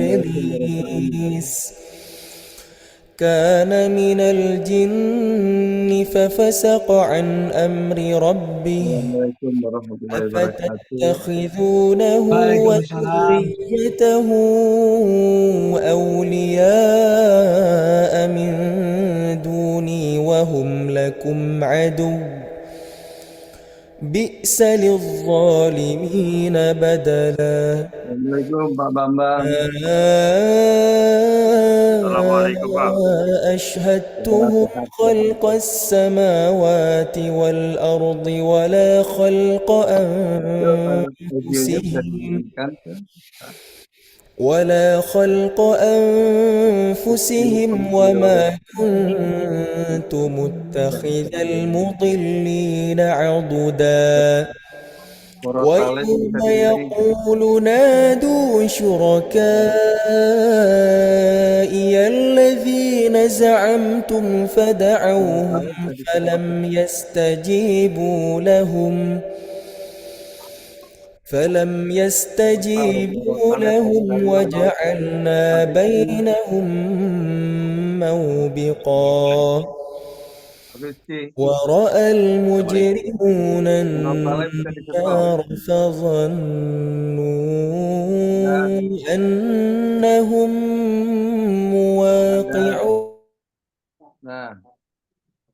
إبليس كان من الجن ففسق عن أمر ربه Assalamualaikum warahmatullahi wabarakatuh. أفتتخذونه Waalaikumsalam. وذريته أولياء من دوني وهم لكم عدو بئس للظالمين بدلا Assalamualaikum Pak Bambang. Assalamualaikum, Bang. أشهدتهم Sehat-sehat. خلق السماوات والأرض Yuk, audionya bisa أنفسهم dihentikan tuh. ولا خلق أنفسهم وما كنت متخذ المضلين عضدا Porosalnya ويوم bisa dihentikan. يقول نادوا شركائي الذين زعمتم فدعوهم فلم يستجيبوا لهم وجعلنا بينهم موبقا ورأى المجرمون النار فظنوا أنهم مواقعون. Nah,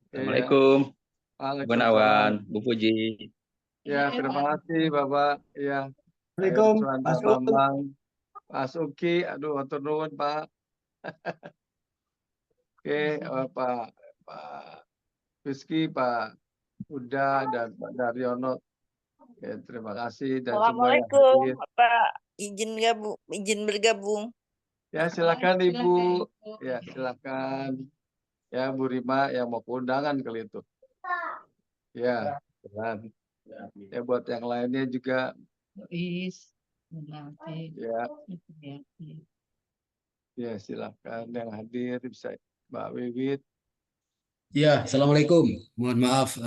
Assalamualaikum, Bu Waalaikumsalam. Nawan, Bu Puji. Ya, terima kasih Bapak. Ya, Assalamualaikum, Pak Pak Sun. Bambang, Pak Suki, aduh, atur nuwun Pak. Oke, Pak Rizky, Pak Uda, dan Pak Daryono. Oke, terima kasih dan semua yang hadir. Assalamualaikum, Pak. Izin bergabung. Ya, silakan Ibu. Ya, silakan. Ya, Bu Rima yang mau ke undangan kali itu. Ya, dan ya buat yang lainnya juga. Ya, ya silakan yang hadir bisa Mbak Wiwit. Ya, Assalamualaikum. Mohon maaf,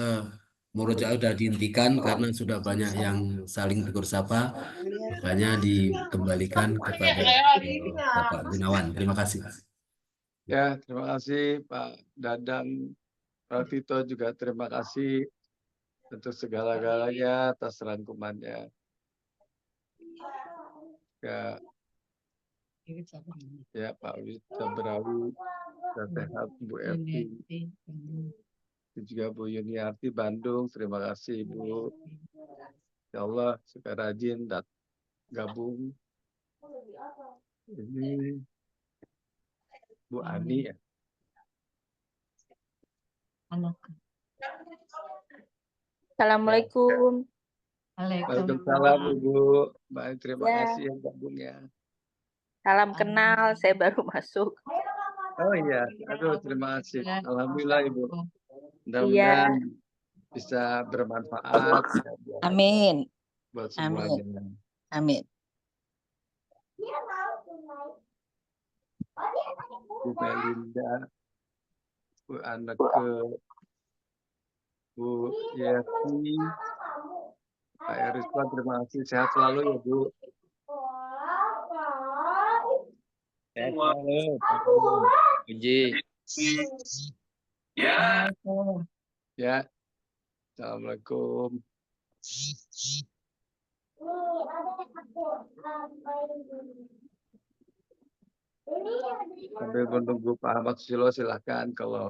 murojaah sudah dihentikan karena sudah banyak yang saling tegur sapa, makanya dikembalikan kepada Bapak Gunawan. Terima kasih. Ya, terima kasih Pak Dadang, Pak Tito juga terima kasih untuk segala-galanya atas rangkumannya. Ya, Pak Wita Berawi, sehat Bu Evi, dan juga Bu Yuniarti Bandung, terima kasih Bu. Ya Allah, suka rajin dan gabung. Ini Bu Ani ya. Assalamualaikum. Waalaikumsalam Ibu. Baik, terima kasih yang gabungnya. Salam kenal, saya baru masuk. Oh iya, aduh terima kasih. Alhamdulillah Ibu. Mudah-mudahan bisa bermanfaat. Amin. Buat semuanya. Amin. Bu Melinda, Bu Anneke, Bu Yeti, Pak Eriswan, terima kasih. Sehat selalu ya Bu. Sehat selalu, Pak Puji. Ya. Assalamualaikum. Sambil menunggu Pak Ahmad Susilo, silahkan kalau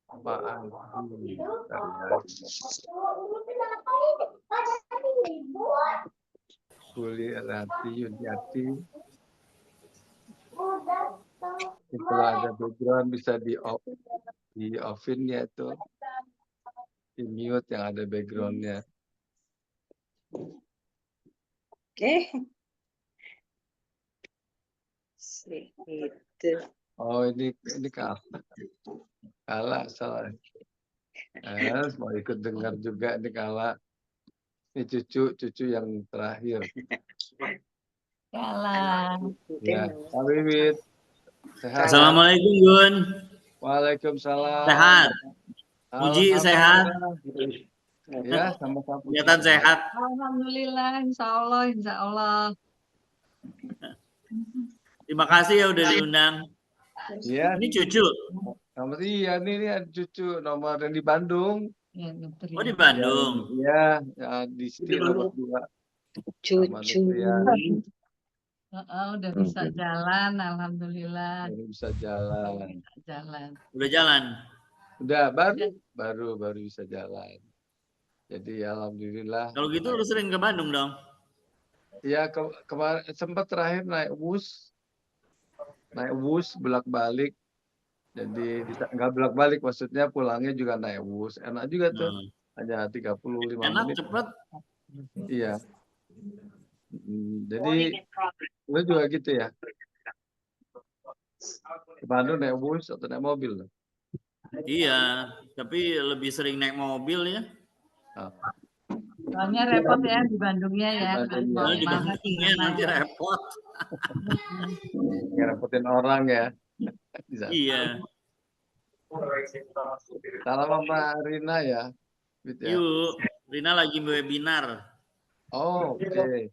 Pak Andi, Buli Rati Yuniati. Kalau ada background bisa di offin ya itu, di mute yang ada backgroundnya. Oke. Oh ini kalah salah. Mau ikut dengar juga ini kalah. Ini cucu yang terakhir. Kalah. Ya, Pak Wiwit. Sehat. Assalamualaikum Gun. Waalaikumsalam. Sehat. Puji sehat. Ya, sama-sama. Kelihatan sehat. Alhamdulillah, insya Allah. Terima kasih ya udah diundang. Iya, Ini cucu. nomor iya ini ada cucu nomor yang di Bandung. Ya, dokter Oh ya. di Bandung. Iya, ya, di sini nomor 2. Sama Nutrian. Udah bisa jalan, alhamdulillah. Baru bisa jalan. Jalan. Udah jalan. Udah baru bisa jalan. Jadi alhamdulillah. Kalau gitu lu sering ke Bandung dong. Ya kemarin sempat terakhir naik bus bolak-balik. Jadi nggak bolak-balik, maksudnya pulangnya juga naik bus. Enak juga tuh. Hanya 35 Enak menit. cepet. Iya. Jadi lu juga gitu ya? Ke Bandung naik bus atau naik mobil? Iya, tapi lebih sering naik mobil ya. Soalnya repot ya di Bandungnya ya. Kalau di Bandungnya nanti repot. Ngerepotin orang ya. Iya. Salam sama Rina ya. Gitu ya. Yuk, Rina lagi webinar. Oh, oke.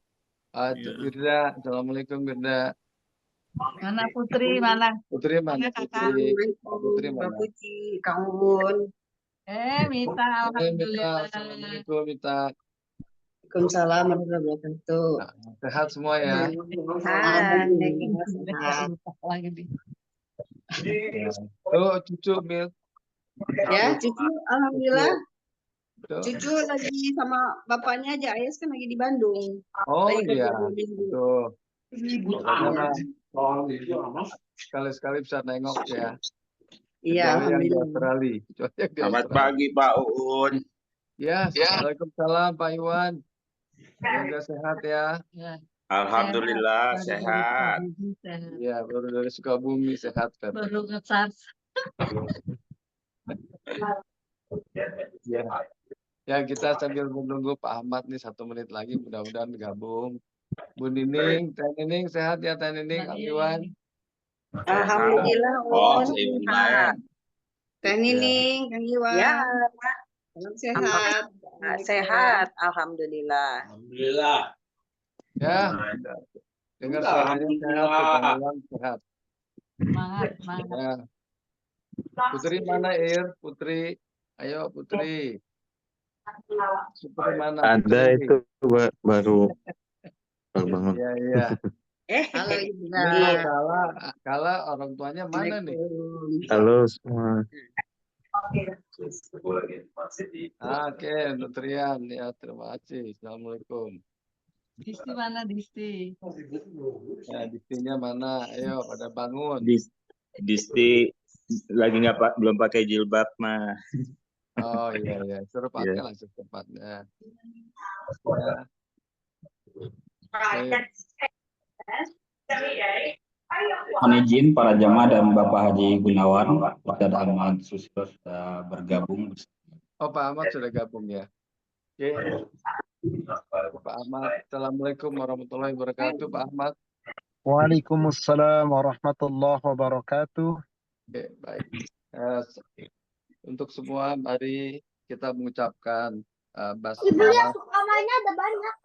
Wirda, assalamualaikum Wirda. Mana Putri, mana? Putri mana? Putri mana? Mbak Puji, Kang Uun. Mita, alhamdulillah. Assalamualaikum Mita. Waalaikumsalam warahmatullahi wabarakatuh. Sehat semua ya. Lagi di. Oh, cucu Mil. Ya, cucu alhamdulillah. Tuh. Cucu lagi sama bapaknya aja, Ayas kan lagi di Bandung. Oh Lagi iya. kerja 2 minggu. Tuh. Sekali-sekali bisa nengok ya. Iya, Kecuali yang di alhamdulillah. Australia. Selamat pagi Pak Uun. Ya, Waalaikumsalam Pak Iwan. Semoga sehat ya. Alhamdulillah sehat. Ya, baru dari Sukabumi sehat kan. Baru nge-charge. Ya. Ya, kita sambil menunggu Pak Ahmad nih 1 menit lagi, mudah-mudahan gabung. Bu Nining, Teh Nining sehat ya Teh Nining, Kang Iwan. Alhamdulillah. Oh, Uun. Iwan. Teh Nining, Kang Iwan. Ya, Salam sehat. sehat, alhamdulillah. Alhamdulillah. Ya, dengar suaranya sehat, Kang Iwan sehat. Semangat. Ya. Putri mana Ir? Putri, ayo Putri. Putri mana? Ada Putri? itu baru bangun. Iya, iya. Halo Ibu. Ini Kala orang tuanya mana nih? Halo semua. Oke, Nutrian ya, terima kasih. Assalamualaikum. Disti mana Disti? Ya, Distinya mana? Ayo pada bangun. Disti lagi belum pakai jilbab mah. Oh iya, suruh pakai lah secepatnya. Ya. Mohon izin para jamaah dan Bapak Haji Gunawan, Pak Ahmad Susilo sudah bergabung. Oh, Pak Ahmad sudah gabung ya. Oke. Pak Ahmad, Assalamualaikum warahmatullahi wabarakatuh, Pak Ahmad. Waalaikumsalam warahmatullahi wabarakatuh. Oke, baik. Untuk semua, mari kita mengucapkan basmalah. Kamarnya ada banyak.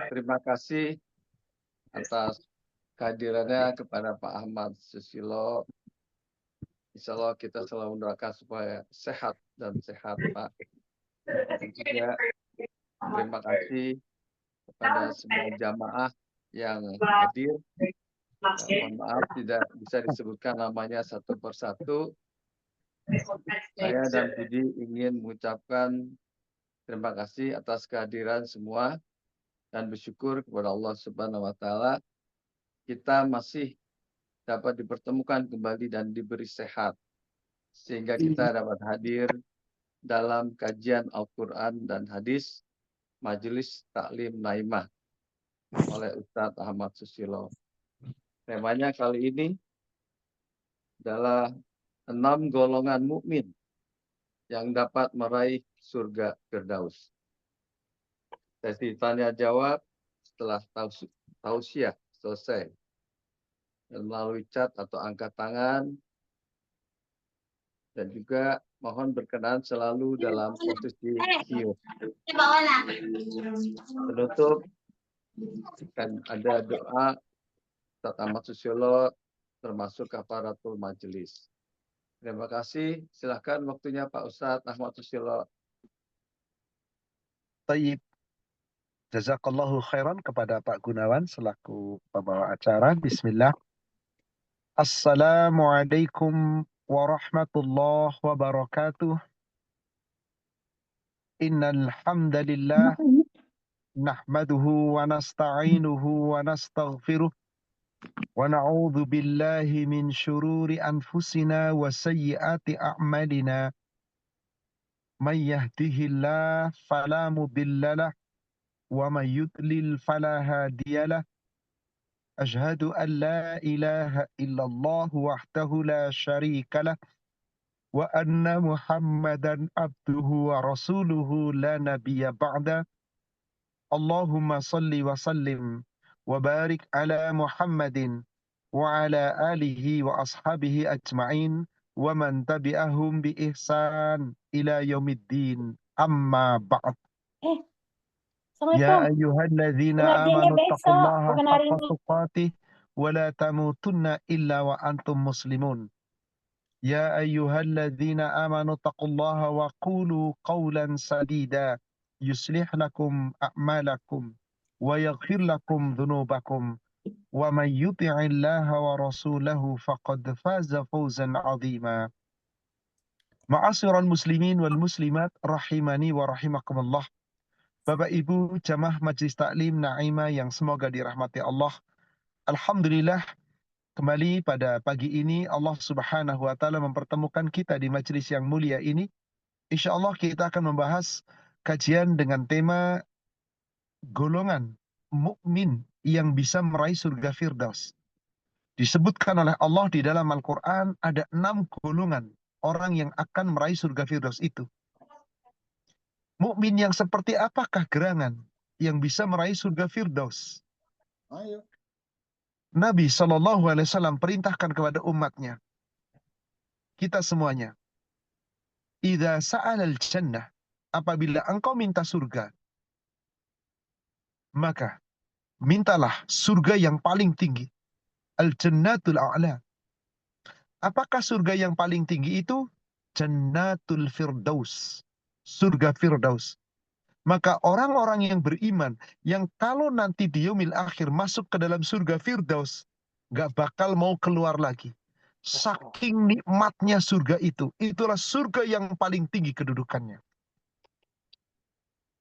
Terima kasih atas kehadirannya kepada Pak Ahmad Susilo. Insya Allah kita selalu mendoakan supaya sehat dan sehat, Pak. Dan juga terima kasih kepada semua jamaah yang hadir. Mohon maaf tidak bisa disebutkan namanya satu persatu. Saya dan Budi ingin mengucapkan terima kasih atas kehadiran semua dan bersyukur kepada Allah Subhanahu wa taala kita masih dapat dipertemukan kembali dan diberi sehat sehingga kita dapat hadir dalam kajian Al-Qur'an dan hadis Majelis Taklim Naimah oleh Ustadz Ahmad Susilo. Temanya kali ini adalah 6 golongan mukmin yang dapat meraih surga Firdaus. Sesi tanya jawab setelah tausiah selesai. Dan melalui chat atau angkat tangan Dan juga mohon berkenan selalu dalam posisi kiyuh. Penutup kan ada doa Ustaz Ahmad Susilo termasuk kafaratul majelis. Terima kasih. Silahkan waktunya Pak Ustadz Ahmad Susilo. Tayyib. Jazakallahu khairan kepada Pak Gunawan selaku pembawa acara. Bismillah. Assalamualaikum warahmatullahi wabarakatuh. Innal hamdalillah nahmaduhu wa nasta'inuhu wa nastaghfiruh wa na'udzu billahi min syururi anfusina wa sayyiati a'malina. Man yahdihillah fala mudhillalah wa man yudlil fala hadiyalah. Ashhadu an la ilaha illallah wahdahu la syarika lah wa anna Muhammadan abduhu wa rasuluhu la nabiyya ba'da. Allahumma salli wa sallim wa barik ala Muhammadin wa ala alihi wa ashabihi ajma'in wa man tabi'ahum bi ihsan ila yaumiddin. Amma ba'd. Ya ayyuhalladzina amanu taqullaha haqqa tuqatih wa la tamutunna illa wa antum muslimun. Ya ayyuhalladzina amanu taqullaha wa qulu qawlan sadida yuslih lakum a'malakum wa yaghfir lakum dhunubakum wa man yuti'illaha wa rasulahu faqad faza fawzan 'azima. Ma'asyiral muslimin wal muslimat rahimani wa rahimakumullah. Bapak Ibu jamaah Majelis Taklim Naimah yang semoga dirahmati Allah. Alhamdulillah, kembali pada pagi ini Allah Subhanahu wa taala mempertemukan kita di majelis yang mulia ini. Insyaallah kita akan membahas kajian dengan tema golongan mukmin yang bisa meraih surga Firdaus. Disebutkan oleh Allah di dalam Al-Qur'an ada 6 golongan orang yang akan meraih surga Firdaus itu. Mukmin yang seperti apakah gerangan yang bisa meraih surga Firdaus? Nabi SAW perintahkan kepada umatnya, kita semuanya, idza sa'alal jannah, apabila engkau minta surga, maka mintalah surga yang paling tinggi, al-jannatul a'la. Apakah surga yang paling tinggi itu? Jannatul Firdaus, surga Firdaus. Maka orang-orang yang beriman, yang kalau nanti di yaumil akhir masuk ke dalam surga Firdaus, gak bakal mau keluar lagi. Saking nikmatnya surga itu, itulah surga yang paling tinggi kedudukannya.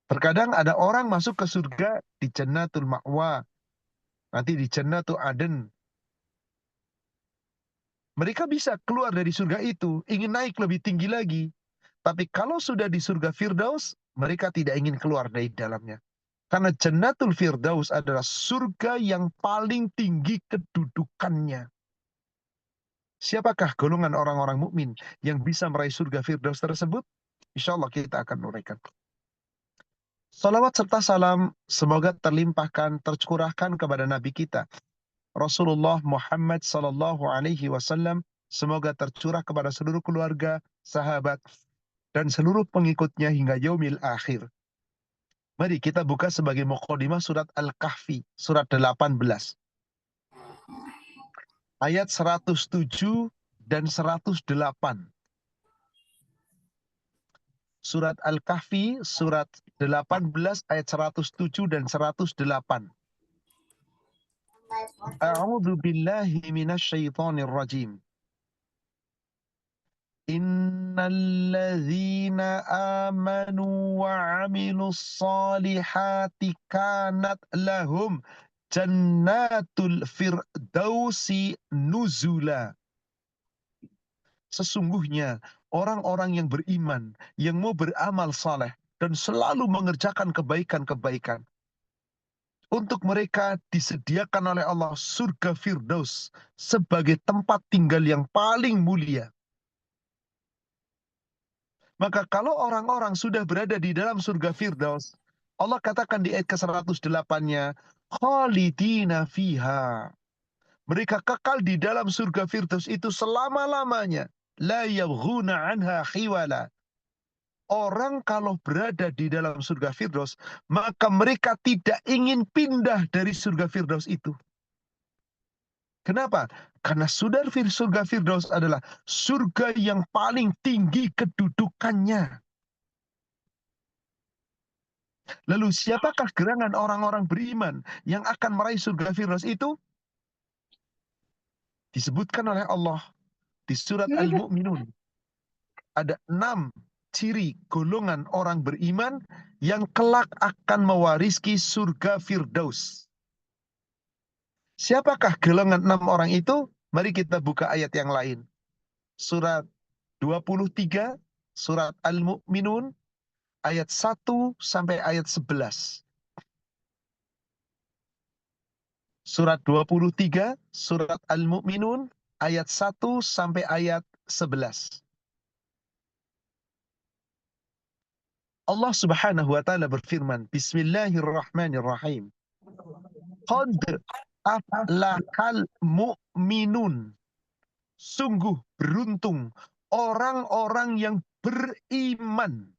Terkadang ada orang masuk ke surga di Jannatul Ma'wa, nanti di Jannatul Aden. Mereka bisa keluar dari surga itu, ingin naik lebih tinggi lagi. Tapi kalau sudah di surga Firdaus, mereka tidak ingin keluar dari dalamnya. Karena Jannatul Firdaus adalah surga yang paling tinggi kedudukannya. Siapakah golongan orang-orang mukmin yang bisa meraih surga Firdaus tersebut? Insya Allah kita akan uraikan. Salawat serta salam semoga terlimpahkan, tercurahkan kepada Nabi kita, Rasulullah Muhammad sallallahu alaihi wasallam. Semoga tercurah kepada seluruh keluarga, sahabat, dan seluruh pengikutnya hingga yaumil akhir. Mari kita buka sebagai muqaddimah surat Al-Kahfi, surat 18. Ayat 107 dan 108. Surat Al-Kahfi, surat 18, ayat 107 dan 108. A'udzu billahi minasyaitonir rajim. Innalladzina amanu wa 'amilus solihati kanat lahum jannatul firdausi nuzula. Sesungguhnya orang-orang yang beriman, yang mau beramal saleh dan selalu mengerjakan kebaikan-kebaikan, untuk mereka disediakan oleh Allah surga Firdaus sebagai tempat tinggal yang paling mulia. Maka kalau orang-orang sudah berada di dalam surga Firdaus, Allah katakan di ayat ke-108-nya, khalidina fiha. Mereka kekal di dalam surga Firdaus itu selama-lamanya. la yabghuna anha khiwala. Orang kalau berada di dalam surga Firdaus, maka mereka tidak ingin pindah dari surga Firdaus itu. Kenapa? Karena surga Firdaus adalah surga yang paling tinggi kedudukannya. Lalu siapakah gerangan orang-orang beriman yang akan meraih surga Firdaus itu? Disebutkan oleh Allah di surat Al-Mu'minun. Ada 6 ciri golongan orang beriman yang kelak akan mewarisi surga Firdaus. Siapakah golongan 6 orang itu? Mari kita buka ayat yang lain. Surat 23, surat Al-Mu'minun, ayat 1 sampai ayat 11. Surat 23, surat Al-Mu'minun, ayat 1 sampai ayat 11. Allah Subhanahu wa taala berfirman, Bismillahirrahmanirrahim. Qad aflahal mu'minun. Sungguh beruntung orang-orang yang beriman.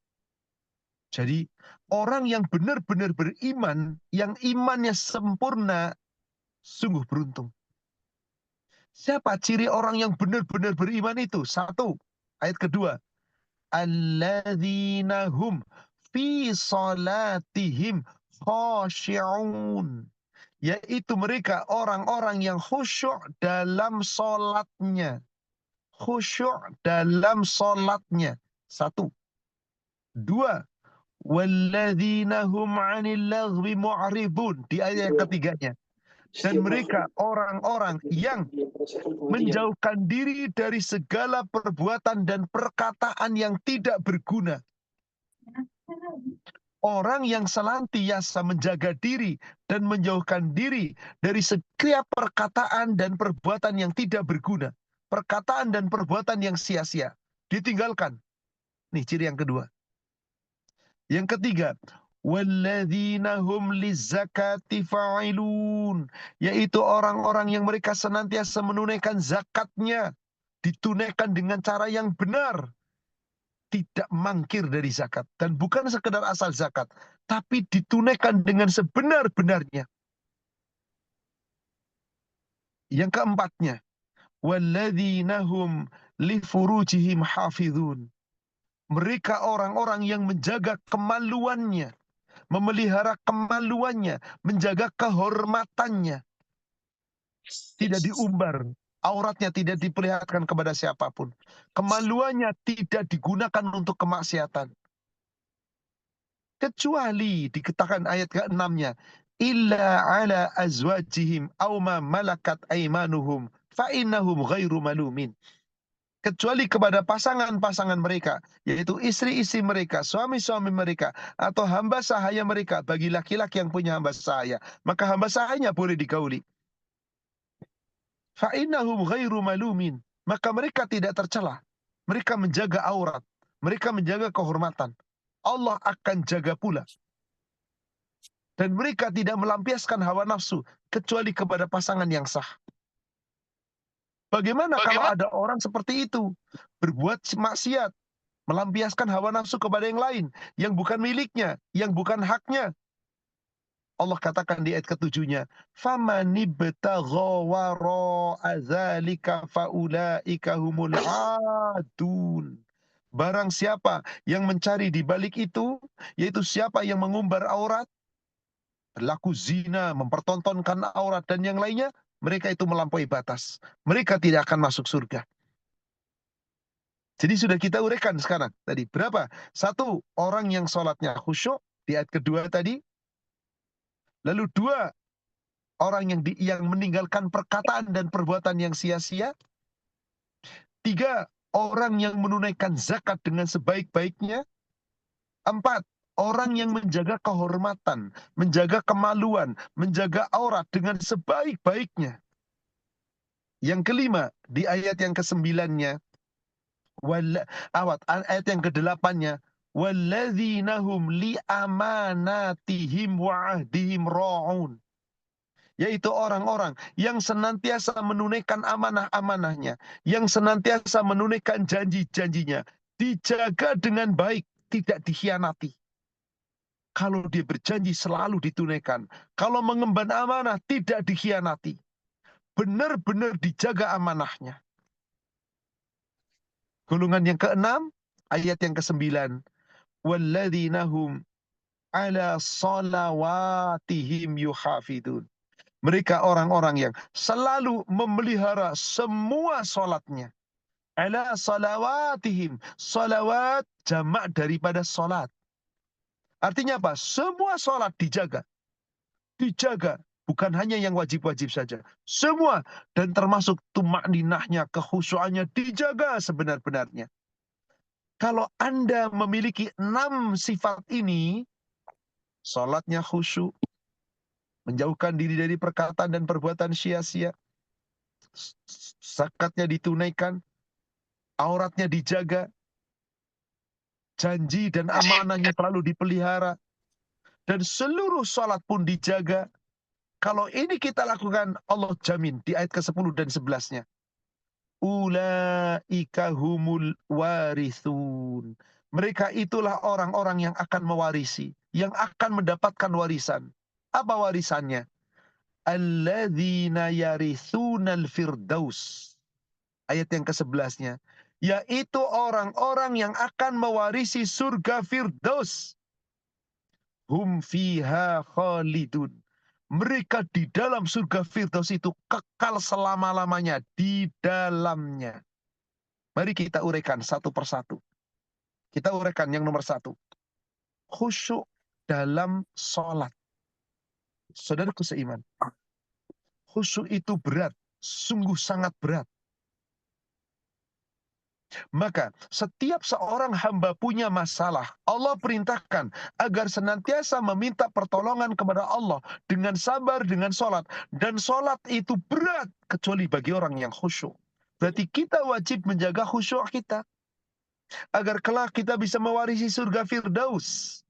Jadi orang yang benar-benar beriman, yang imannya sempurna, sungguh beruntung. Siapa ciri orang yang benar-benar beriman itu? 1, ayat kedua. Alladzina hum fi salatihim khashi'un. Yaitu mereka orang-orang yang khusyuk dalam salatnya. Khusyuk dalam salatnya. 1. 2. Walladzina hum 'anil laghwi mu'ridun. Di ayat yang ketiganya. Dan mereka orang-orang yang menjauhkan diri dari segala perbuatan dan perkataan yang tidak berguna. Orang yang senantiasa menjaga diri dan menjauhkan diri dari setiap perkataan dan perbuatan yang tidak berguna. Perkataan dan perbuatan yang sia-sia. Ditinggalkan. Nih ciri yang kedua. Yang ketiga, walladzina hum lizzakati fa'ilun, yaitu orang-orang yang mereka senantiasa menunaikan zakatnya, ditunaikan dengan cara yang benar, tidak mangkir dari zakat, dan bukan sekedar asal zakat, tapi ditunaikan dengan sebenar-benarnya. Yang keempatnya, walladzina hum li furujihim hafizun, mereka orang-orang yang menjaga kemaluannya, memelihara kemaluannya, menjaga kehormatannya. Tidak diumbar, auratnya tidak diperlihatkan kepada siapapun. Kemaluannya tidak digunakan untuk kemaksiatan. Kecuali dikatakan ayat ke-6-nya, illa ala azwajihim aw ma malakat aimanuhum fa innahum ghairu malumin. Kecuali kepada pasangan-pasangan mereka, yaitu istri-istri mereka, suami-suami mereka, atau hamba sahaya mereka. Bagi laki-laki yang punya hamba sahaya, maka hamba sahayanya boleh digauli. Fa'innahum ghairu malumin, maka mereka tidak tercela. Mereka menjaga aurat, mereka menjaga kehormatan. Allah akan jaga pula. Dan mereka tidak melampiaskan hawa nafsu, kecuali kepada pasangan yang sah. Bagaimana kalau ada orang seperti itu, berbuat maksiat, melampiaskan hawa nafsu kepada yang lain, yang bukan miliknya, yang bukan haknya? Allah katakan di ayat ke-7-nya, فَمَنِ ابْتَغَى وَرَاءَ ذَلِكَ فَأُولَئِكَ هُمُ الْعَادُونَ. Barang siapa yang mencari di balik itu, yaitu siapa yang mengumbar aurat, berlaku zina, mempertontonkan aurat, dan yang lainnya, mereka itu melampaui batas. Mereka tidak akan masuk surga. Jadi sudah kita uraikan sekarang. Tadi berapa? 1, orang yang sholatnya khusyuk, di ayat kedua tadi. Lalu 2, orang yang meninggalkan perkataan dan perbuatan yang sia-sia. 3, orang yang menunaikan zakat dengan sebaik-baiknya. 4, orang yang menjaga kehormatan, menjaga kemaluan, menjaga aurat dengan sebaik-baiknya. Yang kelima, di ayat yang ke-9-nya, ayat yang ke-8-nya, walladzina hum li amanatihim wa ahdihim ra'un, yaitu orang-orang yang senantiasa menunaikan amanah-amanahnya, yang senantiasa menunaikan janji-janjinya, dijaga dengan baik, tidak dikhianati. Kalau dia berjanji selalu ditunaikan, kalau mengemban amanah tidak dikhianati, benar-benar dijaga amanahnya. Golongan yang keenam, ayat yang ke-9, walladzina hum ala salawatihim yuhafidun. Mereka orang-orang yang selalu memelihara semua salatnya. Ala salawatihim. Salawat jamak daripada salat. Artinya apa? Semua salat dijaga. Dijaga. Bukan hanya yang wajib-wajib saja. Semua. Dan termasuk tumakninahnya, kekhusyuannya dijaga sebenar-benarnya. Kalau Anda memiliki 6 sifat ini, salatnya khusyuk, menjauhkan diri dari perkataan dan perbuatan sia-sia, zakatnya ditunaikan, auratnya dijaga, janji dan amanahnya selalu dipelihara, dan seluruh salat pun dijaga. Kalau ini kita lakukan, Allah jamin di ayat ke-10 dan 11-nya. Ulaika humul warithun. Mereka itulah orang-orang yang akan mewarisi, yang akan mendapatkan warisan. Apa warisannya? Alladzina yarithunal firdaus. Ayat yang ke-11-nya. Yaitu orang-orang yang akan mewarisi surga firdaus. Hum fiha khalidun. Mereka di dalam surga firdaus itu kekal selama-lamanya di dalamnya. Mari kita uraikan satu persatu. Kita uraikan yang nomor 1. Khusyuk dalam sholat. Saudaraku seiman, khusyuk itu berat, sungguh sangat berat. Maka setiap seorang hamba punya masalah, Allah perintahkan agar senantiasa meminta pertolongan kepada Allah dengan sabar, dengan sholat. Dan sholat itu berat kecuali bagi orang yang khusyuk. Berarti kita wajib menjaga khusyuk kita agar kelak kita bisa mewarisi surga firdaus.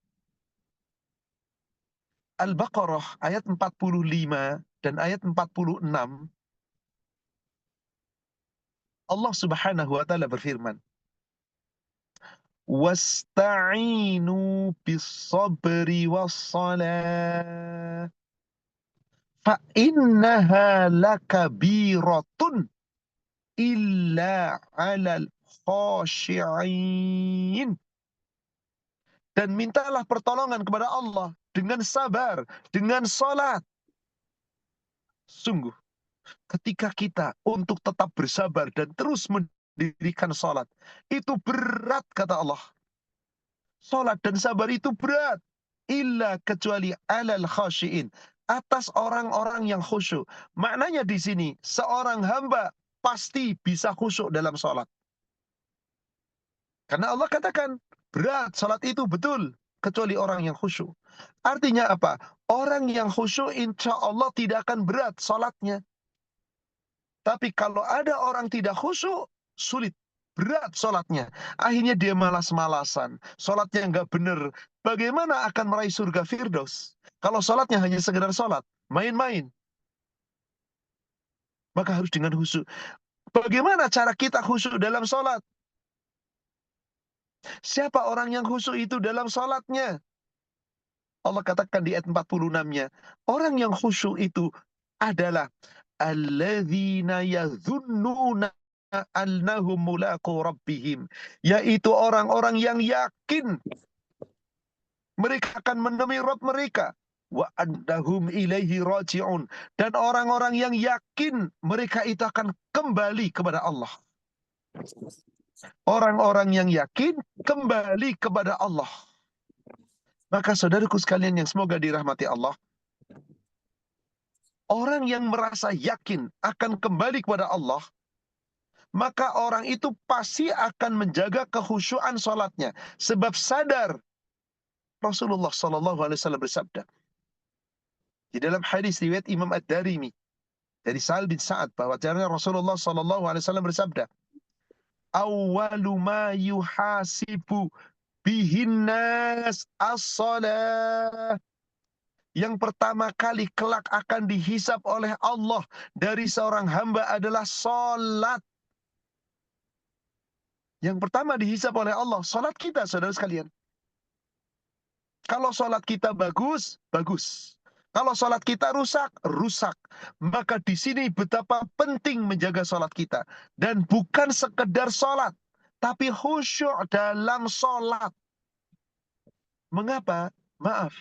Al-Baqarah ayat 45 dan ayat 46. Allah Subhanahu wa taala berfirman, wasta'inu bis-sabri was-salah fa innaha lakabiratun illa 'alal khashi'in. Dan mintalah pertolongan kepada Allah dengan sabar, dengan salat. Sungguh, ketika kita untuk tetap bersabar dan terus mendirikan salat, itu berat kata Allah. Salat dan sabar itu berat. Illa kecuali alal khashiin. Atas orang-orang yang khusyuk. Maknanya di sini, seorang hamba pasti bisa khusyuk dalam salat. Karena Allah katakan, berat salat itu betul. Kecuali orang yang khusyuk. Artinya apa? Orang yang khusyuk insya Allah tidak akan berat salatnya. Tapi kalau ada orang tidak khusyuk, sulit. Berat salatnya. Akhirnya dia malas-malasan. Salatnya nggak benar. Bagaimana akan meraih surga firdaus? Kalau salatnya hanya sekedar salat, main-main. Maka harus dengan khusyuk. Bagaimana cara kita khusyuk dalam salat? Siapa orang yang khusyuk itu dalam salatnya? Allah katakan di ayat 46-nya, orang yang khusyuk itu adalah alladzina yadhunnuna annahum mulaqu rabbihim, yaitu orang-orang yang yakin mereka akan menemui Rabb mereka, wa annahum ilaihi raji'un, dan orang-orang yang yakin mereka itu akan kembali kepada Allah. Orang-orang yang yakin kembali kepada Allah. Maka saudaraku sekalian yang semoga dirahmati Allah, orang yang merasa yakin akan kembali kepada Allah, maka orang itu pasti akan menjaga kekhusyuan salatnya. Sebab sadar Rasulullah SAW bersabda di dalam hadis riwayat Imam Ad-Darimi dari Sa'al bin Sa'ad, bahwa Rasulullah SAW bersabda, awwalu ma yuhasibu bihin nas as-salah, yang pertama kali kelak akan dihisap oleh Allah dari seorang hamba adalah salat. Yang pertama dihisap oleh Allah, salat kita, saudara sekalian. Kalau salat kita bagus, bagus. Kalau salat kita rusak, rusak. Maka di sini betapa penting menjaga salat kita. Dan bukan sekedar salat, tapi khusyuk dalam salat. Mengapa? Maaf.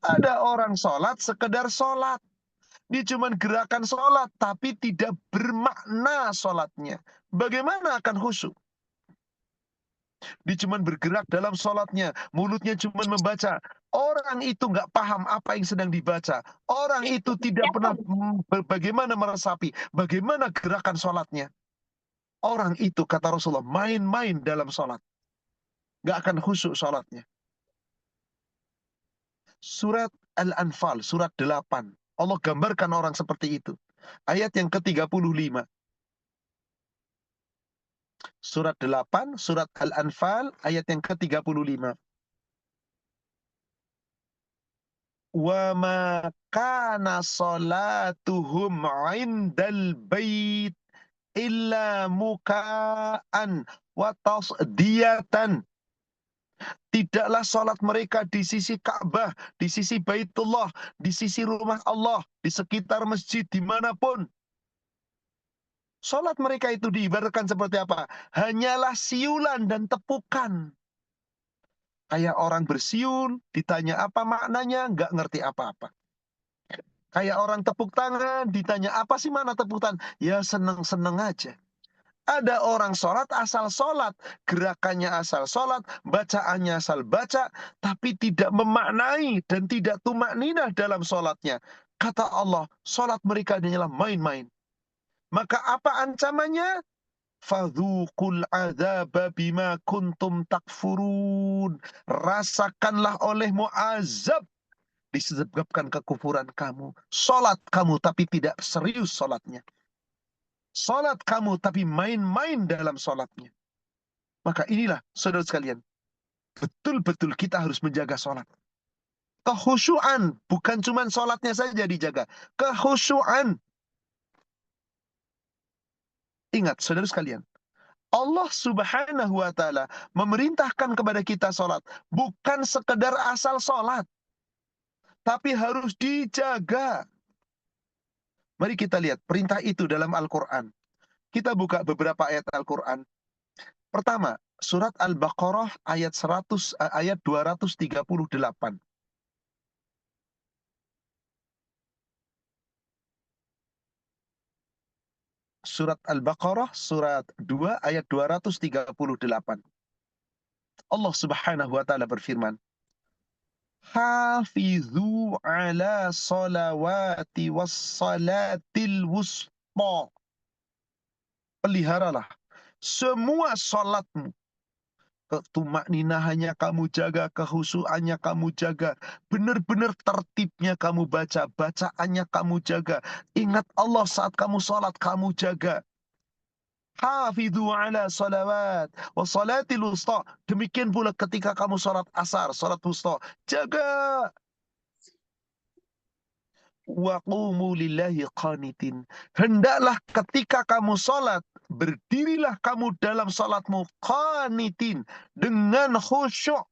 Ada orang salat sekedar salat. Dia cuma gerakan salat, tapi tidak bermakna salatnya. Bagaimana akan khusyuk? Dia cuma bergerak dalam sholatnya, mulutnya cuma membaca. Orang itu nggak paham apa yang sedang dibaca. Orang itu tidak pernah bagaimana meresapi, bagaimana gerakan sholatnya. Orang itu, kata Rasulullah, main-main dalam sholat. Nggak akan khusyuk sholatnya. Surat Al-Anfal, surat 8. Allah gambarkan orang seperti itu. Ayat yang ke-35. Surat 8, surat Al-Anfal, ayat yang ke-35. Wa ma kana salatuhum 'indal bait illa muka'an wa tasdiyatan. Tidaklah salat mereka di sisi Ka'bah, di sisi Baitullah, di sisi rumah Allah, di sekitar masjid, dimanapun. Salat mereka itu diibaratkan seperti apa? Hanyalah siulan dan tepukan. Kayak orang bersiul, ditanya apa maknanya, nggak ngerti apa-apa. Kayak orang tepuk tangan, ditanya apa sih mana tepuk tangan? Ya seneng-seneng aja. Ada orang sholat asal sholat, gerakannya asal sholat, bacaannya asal baca, tapi tidak memaknai dan tidak tumakninah dalam sholatnya. Kata Allah, sholat mereka hanyalah main-main. Maka apa ancamannya? Fadzuqul adzaba bima kuntum takfurun. Rasakanlah olehmu azab disebabkan kekufuran kamu. Salat kamu tapi tidak serius salatnya. Salat kamu tapi main-main dalam salatnya. Maka inilah saudara sekalian, betul-betul kita harus menjaga salat. Kehusyuan, bukan cuma salatnya saja dijaga. Kehusyuan. Ingat saudara sekalian, Allah Subhanahu wa ta'ala memerintahkan kepada kita salat bukan sekedar asal salat, tapi harus dijaga. Mari kita lihat perintah itu dalam Al-Quran. Kita buka beberapa ayat Al-Quran. Pertama, surat Al-Baqarah ayat 238. Surat Al-Baqarah, surat 2, ayat 238. Allah Subhanahu wa ta'ala berfirman, Hafizu ala salawati wassalatil wusta. Peliharalah semua salatmu. Tumakninahannya kamu jaga, kehusuannya kamu jaga, benar-benar tertibnya kamu baca, bacaannya kamu jaga. Ingat Allah saat kamu salat, kamu jaga. Hafidhu ala salawat wa salatil wusta. Demikian pula ketika kamu salat asar, salat wusta, jaga. Wa qumu lillahi qanitin. Hendaklah ketika kamu salat, berdirilah kamu dalam salatmu qanitin, dengan khusyuk.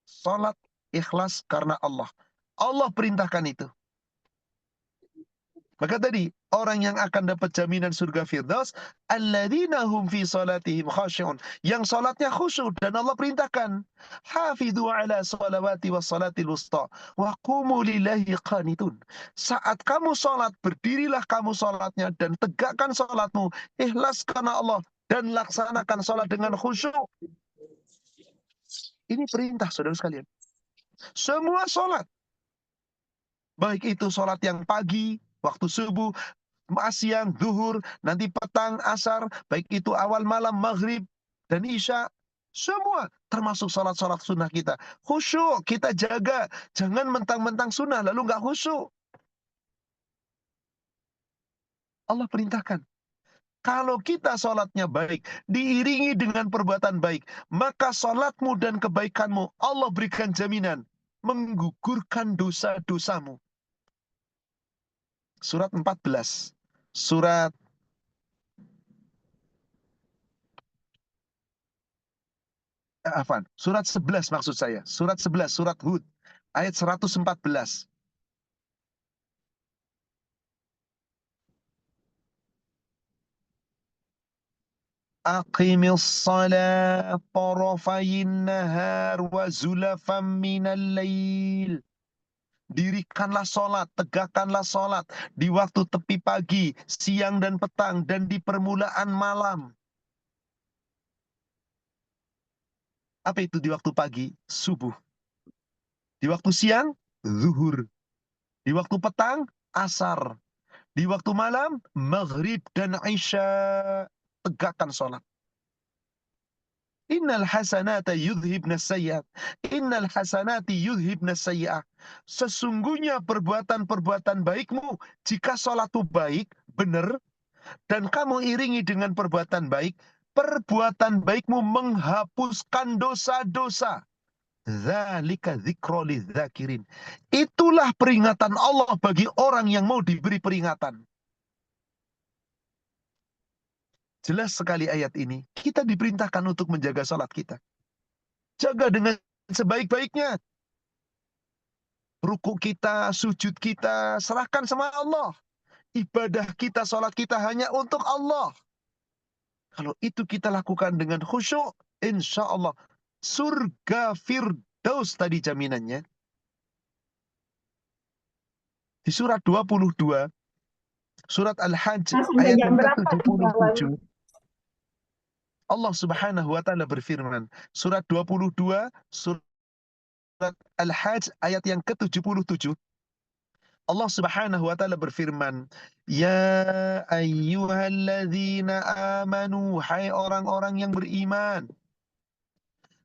Salat ikhlas karena Allah. Allah perintahkan itu. Maka tadi, orang yang akan dapat jaminan surga Firdaus, alladzina hum fi salatihim khashi'un. Yang salatnya khusyuk dan Allah perintahkan, hafidhu ala salawati was salatil wusta wa qumu lillahi qanitun. Saat kamu salat, berdirilah kamu salatnya dan tegakkan salatmu ikhlas karena Allah dan laksanakan salat dengan khusyuk. Ini perintah saudara sekalian. Semua salat, baik itu salat yang pagi, waktu subuh, siang, zuhur, nanti petang, asar, baik itu awal malam, maghrib, dan isya. Semua termasuk salat-salat sunnah kita. Khusyuk kita jaga. Jangan mentang-mentang sunnah lalu nggak khusyuk. Allah perintahkan. Kalau kita salatnya baik, diiringi dengan perbuatan baik, maka salatmu dan kebaikanmu Allah berikan jaminan menggugurkan dosa-dosamu. Surat 14. Surat Surat 11 maksud saya. Surat 11, surat Hud. Ayat 114. Aqimis salat tarafayin nahar wa zulafam minal lail. Dirikanlah sholat, tegakkanlah sholat di waktu tepi pagi, siang dan petang, dan di permulaan malam. Apa itu di waktu pagi? Subuh. Di waktu siang, zuhur. Di waktu petang, asar. Di waktu malam, maghrib dan isya. Tegakkan sholat. Innal hasanata yudhibna sayyi'at. Innal hasanati yudhibna sayyi'ah. Sesungguhnya perbuatan-perbuatan baikmu, jika sholatmu baik, benar, dan kamu iringi dengan perbuatan baik, perbuatan baikmu menghapuskan dosa-dosa. Dzalika dzikra lidzakirin. Itulah peringatan Allah bagi orang yang mau diberi peringatan. Jelas sekali ayat ini. Kita diperintahkan untuk menjaga salat kita. Jaga dengan sebaik-baiknya. Ruku kita, sujud kita, serahkan sama Allah. Ibadah kita, salat kita hanya untuk Allah. Kalau itu kita lakukan dengan khusyuk, insya Allah surga Firdaus tadi jaminannya. Di surat 22, surat Al-Hajj ayat yang ke-77, Allah Subhanahu wa taala berfirman, surat 22, surat Al-Hajj ayat yang ke-77. Allah Subhanahu wa taala berfirman, "Ya ayyuhalladzina amanu, hai orang-orang yang beriman."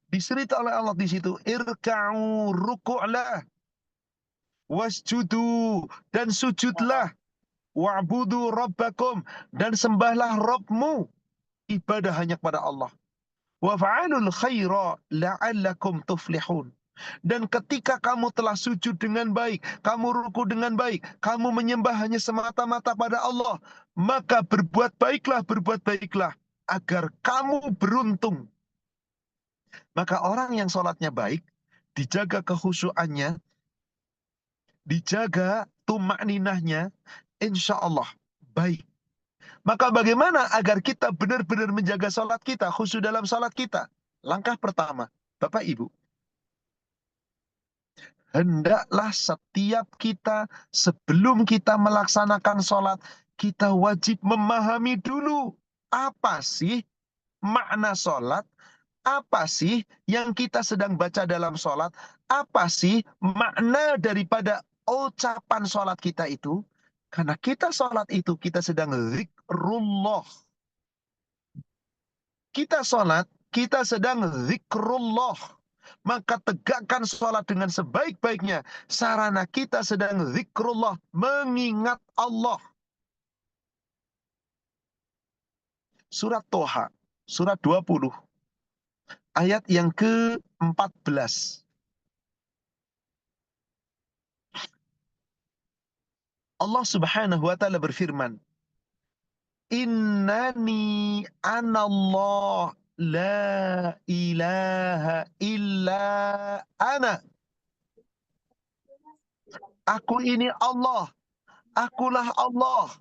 Diserita oleh Allah di situ, irka'u, ruku'lah, wasjudu, dan sujudlah, wa'budu rabbakum, dan sembahlah Rabbmu. Ibadah hanya kepada Allah. Wafa'alul khaira la'allakum tuflihun. Dan ketika kamu telah sujud dengan baik, kamu ruku dengan baik, kamu menyembah hanya semata-mata pada Allah, maka berbuat baiklah agar kamu beruntung. Maka orang yang sholatnya baik, dijaga kekhusyuannya, dijaga tumakninahnya, insya Allah baik. Maka bagaimana agar kita benar-benar menjaga sholat kita, khusyuk dalam sholat kita? Langkah pertama, Bapak Ibu, hendaklah setiap kita sebelum kita melaksanakan sholat, kita wajib memahami dulu apa sih makna sholat, apa sih yang kita sedang baca dalam sholat, apa sih makna daripada ucapan sholat kita itu. Karena kita sholat itu, kita sedang zikrullah. Kita sholat, kita sedang zikrullah. Maka tegakkan sholat dengan sebaik-baiknya. Sarana kita sedang zikrullah, mengingat Allah. Surat Toha, surat 20, ayat yang ke-14. Allah Subhanahu wa taala berfirman, Innani anallah la ilaha illa ana. Aku ini Allah, akulah Allah.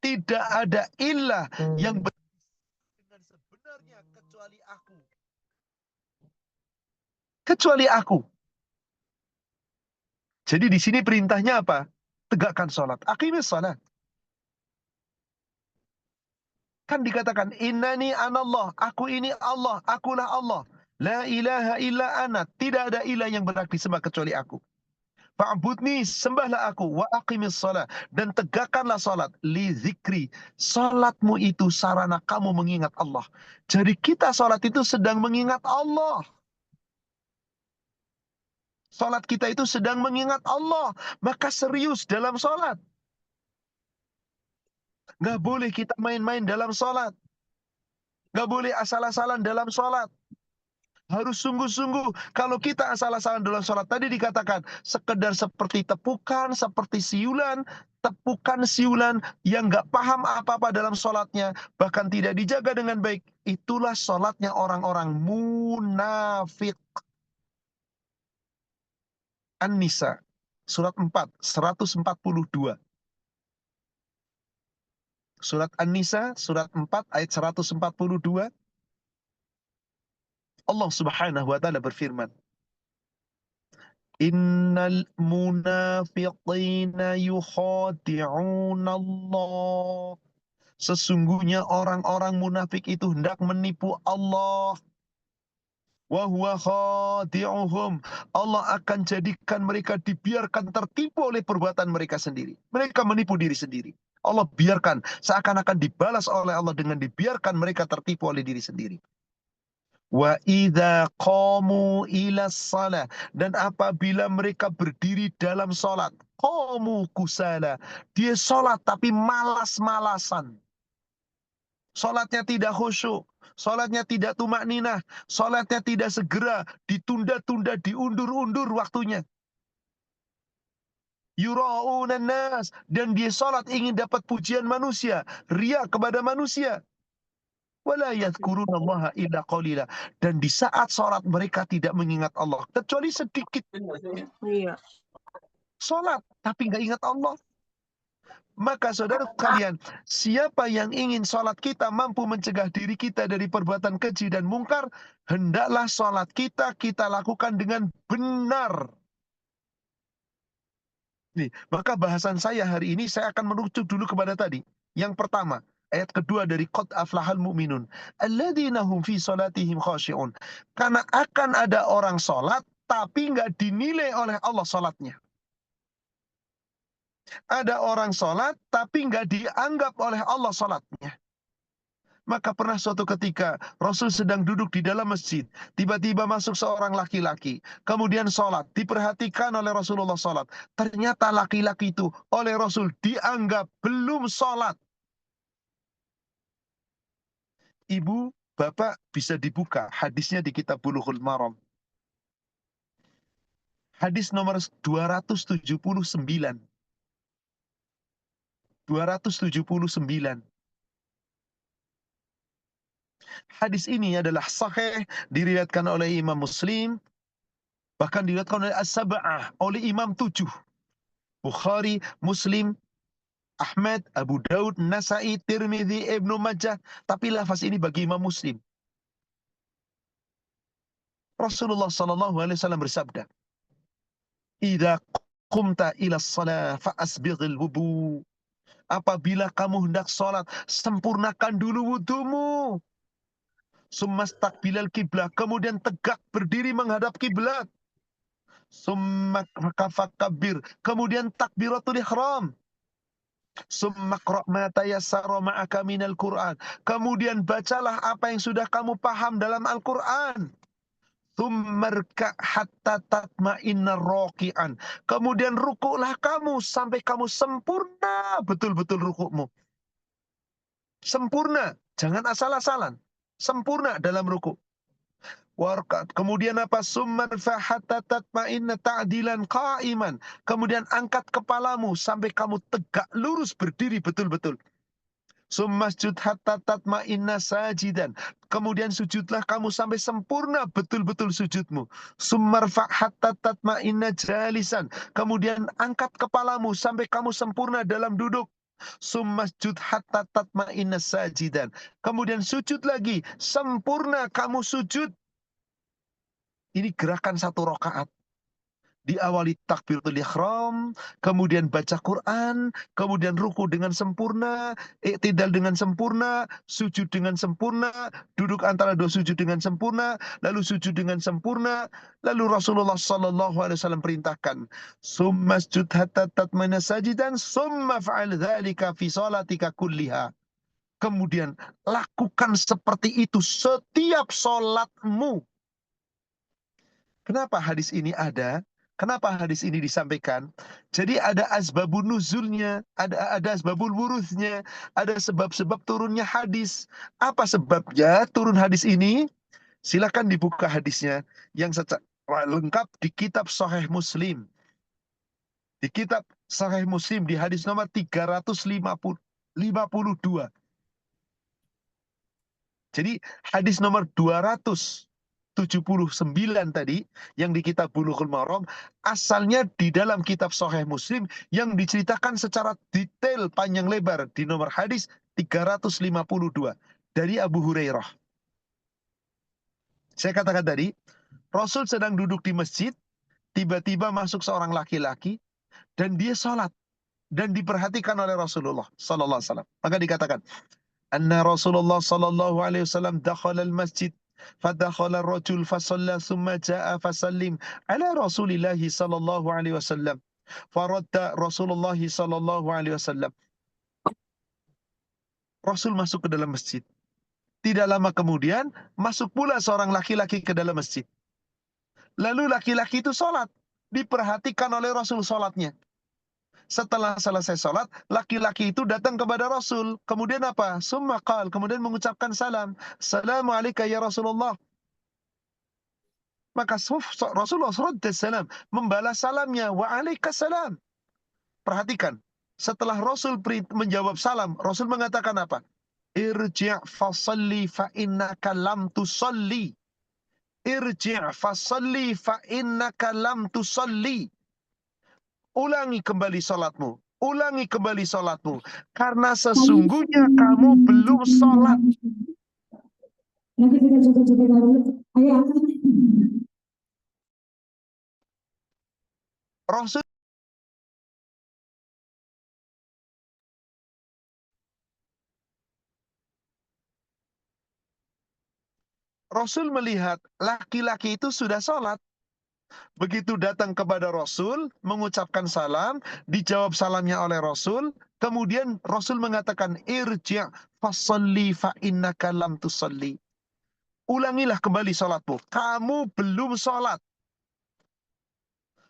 Tidak ada ilah yang dengan sebenarnya kecuali aku. Kecuali aku. Jadi di sini perintahnya apa? Tegakkan sholat. Aqimis sholat. Kan dikatakan, Innani anallah, aku ini Allah, akulah Allah. La ilaha illa ana, tidak ada ilah yang berhak disembah kecuali aku. Fa'budni, sembahlah aku, wa aqimis sholat, dan tegakkanlah sholat, li zikri. Sholatmu itu sarana kamu mengingat Allah. Jadi kita sholat itu sedang mengingat Allah. Sholat kita itu sedang mengingat Allah. Maka serius dalam sholat. Nggak boleh kita main-main dalam sholat. Nggak boleh asal-asalan dalam sholat. Harus sungguh-sungguh. Kalau kita asal-asalan dalam sholat tadi dikatakan sekedar seperti tepukan, seperti siulan, tepukan siulan yang nggak paham apa-apa dalam sholatnya, bahkan tidak dijaga dengan baik. Itulah sholatnya orang-orang munafik. An-Nisa, surat 4, 142. Surat An-Nisa, surat 4, ayat 142. Allah Subhanahu wa Ta'ala berfirman, Innal munafiqina yukhadi'una Allah. Sesungguhnya orang-orang munafik itu hendak menipu Allah. Wa huwa khadi'uhum. Allah akan jadikan mereka dibiarkan tertipu oleh perbuatan mereka sendiri. Mereka menipu diri sendiri. Allah biarkan seakan-akan dibalas oleh Allah dengan dibiarkan mereka tertipu oleh diri sendiri. Wa idza qamu ila shalah, dan apabila mereka berdiri dalam salat, qamu kusala, dia salat tapi malas-malasan. Salatnya tidak khusyuk, salatnya tidak tumakninah, salatnya tidak segera, ditunda-tunda, diundur-undur waktunya. Yura'unan nas, dan dia salat ingin dapat pujian manusia, riya kepada manusia. Wala yadhkurunallaha illa qalila, dan di saat sholat mereka tidak mengingat Allah kecuali sedikit. Sholat tapi nggak ingat Allah. Maka saudara kalian, siapa yang ingin sholat kita mampu mencegah diri kita dari perbuatan keji dan mungkar, hendaklah sholat kita lakukan dengan benar. Nih, maka bahasan saya hari ini saya akan merujuk dulu kepada tadi. Yang pertama, ayat kedua dari Qad aflahal mu'minun alladzina hum fi salatihim khashi'un. Karena akan ada orang sholat tapi nggak dinilai oleh Allah sholatnya. Ada orang sholat tapi nggak dianggap oleh Allah sholatnya. Maka pernah suatu ketika Rasul sedang duduk di dalam masjid, tiba-tiba masuk seorang laki-laki, kemudian sholat, diperhatikan oleh Rasulullah sholat. Ternyata laki-laki itu oleh Rasul dianggap belum sholat. Ibu, bapak bisa dibuka hadisnya di kitab Bulughul Maram. Hadis nomor 279. 279. Hadis ini adalah sahih, diriwayatkan oleh Imam Muslim, bahkan diriwayatkan oleh As-Sab'ah, oleh Imam 7. Bukhari, Muslim, Ahmad, Abu Daud, Nasai, Tirmidzi, Ibnu Majah, tapi lafaz ini bagi Imam Muslim. Rasulullah sallallahu alaihi wasallam bersabda, "Idza qumta ila shalah fa asbighil wudu." Apabila kamu hendak salat, sempurnakan dulu wudumu. Summa istaqbilal kiblah, kemudian tegak berdiri menghadap kiblat. Summa fakabbir, kemudian takbiratul ihram. Summa qra' ma tayassara ma'aka minal Qur'an, kemudian bacalah apa yang sudah kamu paham dalam Al-Qur'an. Tsummarka hatta tatma'inna raki'an, kemudian rukuklah kamu sampai kamu sempurna betul-betul rukukmu. Sempurna, jangan asal-asalan. Sempurna dalam rukuk. Kemudian apa? Summarfa hatta tatma'inna ta'dilan qa'iman, kemudian angkat kepalamu sampai kamu tegak lurus berdiri betul-betul. Summasjud hatta tatma'inna sajidan, kemudian sujudlah kamu sampai sempurna betul-betul sujudmu. Summarfa hatta tatma'inna jalisan, kemudian angkat kepalamu sampai kamu sempurna dalam duduk. Summasjud hatta tatma'inna sajidan, kemudian sujud lagi sempurna kamu sujud. Ini gerakan satu rakaat. Diawali takbiratul ihram, kemudian baca Quran, kemudian ruku dengan sempurna, i'tidal dengan sempurna, sujud dengan sempurna, duduk antara dua sujud dengan sempurna, lalu sujud dengan sempurna. Lalu Rasulullah sallallahu alaihi wasallam perintahkan, "Summasjud hatta tatma'inna sajidan, summa fa'al dzalika fi salatika kulliha." Kemudian lakukan seperti itu setiap salatmu. Kenapa hadis ini ada? Kenapa hadis ini disampaikan? Jadi ada asbabun nuzulnya, ada asbabul wuruthnya, ada sebab-sebab turunnya hadis. Apa sebabnya turun hadis ini? Silakan dibuka hadisnya yang secara lengkap di kitab Sahih Muslim. Di kitab Sahih Muslim di hadis nomor 352. Jadi hadis nomor 279 tadi yang di kitab Bulughul Maram asalnya di dalam kitab Sahih Muslim yang diceritakan secara detail panjang lebar di nomor hadis 352 dari Abu Hurairah. Saya katakan tadi, Rasul sedang duduk di masjid, tiba-tiba masuk seorang laki-laki dan dia sholat dan diperhatikan oleh Rasulullah sallallahu alaihi wasallam. Maka dikatakan, anna Rasulullah sallallahu alaihi wasallam dakhala al-masjid fadakhala ar-rajul fasalla thumma jaa fasallim ala Rasulillah sallallahu alaihi wasallam faradda Rasulullah sallallahu alaihi wasallam. Rasul masuk ke dalam masjid. Tidak lama kemudian masuk pula seorang laki-laki ke dalam masjid. Lalu laki-laki itu sholat, diperhatikan oleh Rasul sholatnya. Setelah selesai sholat, laki-laki itu datang kepada Rasul. Kemudian apa? Summa qal, kemudian mengucapkan salam. Assalamualaikum ya Rasulullah. Maka Rasulullah SAW membalas salamnya. Waalaikumsalam. Perhatikan. Setelah Rasul menjawab salam, Rasul mengatakan apa? Irji' fasalli fa innaka lam tusalli. Irji' fasalli fa innaka lam tusalli. Ulangi kembali salatmu. Ulangi kembali salatmu. Karena sesungguhnya kamu belum salat. Rasul melihat laki-laki itu sudah sholat. Begitu datang kepada Rasul, mengucapkan salam, dijawab salamnya oleh Rasul, kemudian Rasul mengatakan, irji' fasalli fa innaka lam tusalli. Ulangilah kembali sholatmu. Kamu belum sholat.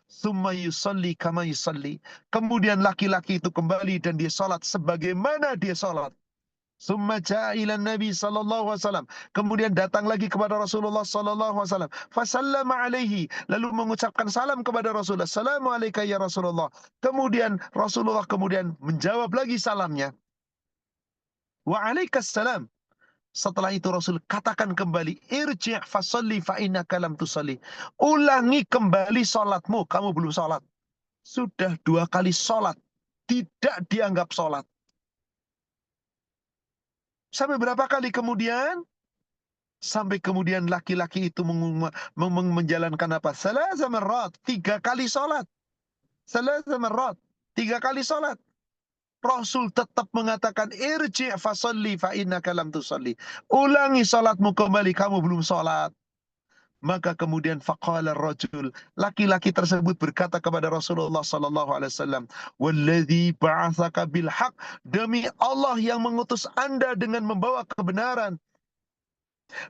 Summa yusalli kama yusalli. Kemudian laki-laki itu kembali dan dia sholat sebagaimana dia sholat. Summa ja'a ila Nabi sallallahu alaihi wasallam. Kemudian datang lagi kepada Rasulullah sallallahu alaihi wasallam. Fasallama alaihi. Lalu mengucapkan salam kepada Rasulullah. Assalamualaikum ya Rasulullah. Kemudian Rasulullah menjawab lagi salamnya. Waalaikumsalam. Setelah itu Rasul katakan kembali, irji' fasalli fa innaka lam tusalli. Ulangi kembali salatmu, kamu belum salat. Sudah 2 kali salat, tidak dianggap salat. Sampai berapa kali kemudian? Sampai kemudian laki-laki itu menjalankan apa? Salasa marrat, 3 kali salat. Salasa marrat, 3 kali salat. Rasul tetap mengatakan irji' fasalli fa innaka lam tusalli. Ulangi salatmu kembali, kamu belum salat. Maka kemudian faqala ar-rajul, laki-laki tersebut berkata kepada Rasulullah sallallahu alaihi wasallam, "Walladzi ba'atsaka bil haqq, demi Allah yang mengutus Anda dengan membawa kebenaran.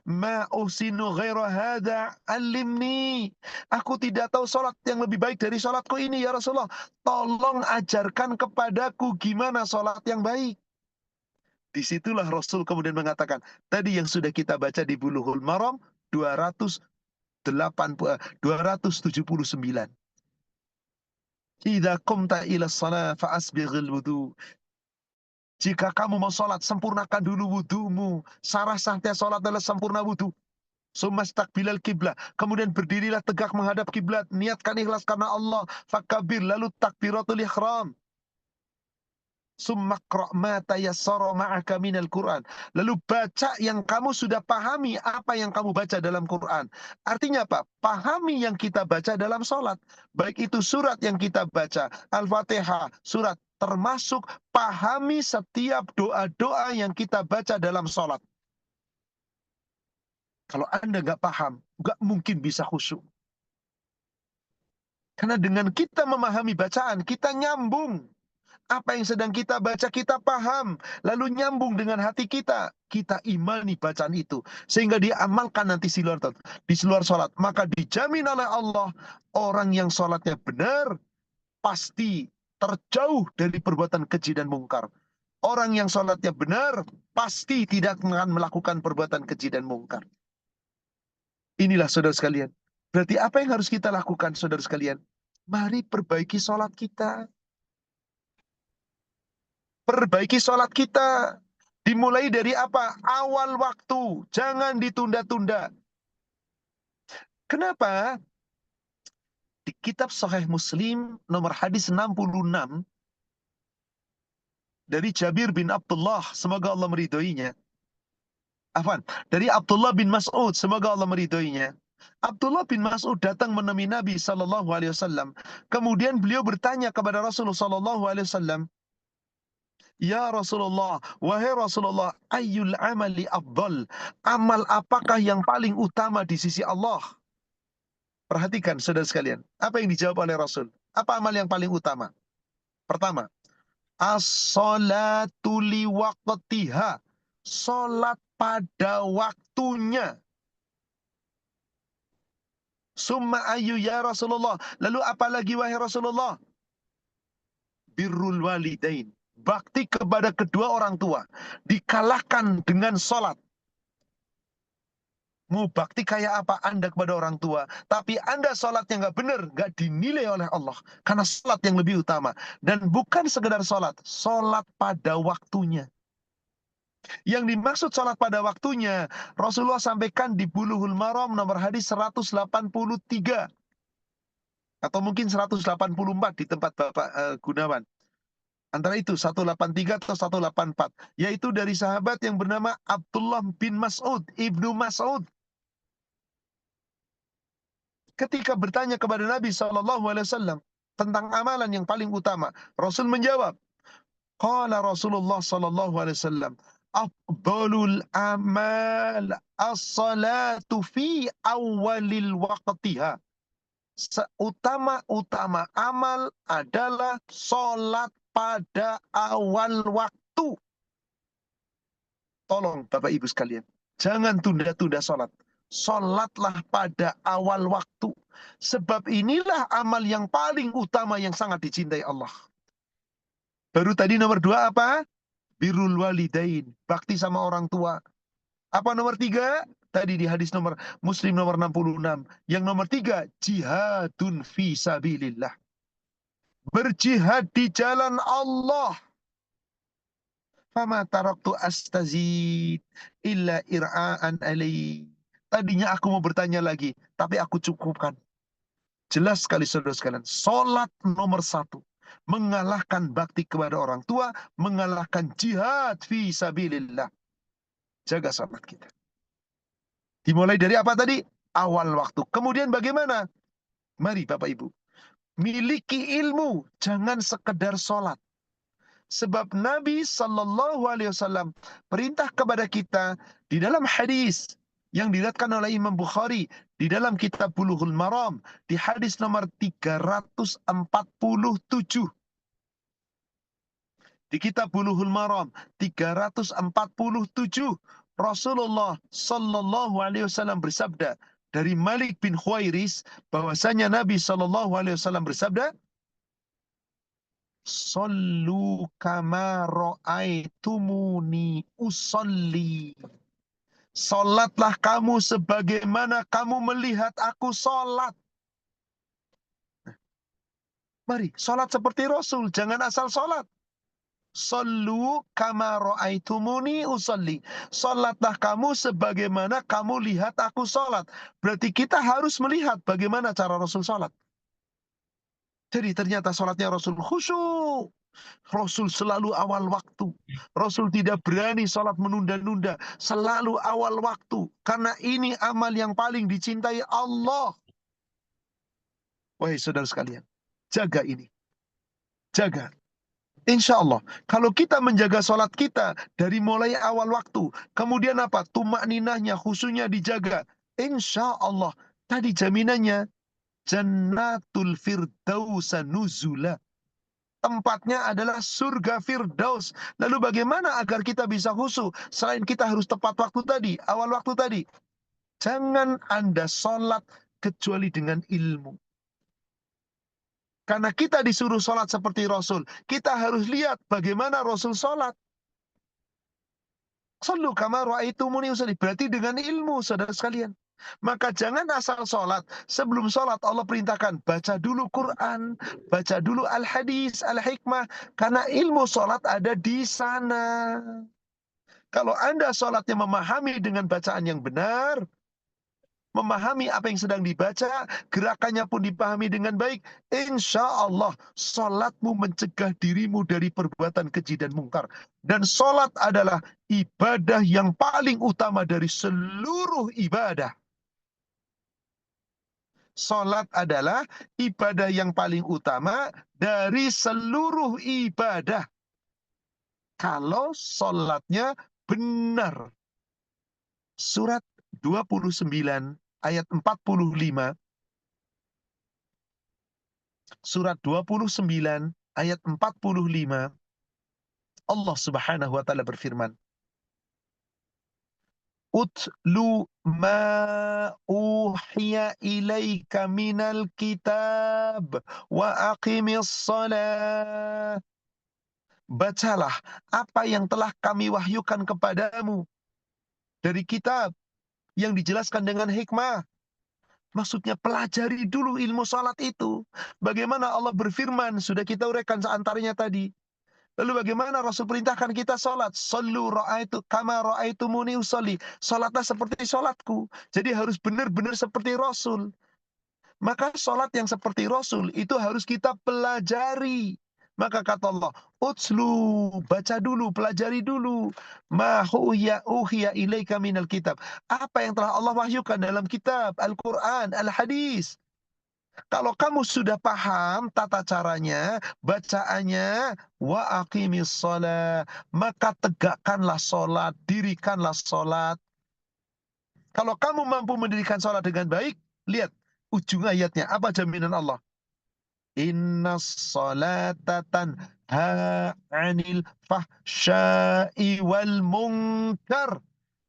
Ma usinu ghaira hadza, alimni." Aku tidak tahu salat yang lebih baik dari salatku ini ya Rasulullah. Tolong ajarkan kepadaku gimana salat yang baik. Disitulah Rasul kemudian mengatakan, tadi yang sudah kita baca di Bulughul Maram 279. Idza qumta ila shalah fa asbighil wudu. Jika kamu mau salat, sempurnakan dulu wudumu. Syarat-syaratnya salat adalah sempurna wudu. Sumastaqbilal kiblat. Kemudian berdirilah tegak menghadap kiblat. Niatkan ikhlas karena Allah. Fakabir, lalu takbiratul ihram. Summaqra' ma tayassara ma'aka minal Qur'an. Lalu baca yang kamu sudah pahami apa yang kamu baca dalam Quran. Artinya apa? Pahami yang kita baca dalam sholat. Baik itu surat yang kita baca, Al-Fatihah, surat, termasuk pahami setiap doa-doa yang kita baca dalam sholat. Kalau Anda nggak paham, nggak mungkin bisa khusyuk. Karena dengan kita memahami bacaan, kita nyambung. Apa yang sedang kita baca, kita paham. Lalu nyambung dengan hati kita. Kita imani bacaan itu. Sehingga diamalkan nanti di luar sholat. Maka dijamin oleh Allah, orang yang sholatnya benar, pasti terjauh dari perbuatan keji dan mungkar. Orang yang sholatnya benar, pasti tidak akan melakukan perbuatan keji dan mungkar. Inilah saudara sekalian. Berarti apa yang harus kita lakukan saudara sekalian? Mari perbaiki sholat kita. Perbaiki sholat kita. Dimulai dari apa? Awal waktu. Jangan ditunda-tunda. Kenapa? Di kitab Sahih Muslim nomor hadis 66 dari Jabir bin Abdullah, semoga Allah meridhoinya. Dari Abdullah bin Mas'ud, semoga Allah meridhoinya. Abdullah bin Mas'ud datang menemui Nabi sallallahu alaihi wasallam. Kemudian beliau bertanya kepada Rasulullah sallallahu alaihi wasallam, "Ya Rasulullah, wahai Rasulullah, ayyul amali afdal? Amal apakah yang paling utama di sisi Allah?" Perhatikan saudara sekalian, apa yang dijawab oleh Rasul? Apa amal yang paling utama? Pertama, as-salatu liwaqtiha. Salat pada waktunya. Summa ayu ya Rasulullah. Lalu apalagi wahai Rasulullah? Birrul walidain. Bakti kepada kedua orang tua. Dikalahkan dengan salat. Mau bakti kayak apa Anda kepada orang tua, tapi Anda sholatnya nggak benar, nggak dinilai oleh Allah. Karena sholat yang lebih utama. Dan bukan sekedar sholat pada waktunya. Yang dimaksud sholat pada waktunya, Rasulullah sampaikan di Bulughul Maram nomor hadis 183. Atau mungkin 184 di tempat Bapak Gunawan. Antara itu 183 atau 184. Yaitu dari sahabat yang bernama Abdullah bin Mas'ud, Ibnu Mas'ud. Ketika bertanya kepada Nabi SAW tentang amalan yang paling utama, Rasul menjawab, qala Rasulullah SAW, afdalul amal as-salatu fi awalil waqtiha. Seutama-utama amal adalah sholat pada awal waktu. Tolong Bapak Ibu sekalian, jangan tunda-tunda sholat. Sholatlah pada awal waktu. Sebab inilah amal yang paling utama yang sangat dicintai Allah. Baru tadi nomor 2 apa? Birrul walidain. Bakti sama orang tua. Apa nomor 3? Tadi di hadis nomor Muslim nomor 66. Yang nomor 3, jihadun fi sabilillah. Berjihad di jalan Allah. Fama taraktu astazid illa ir'aan alaih. Tadinya aku mau bertanya lagi, tapi aku cukupkan. Jelas sekali saudara sekalian, sholat nomor 1. Mengalahkan bakti kepada orang tua, mengalahkan jihad fi sabilillah. Jaga sholat kita. Dimulai dari apa tadi? Awal waktu. Kemudian bagaimana? Mari Bapak Ibu, miliki ilmu, jangan sekedar sholat. Sebab Nabi SAW perintah kepada kita di dalam hadis yang diriwayatkan oleh Imam Bukhari di dalam kitab Bulughul Maram di hadis nomor 347. Di kitab Bulughul Maram 347, Rasulullah sallallahu alaihi wasallam bersabda dari Malik bin Khuwairis bahwasanya Nabi sallallahu alaihi wasallam bersabda, "Shallu kama ra'aitumuni usolli." Sholatlah kamu sebagaimana kamu melihat aku sholat. Mari, sholat seperti Rasul. Jangan asal sholat. Shallu kama ra'aitumuni usolli. Sholatlah kamu sebagaimana kamu lihat aku sholat. Berarti kita harus melihat bagaimana cara Rasul sholat. Jadi ternyata sholatnya Rasul khusyuk. Rasul selalu awal waktu. Rasul tidak berani sholat menunda-nunda. Selalu awal waktu. Karena ini amal yang paling dicintai Allah. Wahai saudara sekalian, jaga ini. Jaga. Insya Allah, kalau kita menjaga sholat kita dari mulai awal waktu, kemudian apa? Tumakninahnya, khusyuknya dijaga. Insya Allah, tadi jaminannya, Jannatul Firdausa nuzula. Tempatnya adalah surga Firdaus. Lalu bagaimana agar kita bisa khusyuk? Selain kita harus tepat waktu tadi, awal waktu tadi. Jangan Anda sholat kecuali dengan ilmu. Karena kita disuruh sholat seperti Rasul. Kita harus lihat bagaimana Rasul sholat. Shallu kama ra'aitumuni usolli. Berarti dengan ilmu, saudara sekalian. Maka jangan asal sholat. Sebelum sholat Allah perintahkan baca dulu Quran, baca dulu Al-Hadis, Al-Hikmah. Karena ilmu sholat ada di sana. Kalau Anda sholatnya memahami dengan bacaan yang benar, memahami apa yang sedang dibaca, gerakannya pun dipahami dengan baik, insya Allah sholatmu mencegah dirimu dari perbuatan keji dan mungkar. Dan sholat adalah ibadah yang paling utama dari seluruh ibadah. Sholat adalah ibadah yang paling utama dari seluruh ibadah. Kalau sholatnya benar. Surat 29 ayat 45. Surat 29 ayat 45. Allah Subhanahu wa taala berfirman, Utlu ma uhiya ilaika minal kitab wa aqimis salat. Bacalah apa yang telah kami wahyukan kepadamu dari kitab yang dijelaskan dengan hikmah. Maksudnya pelajari dulu ilmu salat itu. Bagaimana Allah berfirman, sudah kita uraikan seantaranya tadi. Lalu bagaimana Rasul perintahkan kita salat? Sallu ra'aitu kama ra'aitumuni usolli. Salatlah seperti salatku. Jadi harus benar-benar seperti Rasul. Maka salat yang seperti Rasul itu harus kita pelajari. Maka kata Allah, utslu, baca dulu, pelajari dulu. Ma uhiya ilaika minal kitab. Apa yang telah Allah wahyukan dalam kitab, Al-Quran, Al-Hadis. Kalau kamu sudah paham tata caranya, bacaannya, wa aqimis shalah, maka tegakkanlah sholat, dirikanlah sholat. Kalau kamu mampu mendirikan sholat dengan baik, lihat ujung ayatnya, apa jaminan Allah? Inna sholata tanha 'anil fahsya'i wal munkar.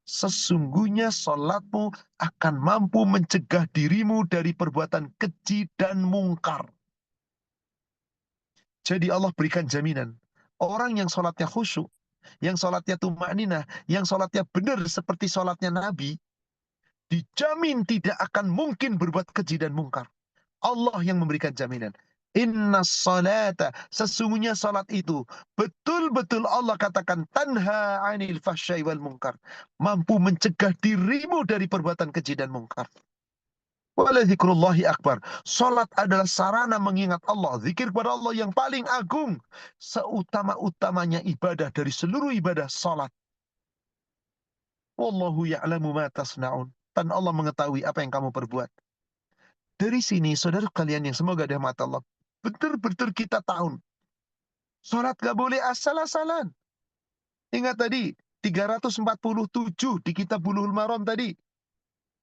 Sesungguhnya sholatmu akan mampu mencegah dirimu dari perbuatan keji dan mungkar. Jadi Allah berikan jaminan. Orang yang sholatnya khusyuk, yang sholatnya tuma'ninah, yang sholatnya benar seperti sholatnya Nabi, dijamin tidak akan mungkin berbuat keji dan mungkar. Allah yang memberikan jaminan. Inna salata, sesungguhnya salat itu betul-betul Allah katakan tanha 'anil fahsya'i wal munkar, mampu mencegah dirimu dari perbuatan keji dan mungkar. Wala dzikrullahi akbar. Salat adalah sarana mengingat Allah, zikir kepada Allah yang paling agung, seutama-utamanya ibadah dari seluruh ibadah salat. Wallahu ya'lamu ma tasna'un. Dan Allah mengetahui apa yang kamu perbuat. Dari sini, saudara kalian yang semoga dirahmati Allah, betul-betul kita tahu, sholat gak boleh asal-asalan. Ingat tadi, 347 di kitab Bulughul Maram tadi,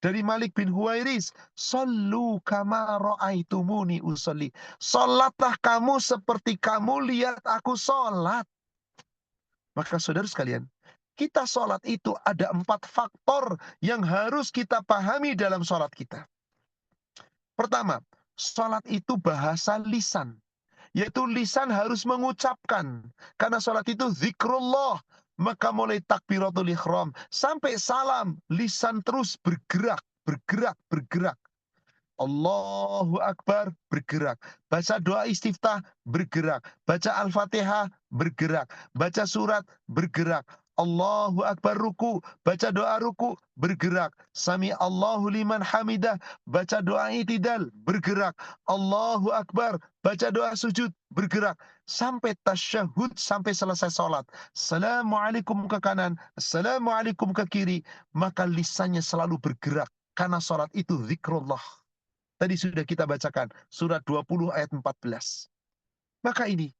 dari Malik bin Huwairis, Sallu kama ra'aitumuni usolli. Sholatlah kamu seperti kamu lihat aku sholat. Maka saudara sekalian, kita sholat itu ada 4 faktor yang harus kita pahami dalam sholat kita. Pertama, sholat itu bahasa lisan. Yaitu lisan harus mengucapkan. Karena sholat itu zikrullah. Maka mulai takbiratul ihram sampai salam, lisan terus bergerak, bergerak, bergerak. Allahu Akbar, bergerak. Baca doa istiftah, bergerak. Baca Al-Fatihah, bergerak. Baca surat, bergerak. Allahu Akbar ruku, baca doa ruku, bergerak. Sami Allahu liman hamidah, baca doa itidal, bergerak. Allahu Akbar, baca doa sujud, bergerak. Sampai tasyahud, sampai selesai sholat. Assalamualaikum ke kanan, Assalamualaikum ke kiri. Maka lisannya selalu bergerak. Karena sholat itu zikrullah. Tadi sudah kita bacakan, surat 20 ayat 14. Maka ini.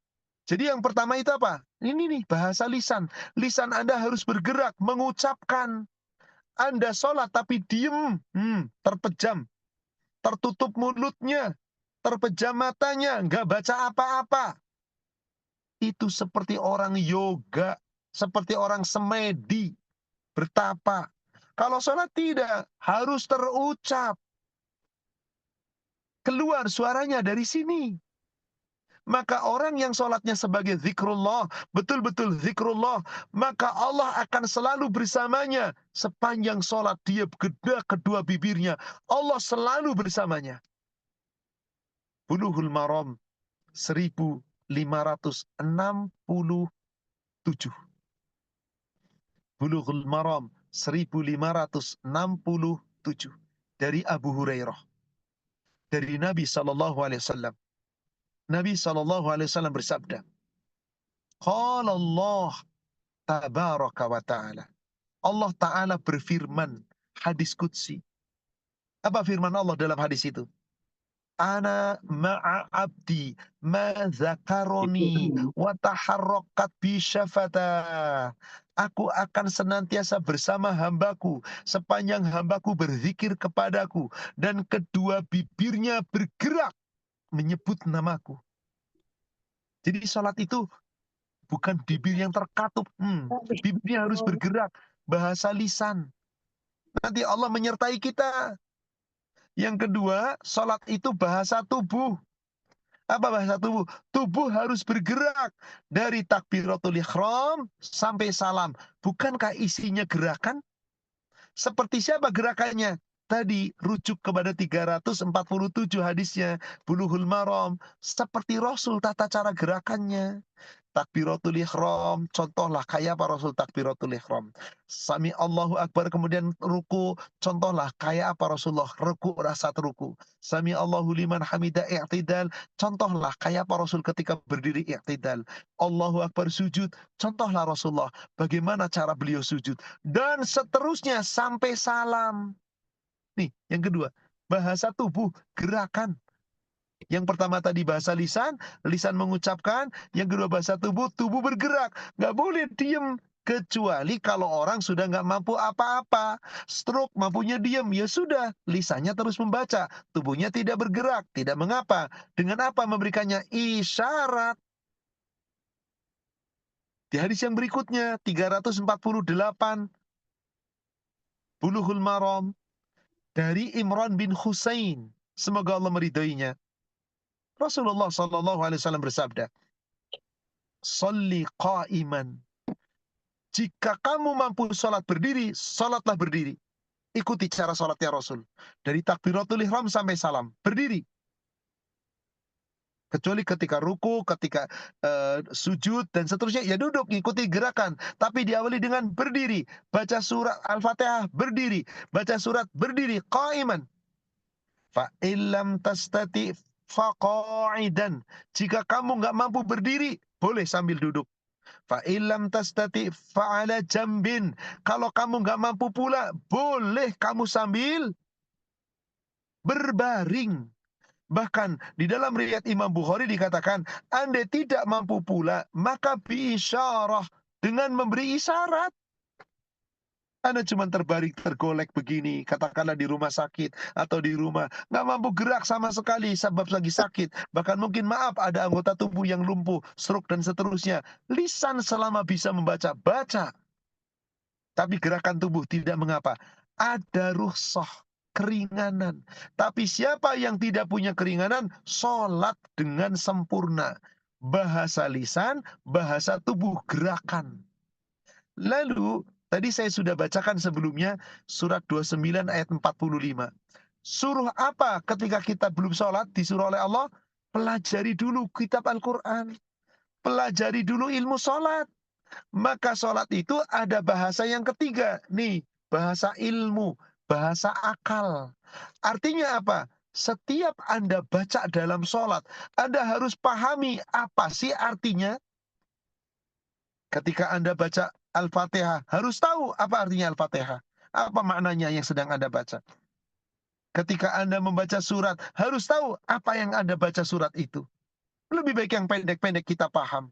Jadi yang pertama itu apa? Ini nih, bahasa lisan. Lisan Anda harus bergerak, mengucapkan. Anda sholat tapi diem, terpejam. Tertutup mulutnya, terpejam matanya, nggak baca apa-apa. Itu seperti orang yoga, seperti orang semedi, bertapa. Kalau sholat tidak, harus terucap. Keluar suaranya dari sini. Maka orang yang sholatnya sebagai zikrullah, betul-betul zikrullah, maka Allah akan selalu bersamanya. Sepanjang sholat dia kedua bibirnya, Allah selalu bersamanya. Bulughul Maram 1567. Bulughul Maram 1567 dari Abu Hurairah, dari Nabi SAW. Nabi SAW bersabda, Qala Allah tabaraka wa ta'ala. Allah Ta'ala berfirman, hadis qudsi. Apa firman Allah dalam hadis itu? Ana ma'a abdi ma zakaroni wa taharrakat bi syafata. Aku akan senantiasa bersama hambaku sepanjang hambaku berzikir kepadaku dan kedua bibirnya bergerak menyebut namaku. Jadi salat itu bukan bibir yang terkatup, bibirnya harus bergerak, bahasa lisan. Nanti Allah menyertai kita. Yang kedua, salat itu bahasa tubuh. Apa bahasa tubuh? Tubuh harus bergerak dari takbiratul ihram sampai salam. Bukankah isinya gerakan? Seperti siapa gerakannya? Tadi rujuk kepada 347 hadisnya Bulughul Maram. Seperti Rasul tata cara gerakannya. Takbiratul ihram, contohlah kayak apa Rasul takbiratul ihram. Sami Allahu Akbar, kemudian ruku, contohlah kayak apa Rasulullah ruku saat ruku. Sami Allahu liman hamidah i'tidal, contohlah kayak apa Rasul ketika berdiri i'tidal. Allahu Akbar sujud, contohlah Rasulullah bagaimana cara beliau sujud. Dan seterusnya sampai salam. Nih, yang kedua, bahasa tubuh, gerakan. Yang pertama tadi bahasa lisan, lisan mengucapkan. Yang kedua bahasa tubuh, tubuh bergerak. Nggak boleh diem. Kecuali kalau orang sudah nggak mampu apa-apa. Stroke, mampunya diem. Ya sudah, lisannya terus membaca. Tubuhnya tidak bergerak. Tidak mengapa. Dengan apa memberikannya? Isyarat. Di hadis yang berikutnya, 348. Bulughul Maram. Dari Imran bin Husain. Semoga Allah meridhoinya. Rasulullah SAW bersabda, Salli qa'iman. Jika kamu mampu sholat berdiri, sholatlah berdiri. Ikuti cara sholatnya Rasul. Dari takbiratul ihram sampai salam. Berdiri. Kecuali ketika ruku, ketika sujud, dan seterusnya, ya duduk, ikuti gerakan. Tapi diawali dengan berdiri. Baca surat Al-Fatihah, berdiri. Baca surat, berdiri. Qa'iman. Fa'illam tastati faqa'idan. Jika kamu nggak mampu berdiri, boleh sambil duduk. Fa'illam tastati fa'ala jambin. Kalau kamu nggak mampu pula, boleh kamu sambil berbaring. Bahkan di dalam riwayat Imam Bukhari dikatakan, andai tidak mampu pula, maka biisyarah, dengan memberi isyarat. Anda cuma terbaring, tergolek begini, katakanlah di rumah sakit atau di rumah, nggak mampu gerak sama sekali sebab lagi sakit. Bahkan mungkin maaf ada anggota tubuh yang lumpuh, stroke dan seterusnya. Lisan selama bisa membaca, baca. Tapi gerakan tubuh tidak mengapa. Ada rukhsah, keringanan. Tapi siapa yang tidak punya keringanan, sholat dengan sempurna. Bahasa lisan, bahasa tubuh, gerakan. Lalu, tadi saya sudah bacakan sebelumnya surat 29 ayat 45. Suruh apa ketika kita belum sholat disuruh oleh Allah? Pelajari dulu kitab Al-Quran. Pelajari dulu ilmu sholat. Maka sholat itu ada bahasa yang ketiga. Nih, bahasa ilmu, bahasa akal. Artinya apa? Setiap Anda baca dalam sholat, Anda harus pahami apa sih artinya. Ketika Anda baca Al-Fatihah, harus tahu apa artinya Al-Fatihah. Apa maknanya yang sedang Anda baca. Ketika Anda membaca surat, harus tahu apa yang Anda baca surat itu. Lebih baik yang pendek-pendek kita paham.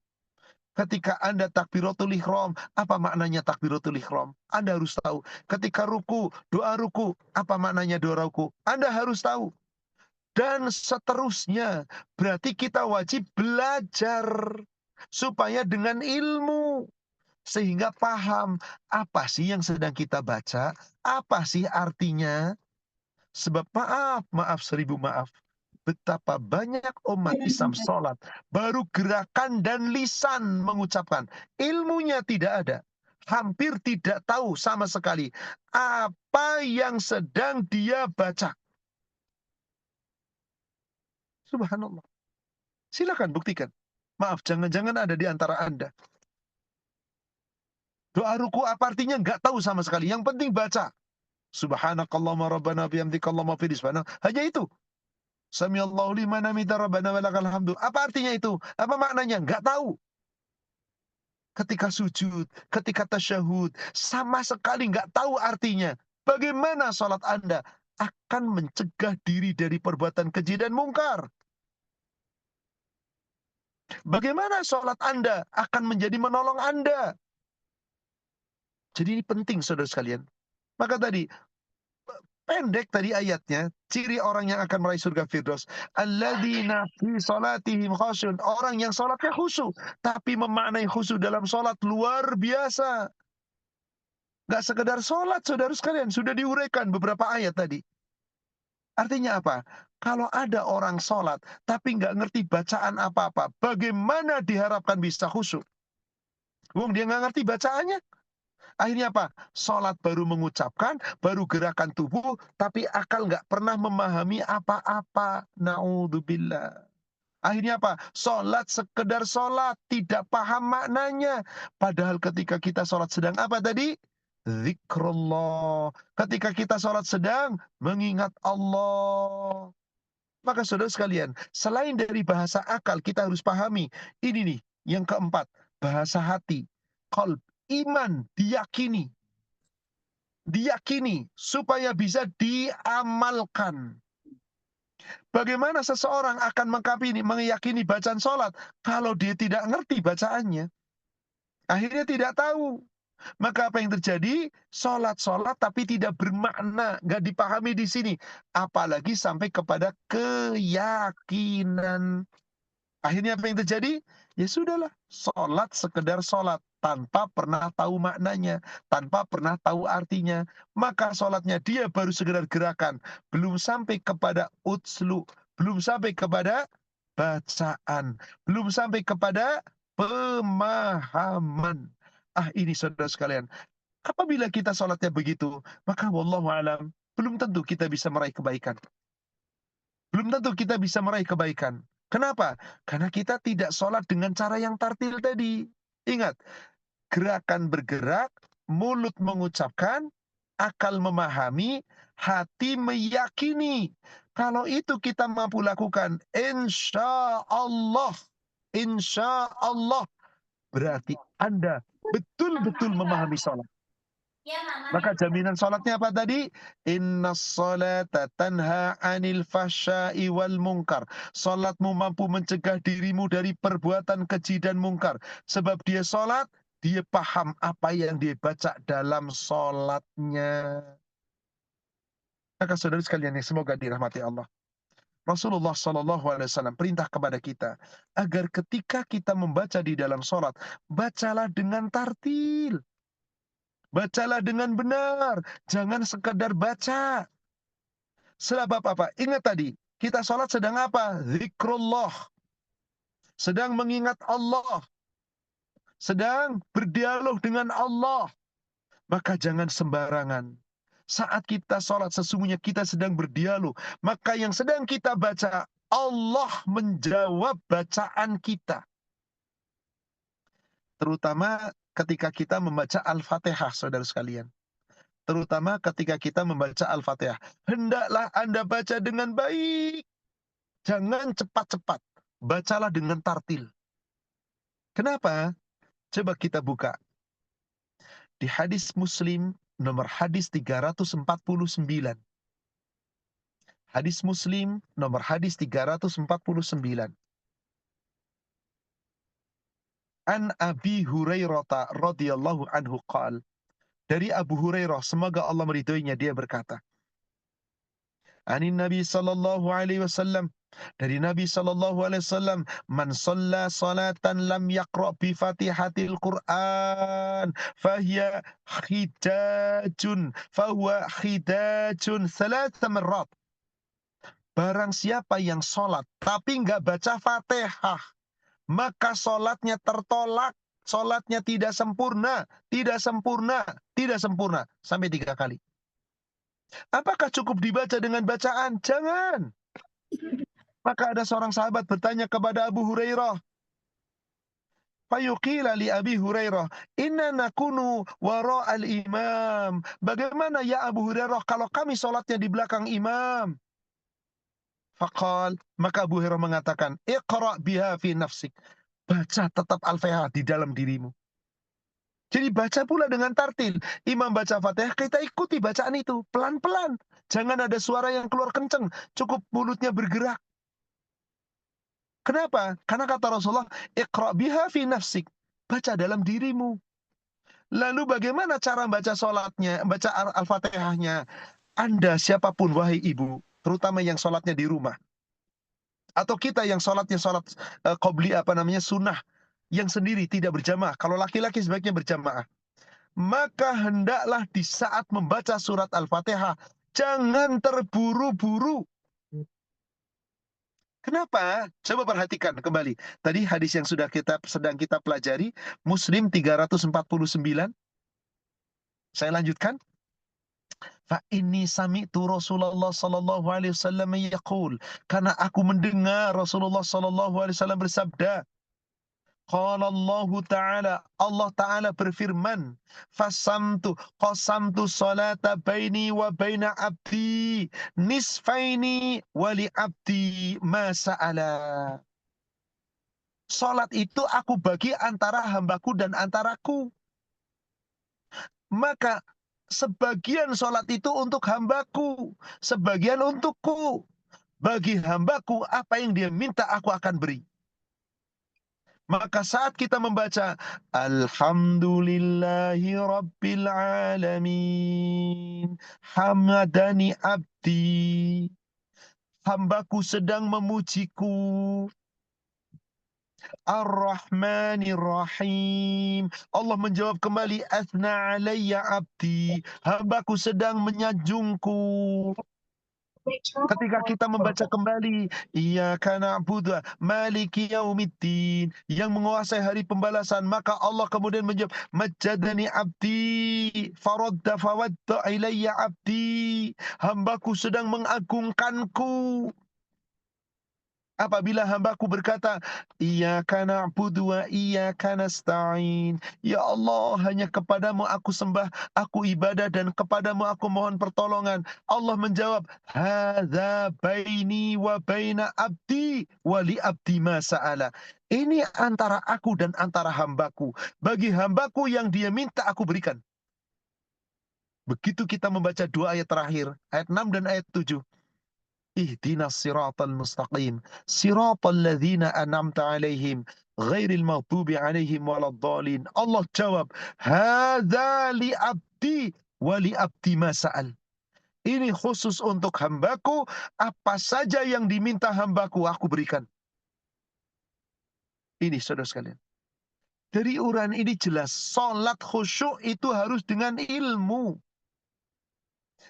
Ketika Anda takbiratul ihram, apa maknanya takbiratul ihram? Anda harus tahu. Ketika ruku, doa ruku, apa maknanya doa ruku? Anda harus tahu. Dan seterusnya, berarti kita wajib belajar supaya dengan ilmu. Sehingga paham apa sih yang sedang kita baca, apa sih artinya. Sebab maaf, 1000 maaf. betapa banyak umat Islam sholat, baru gerakan dan lisan mengucapkan. Ilmunya tidak ada. Hampir tidak tahu sama sekali apa yang sedang dia baca. Subhanallah. Silakan buktikan. Maaf, jangan-jangan ada di antara Anda. Doa ruku apa artinya nggak tahu sama sekali. Yang penting baca. Subhanakallahumma rabbana bihamdika Allahumma fidis. Hanya itu. Samiallahu liman hamida rabbana walakal hamdu. Apa artinya itu? Apa maknanya? Nggak tahu. Ketika sujud, ketika tasyahud, sama sekali nggak tahu artinya. Bagaimana sholat Anda akan mencegah diri dari perbuatan keji dan mungkar? Bagaimana sholat Anda akan menjadi menolong Anda? Jadi ini penting, saudara sekalian. Maka tadi, pendek tadi ayatnya, ciri orang yang akan meraih surga Firdaus. Alladzina fi salatihim khusyun. Orang yang sholatnya khusyuk, tapi memaknai khusyuk dalam sholat luar biasa. Gak sekedar sholat, saudara sekalian. Sudah diuraikan beberapa ayat tadi. Artinya apa? Kalau ada orang sholat, tapi nggak ngerti bacaan apa-apa, bagaimana diharapkan bisa khusyuk? Wong dia nggak ngerti bacaannya. Akhirnya apa? Sholat baru mengucapkan, baru gerakan tubuh, tapi akal nggak pernah memahami apa-apa. Na'udzubillah. Akhirnya apa? Sholat sekedar sholat, tidak paham maknanya. Padahal ketika kita sholat sedang apa tadi? Zikrullah. Ketika kita sholat sedang mengingat Allah. Maka saudara sekalian, selain dari bahasa akal, kita harus pahami. Ini nih, yang keempat. Bahasa hati. Qalb. Iman, diyakini. Diyakini supaya bisa diamalkan. Bagaimana seseorang akan meyakini bacaan sholat kalau dia tidak ngerti bacaannya? Akhirnya tidak tahu. Maka apa yang terjadi? Sholat tapi tidak bermakna, nggak dipahami di sini. Apalagi sampai kepada keyakinan. Akhirnya apa yang terjadi? Ya sudahlah, sholat sekedar sholat tanpa pernah tahu maknanya, tanpa pernah tahu artinya. Maka sholatnya dia baru sekedar gerakan, belum sampai kepada utslu, belum sampai kepada bacaan, belum sampai kepada pemahaman. Ini saudara sekalian, apabila kita sholatnya begitu, maka wallahu alam, belum tentu kita bisa meraih kebaikan. Belum tentu kita bisa meraih kebaikan. Kenapa? Karena kita tidak sholat dengan cara yang tartil tadi. Ingat, gerakan bergerak, mulut mengucapkan, akal memahami, hati meyakini. Kalau itu kita mampu lakukan, insya Allah, berarti Anda betul-betul memahami sholat. Maka jaminan sholatnya apa tadi? Innas sholata tanha anil fahsya'i wal munkar. Sholatmu mampu mencegah dirimu dari perbuatan keji dan mungkar. Sebab dia sholat, dia paham apa yang dia baca dalam sholatnya. Maka saudara sekalian yang semoga dirahmati Allah. Rasulullah SAW perintah kepada kita agar ketika kita membaca di dalam sholat, bacalah dengan tartil. Bacalah dengan benar, jangan sekedar baca. Sebab apa? Ingat tadi, kita sholat sedang apa? Zikrullah. Sedang mengingat Allah. Sedang berdialog dengan Allah. Maka jangan sembarangan. Saat kita sholat, sesungguhnya kita sedang berdialog. Maka yang sedang kita baca, Allah menjawab bacaan kita. Terutama ketika kita membaca Al-Fatihah, saudara sekalian. Terutama ketika kita membaca Al-Fatihah. Hendaklah Anda baca dengan baik. Jangan cepat-cepat. Bacalah dengan tartil. Kenapa? Coba kita buka. Di hadis Muslim, nomor hadis 349. Hadis Muslim, nomor hadis 349. An Abi Hurairah radhiyallahu anhu qala, dari Abu Hurairah, semoga Allah meridhoinya, dia berkata, Anin Nabi sallallahu alaihi wasallam, dari Nabi sallallahu alaihi wasallam, man shalla salatan lam yaqra bi Fatihatil Quran fahuwa khidajun 3 marrat. barang siapa yang sholat tapi nggak baca Fatihah, maka sholatnya tertolak, sholatnya tidak sempurna, tidak sempurna, tidak sempurna, sampai 3 kali. Apakah cukup dibaca dengan bacaan? Jangan. Maka ada seorang sahabat bertanya kepada Abu Hurairah. Fayuqila li Abi Hurairah, inna nakunu wara'al imam. Bagaimana ya Abu Hurairah kalau kami sholatnya di belakang imam? Faqal, maka Abu Hurairah mengatakan, iqra' biha fi nafsik. Baca tetap Al-Fatihah di dalam dirimu. Jadi baca pula dengan tartil. Imam baca Fatihah, kita ikuti bacaan itu. Pelan-pelan. Jangan ada suara yang keluar kenceng. Cukup mulutnya bergerak. Kenapa? Karena kata Rasulullah, iqra' biha fi nafsik. Baca dalam dirimu. Lalu bagaimana cara baca sholatnya, baca Al-Fatihahnya? Anda siapapun, wahai ibu, terutama yang sholatnya di rumah. Atau kita yang sholatnya sholat qobli, sunnah. Yang sendiri tidak berjamaah. Kalau laki-laki sebaiknya berjamaah. Maka hendaklah di saat membaca surat Al-Fatihah, jangan terburu-buru. Kenapa? Coba perhatikan kembali. Tadi hadis yang sedang kita pelajari, Muslim 349. Saya lanjutkan. Fa inni sami'tu Rasulullah sallallahu alaihi wasallam yaqul, karena aku mendengar Rasulullah sallallahu alaihi wasallam bersabda, qala Allah Ta'ala, Allah Ta'ala berfirman, qasamtu salata baini wa baina abdi nisfaini wa li abdi ma sa'ala. Salat itu aku bagi antara hambaku dan antaraku. Maka sebagian salat itu untuk hambaku, sebagian untukku. Bagi hambaku apa yang dia minta aku akan beri. Maka saat kita membaca Alhamdulillahi Rabbil Alamin, hamadani abdi, hambaku sedang memujiku. Ar-Rahmanir Rahim, Allah menjawab kembali, Athna alayya abdi, hambaku sedang menyanjungku. Ketika kita membaca kembali Iyyaka na'budu maliki yaumiddin, yang menguasai hari pembalasan, maka Allah kemudian menjawab majjadani abdi faradda fawadda ilayya abdi, hambaku sedang mengagungkanku. Apabila hambaku berkata, Iyyaka na'budu wa iyyaka nasta'in, ya Allah, hanya kepadamu aku sembah, aku ibadah, dan kepadamu aku mohon pertolongan. Allah menjawab, hadza baini wa baina abdi wa li abdi ma sa'ala. Ini antara aku dan antara hambaku. Bagi hambaku yang dia minta aku berikan. Begitu kita membaca 2 ayat terakhir, ayat 6 dan ayat 7. Ihdinas siratal mustaqim, siratal ladzina an'amta alaihim, ghairil maghdubi alaihim waladdallin. Allah jawab, hadza li abdi wa li abdi ma sa'al. Ini khusus untuk hambaku, apa saja yang diminta hambaku aku berikan. Ini saudara sekalian. Dari uraian ini jelas, salat khusyuk itu harus dengan ilmu.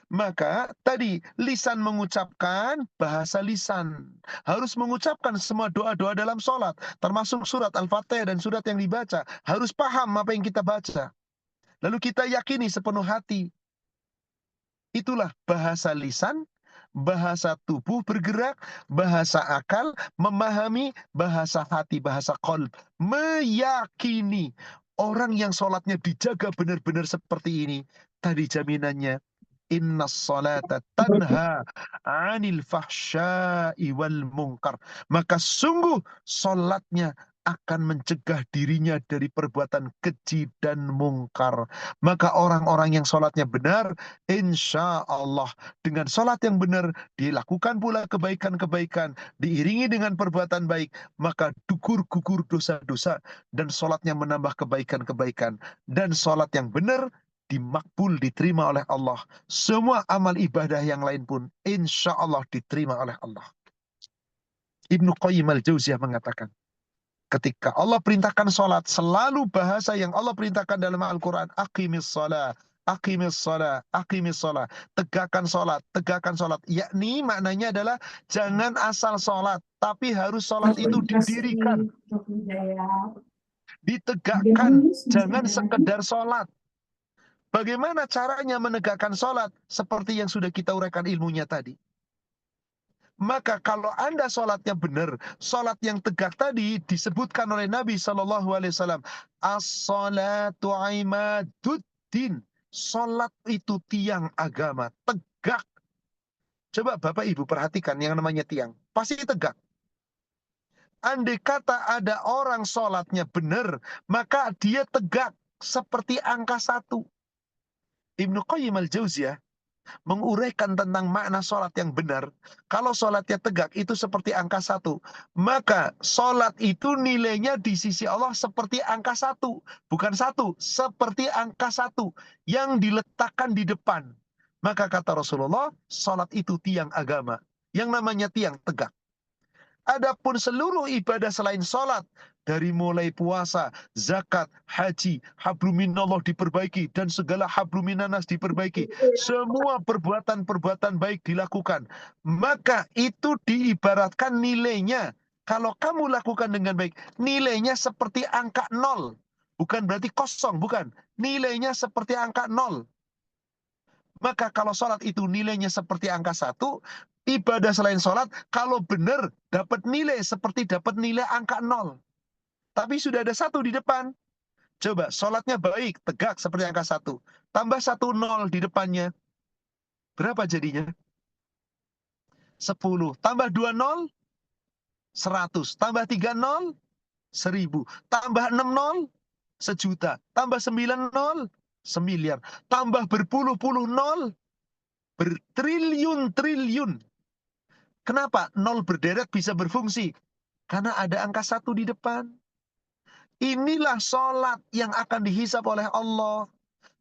Maka tadi lisan mengucapkan, bahasa lisan. Harus mengucapkan semua doa-doa dalam sholat. Termasuk surat Al-Fatihah dan surat yang dibaca. Harus paham apa yang kita baca. Lalu kita yakini sepenuh hati. Itulah bahasa lisan, bahasa tubuh bergerak, bahasa akal, memahami, bahasa hati, bahasa qalb. Meyakini orang yang sholatnya dijaga benar-benar seperti ini. Tadi jaminannya, Inna salata tanha anil fahsya'i wal munkar. Maka sungguh salatnya akan mencegah dirinya dari perbuatan keji dan mungkar. Maka orang-orang yang salatnya benar, insya Allah dengan salat yang benar dilakukan pula kebaikan-kebaikan, diiringi dengan perbuatan baik, maka gugur dosa-dosa dan salatnya menambah kebaikan-kebaikan. Dan salat yang benar dimakbul, diterima oleh Allah. Semua amal ibadah yang lain pun insya Allah diterima oleh Allah. Ibnu Qayyim al-Jauziyah mengatakan, ketika Allah perintahkan sholat, selalu bahasa yang Allah perintahkan dalam Al-Quran, aqimis sholat, aqimis shalah, tegakkan sholat. Yakni maknanya adalah jangan asal sholat, tapi harus sholat itu didirikan, ditegakkan, jangan sekedar sholat. Bagaimana caranya menegakkan sholat? Seperti yang sudah kita uraikan ilmunya tadi. Maka kalau Anda sholatnya benar, sholat yang tegak tadi disebutkan oleh Nabi SAW, as-salatu imaduddin. Sholat itu tiang agama, tegak. Coba Bapak Ibu perhatikan yang namanya tiang, pasti tegak. Andai kata ada orang sholatnya benar, maka dia tegak seperti angka 1. Ibnu Qayyim al-Jauziyah menguraikan tentang makna sholat yang benar. Kalau sholatnya tegak itu seperti angka 1, maka sholat itu nilainya di sisi Allah seperti angka 1, bukan 1, seperti angka 1 yang diletakkan di depan. Maka kata Rasulullah, sholat itu tiang agama, yang namanya tiang tegak. Adapun seluruh ibadah selain sholat, dari mulai puasa, zakat, haji, habluminallah diperbaiki, dan segala habluminanas diperbaiki. Semua perbuatan-perbuatan baik dilakukan. Maka itu diibaratkan nilainya. Kalau kamu lakukan dengan baik, nilainya seperti angka 0. Bukan berarti kosong, bukan. Nilainya seperti angka 0. Maka kalau sholat itu nilainya seperti angka 1, ibadah selain sholat, kalau benar, dapat nilai seperti dapat nilai angka 0. Tapi sudah ada 1 di depan. Coba, sholatnya baik, tegak seperti angka 1. Tambah 1 0 di depannya. Berapa jadinya? 10. Tambah 2 0, 100. Tambah 3 0, 1000. Tambah 6 0, 1.000.000. Tambah 9 0, 1.000.000.000. Tambah berpuluh-puluh 0, bertriliun-triliun. Kenapa 0 berderet bisa berfungsi? Karena ada angka 1 di depan. Inilah sholat yang akan dihisap oleh Allah.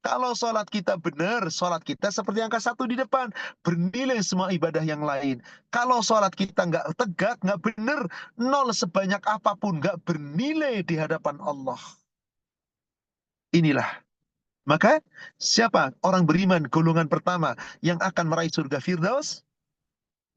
Kalau sholat kita benar, sholat kita seperti angka 1 di depan, bernilai semua ibadah yang lain. Kalau sholat kita nggak tegak, nggak benar, 0 sebanyak apapun, nggak bernilai di hadapan Allah. Inilah. Maka siapa orang beriman golongan pertama yang akan meraih surga Firdaus?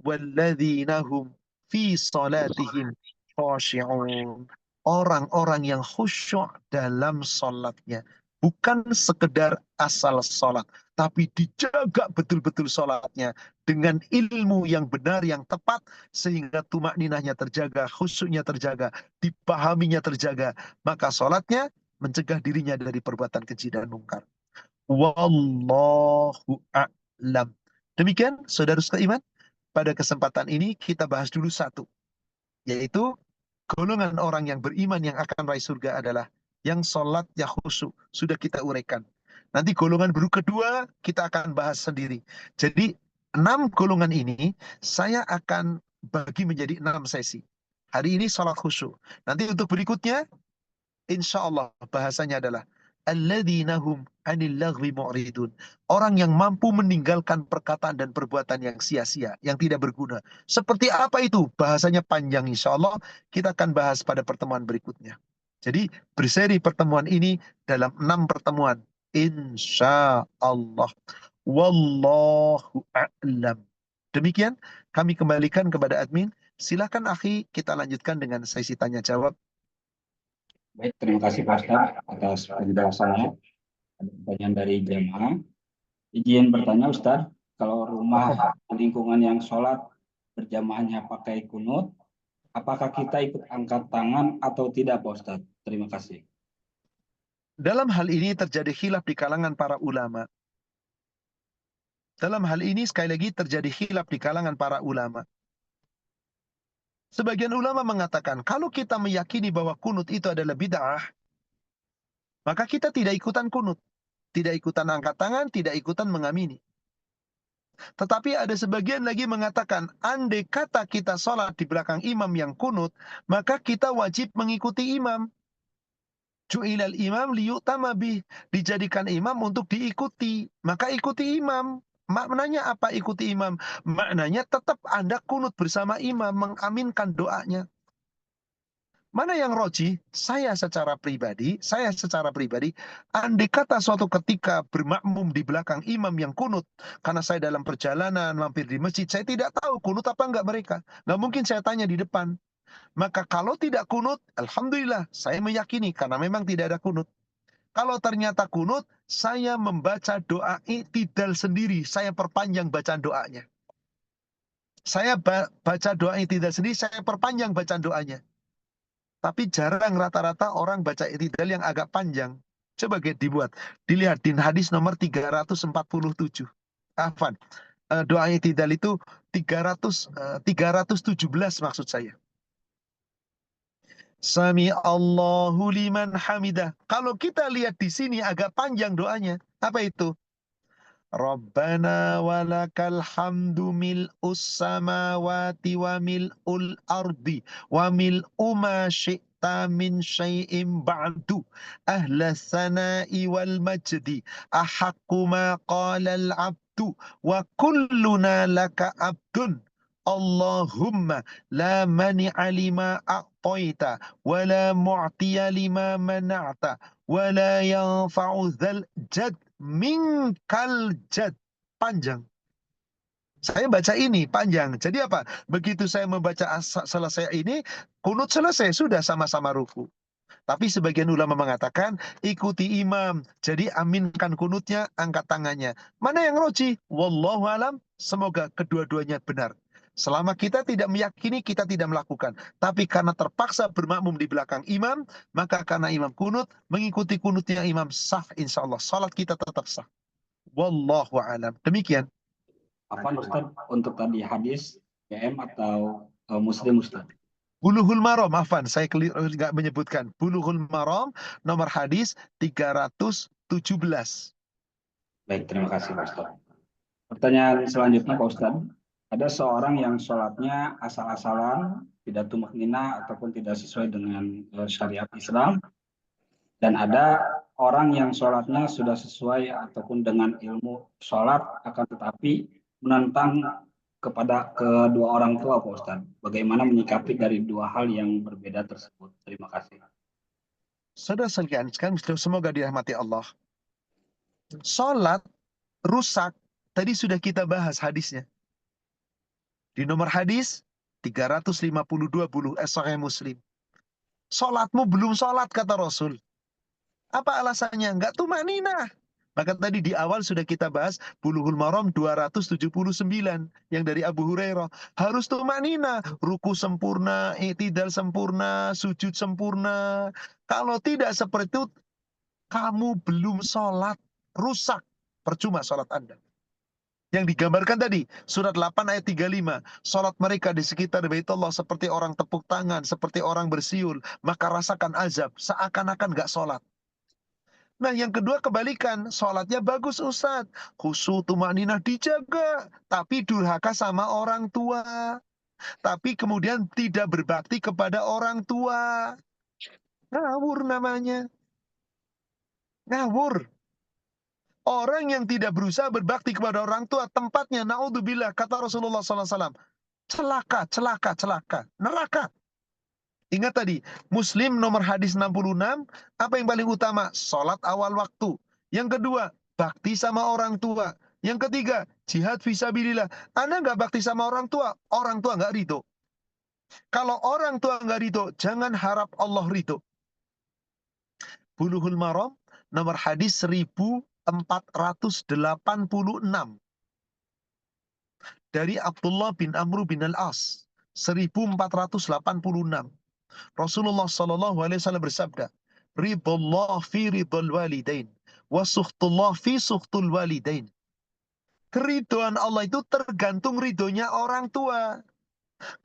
Walladzina hum fi salatihim khashi'un. Orang-orang yang khusyuk dalam sholatnya. Bukan sekedar asal sholat, tapi dijaga betul-betul sholatnya dengan ilmu yang benar, yang tepat, sehingga tumakninahnya terjaga, khusyuknya terjaga, dipahaminya terjaga. Maka sholatnya mencegah dirinya dari perbuatan keji dan mungkar. Wallahu a'lam. Demikian, saudara seiman, pada kesempatan ini kita bahas dulu 1, yaitu golongan orang yang beriman yang akan raih surga adalah yang sholatnya khusyuk. Sudah kita uraikan. Nanti golongan baru kedua kita akan bahas sendiri. Jadi 6 golongan ini saya akan bagi menjadi 6 sesi. Hari ini sholat khusyuk. Nanti untuk berikutnya, insya Allah bahasanya adalah alladzina hum 'anil laghwi mu'ridun. Orang yang mampu meninggalkan perkataan dan perbuatan yang sia-sia, yang tidak berguna. Seperti apa itu? Bahasanya panjang, insya Allah kita akan bahas pada pertemuan berikutnya. Jadi berseri pertemuan ini dalam 6 pertemuan. Insya Allah. Wallahu a'lam. Demikian kami kembalikan kepada admin. Silakan akhi, kita lanjutkan dengan sesi tanya jawab. Baik, terima kasih Pak Ustaz atas penjelasannya. Ada pertanyaan dari jemaah. Izin bertanya Ustaz, kalau rumah lingkungan yang sholat berjamaahnya pakai kunut, apakah kita ikut angkat tangan atau tidak Pak Ustaz? Terima kasih. Dalam hal ini terjadi khilaf di kalangan para ulama. Dalam hal ini sekali lagi terjadi khilaf di kalangan para ulama. Sebagian ulama mengatakan, kalau kita meyakini bahwa kunut itu adalah bid'ah, maka kita tidak ikutan kunut. Tidak ikutan angkat tangan, tidak ikutan mengamini. Tetapi ada sebagian lagi mengatakan, andai kata kita sholat di belakang imam yang kunut, maka kita wajib mengikuti imam. Ju'ilal imam liyu'tama bih. Dijadikan imam untuk diikuti. Maka ikuti imam. Maknanya apa ikuti imam? Maknanya tetap Anda kunut bersama imam, mengaminkan doanya. Mana yang roji? Saya secara pribadi, andai kata suatu ketika bermakmum di belakang imam yang kunut, karena saya dalam perjalanan mampir di masjid, saya tidak tahu kunut apa enggak mereka. Nggak mungkin saya tanya di depan. Maka kalau tidak kunut, alhamdulillah, saya meyakini karena memang tidak ada kunut. Kalau ternyata kunut, saya membaca doa i'tidal sendiri, saya perpanjang bacaan doanya. Saya baca doa i'tidal sendiri, saya perpanjang bacaan doanya. Tapi jarang rata-rata orang baca i'tidal yang agak panjang. Coba dibuat. Dilihat di hadis nomor 347. Afwan. Doa i'tidal itu 317 maksud saya. Sami Allahu liman hamidah. Kalau kita lihat di sini agak panjang doanya. Apa itu? Rabbana walakal hamdu mil'us samawati wa mil'ul ardi wa mil'u ma syi'ta min syai'im ba'du ahla sana'i wal majdi ahaqqu ma qala al-abdu wa kulluna laka abdun Allahumma la mani'a lima a'taita wa la mu'tiya lima mana'ta wa la yanfa'u dzal jad minkal jad. Panjang. Saya baca ini panjang. Jadi apa? Begitu saya membaca selesai ini, kunut selesai, sudah sama-sama ruku. Tapi sebagian ulama mengatakan ikuti imam. Jadi aminkan kunutnya, angkat tangannya. Mana yang roji? Wallahu alam. Semoga kedua-duanya benar. Selama kita tidak meyakini, kita tidak melakukan. Tapi karena terpaksa bermakmum di belakang imam, maka karena imam kunut, mengikuti kunutnya imam sah insya Allah. Salat kita tetap sah. Wallahu alam. Demikian. Apa Ustaz untuk tadi hadis PM atau Muslim Ustaz? Bulughul Maram, afan, saya nggak menyebutkan. Bulughul Maram, nomor hadis 317. Baik, terima kasih Pak Ustaz. Pertanyaan selanjutnya Pak Ustaz. Ada seorang yang sholatnya asal-asalan, tidak tumaknina ataupun tidak sesuai dengan syariat Islam. Dan ada orang yang sholatnya sudah sesuai ataupun dengan ilmu sholat, akan tetapi menentang kepada kedua orang tua Pak Ustaz. Bagaimana menyikapi dari dua hal yang berbeda tersebut? Terima kasih. Saudara sekalian, semoga dirahmati Allah. Sholat rusak, tadi sudah kita bahas hadisnya. Di nomor hadis 352 Sahih Muslim. Sholatmu belum sholat kata Rasul. Apa alasannya? Enggak tumakninah. Maka tadi di awal sudah kita bahas Bulughul Maram 279 yang dari Abu Hurairah. Harus tumakninah, ruku sempurna, i'tidal sempurna, sujud sempurna. Kalau tidak seperti itu, kamu belum sholat, rusak, percuma sholat Anda. Yang digambarkan tadi, surat 8 ayat 35. Sholat mereka di sekitar Baitullah seperti orang tepuk tangan, seperti orang bersiul. Maka rasakan azab, seakan-akan gak sholat. Nah yang kedua kebalikan, sholatnya bagus Ustadz. Khusyuk tumakninah dijaga, tapi durhaka sama orang tua. Tapi kemudian tidak berbakti kepada orang tua. Ngawur namanya. Ngawur. Orang yang tidak berusaha berbakti kepada orang tua, tempatnya, naudzubillah, kata Rasulullah SAW, celaka, celaka, celaka, neraka. Ingat tadi, Muslim nomor hadis 66, apa yang paling utama? Sholat awal waktu. Yang kedua, bakti sama orang tua. Yang ketiga, jihad fisabilillah. Anda nggak bakti sama orang tua nggak ridho. Kalau orang tua nggak ridho, jangan harap Allah ridho. Bulughul Maram, nomor hadis 1486. Dari Abdullah bin Amr bin Al-As. 1486. Rasulullah SAW bersabda, ridullah fi ridul walidain, wa sukhtullah fi sukhtul walidain. Keridhaan Allah itu tergantung ridhonya orang tua.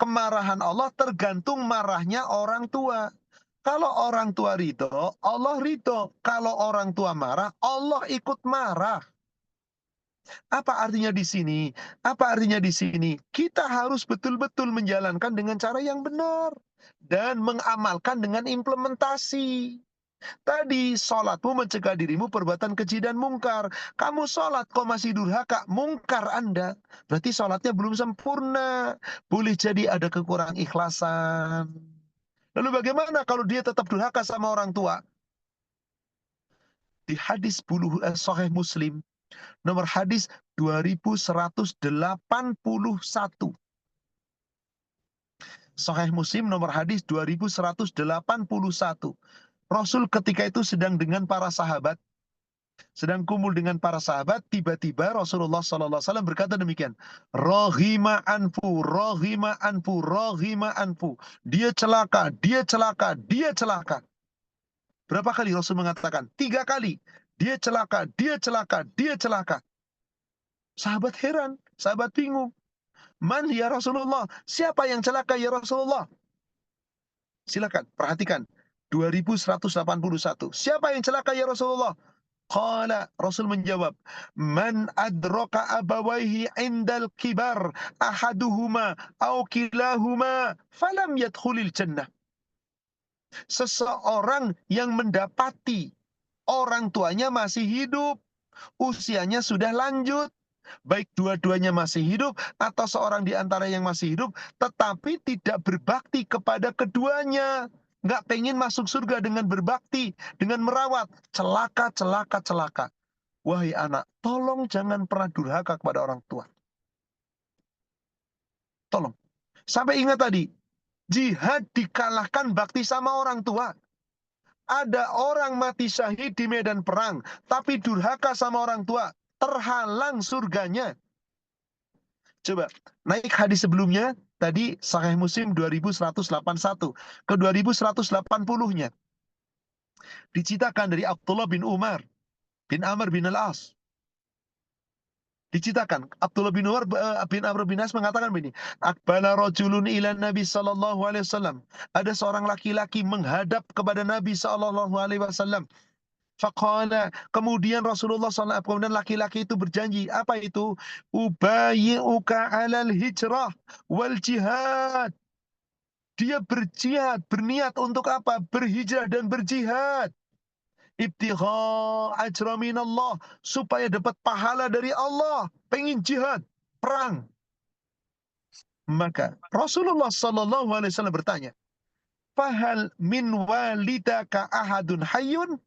Kemarahan Allah tergantung marahnya orang tua. Kalau orang tua ridho, Allah ridho. Kalau orang tua marah, Allah ikut marah. Apa artinya di sini? Apa artinya di sini? Kita harus betul-betul menjalankan dengan cara yang benar. Dan mengamalkan dengan implementasi. Tadi, sholatmu mencegah dirimu perbuatan keji dan mungkar. Kamu sholat kok masih durhaka, mungkar Anda. Berarti sholatnya belum sempurna. Boleh jadi ada kekurangan ikhlasan. Lalu bagaimana kalau dia tetap durhaka sama orang tua? Di hadis Sahih Muslim, nomor hadis 2181. Sahih Muslim nomor hadis 2181. Rasul ketika itu sedang dengan para sahabat, sedang kumpul dengan para sahabat, tiba-tiba Rasulullah SAW berkata demikian, rohima anfu, rohima anfu, rohima anfu. Dia celaka, dia celaka, dia celaka. Berapa kali Rasul mengatakan? 3 kali. Dia celaka, dia celaka, dia celaka. Sahabat heran, sahabat bingung. Man ya Rasulullah? Siapa yang celaka ya Rasulullah? Silakan, perhatikan. 2181. Siapa yang celaka ya Rasulullah? Qala, Rasul menjawab, man adraka abawaihi indal kibar ahaduhuma au kilahuma falam yadkhulil jannah. Seseorang yang mendapati orang tuanya masih hidup, usianya sudah lanjut, baik dua-duanya masih hidup atau seorang di antara yang masih hidup, tetapi tidak berbakti kepada keduanya. Nggak pengen masuk surga dengan berbakti, dengan merawat. Celaka, celaka, celaka. Wahai anak, tolong jangan pernah durhaka kepada orang tua. Tolong. Sampai ingat tadi, jihad dikalahkan bakti sama orang tua. Ada orang mati syahid di medan perang, tapi durhaka sama orang tua, terhalang surganya. Coba, naik hadis sebelumnya, tadi Sahih Muslim 2181, ke 2180-nya. Diceritakan dari Abdullah bin Umar, bin Amr bin Al-As. Diceritakan, Abdullah bin Umar bin Amr bin As mengatakan begini, Aqbala rajulun ila Nabi sallallahu alaihi wasallam. Ada seorang laki-laki menghadap kepada Nabi sallallahu alaihi wasallam. Faqala, kemudian Rasulullah SAW, kemudian laki-laki itu berjanji, apa itu? Ubayyi'uka 'alal hijrah wal jihad. Dia berjihad, berniat untuk apa? Berhijrah dan berjihad. Ibtigha ajra minallah, supaya dapat pahala dari Allah. Pengen jihad, perang. Maka Rasulullah SAW bertanya, fahal min walidaka ahadun hayyun?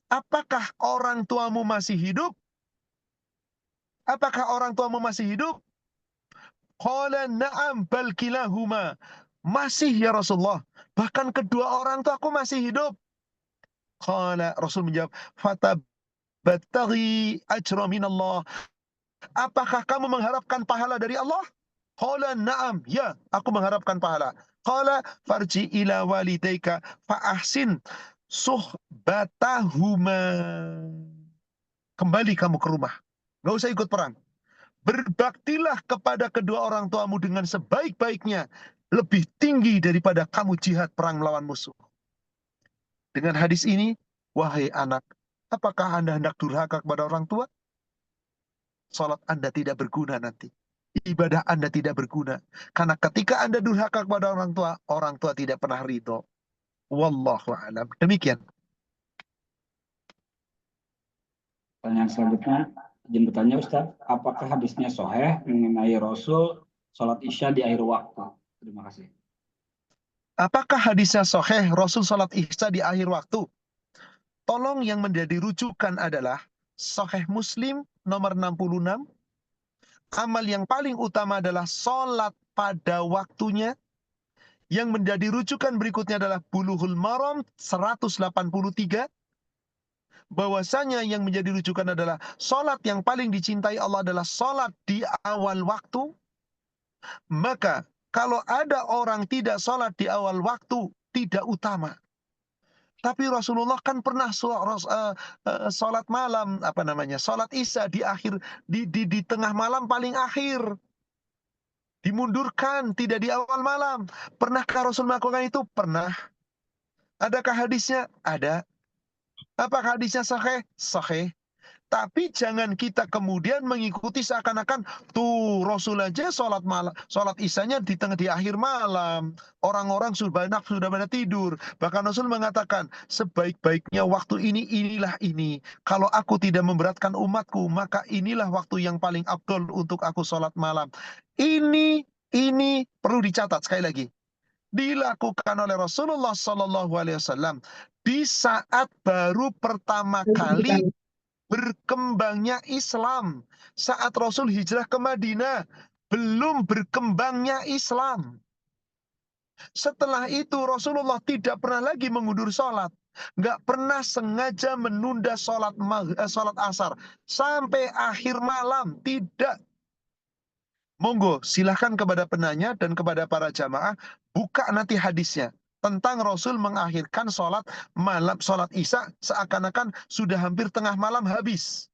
Apakah orang tuamu masih hidup? Apakah orang tuamu masih hidup? Qala na'am bal kilahuma. Masih ya Rasulullah. Bahkan kedua orang tuaku masih hidup. Qala, Rasul menjawab, fatabattaghi ajra minallah. Apakah kamu mengharapkan pahala dari Allah? Qala na'am, ya, aku mengharapkan pahala. Qala farji ila walidayka fa ahsin suhbatahuma. Kembali kamu ke rumah. Gak usah ikut perang. Berbaktilah kepada kedua orang tuamu dengan sebaik-baiknya. Lebih tinggi daripada kamu jihad perang melawan musuh. Dengan hadis ini, wahai anak, apakah Anda hendak durhaka kepada orang tua? Salat Anda tidak berguna nanti. Ibadah Anda tidak berguna. Karena ketika Anda durhaka kepada orang tua tidak pernah ridho. Wallahu a'lam. Demikian. Pertanyaan selanjutnya, izin bertanya Ustaz, apakah hadisnya sahih mengenai Rasul sholat Isya di akhir waktu? Terima kasih. Apakah hadisnya sahih Rasul salat Isya di akhir waktu? Tolong yang menjadi rujukan adalah Sahih Muslim nomor 66. Amal yang paling utama adalah salat pada waktunya. Yang menjadi rujukan berikutnya adalah Bulughul Maram 183. Bahwasanya yang menjadi rujukan adalah salat yang paling dicintai Allah adalah salat di awal waktu. Maka kalau ada orang tidak sholat di awal waktu, tidak utama. Tapi Rasulullah kan pernah sholat malam, sholat Isya di akhir, di tengah malam paling akhir. Dimundurkan, tidak di awal malam. Pernahkah Rasul melakukan itu? Pernah. Adakah hadisnya? Ada. Apakah hadisnya sahih? Sahih. Tapi jangan kita kemudian mengikuti seakan-akan tuh Rasul aja sholat Isyanya di akhir malam. Orang-orang sudah pada tidur. Bahkan Rasul mengatakan sebaik-baiknya waktu inilah ini. Kalau aku tidak memberatkan umatku, maka inilah waktu yang paling afdol untuk aku sholat malam. Ini perlu dicatat sekali lagi. dilakukan oleh Rasulullah Sallallahu Alaihi Wasallam di saat baru pertama kali berkembangnya Islam. Saat Rasul hijrah ke Madinah, belum berkembangnya Islam. Setelah itu Rasulullah tidak pernah lagi mengundur sholat. Nggak pernah sengaja menunda sholat asar sampai akhir malam. Tidak. Monggo silahkan kepada penanya dan kepada para jamaah, buka nanti hadisnya tentang Rasul mengakhirkan sholat malam, sholat isya seakan-akan sudah hampir tengah malam habis.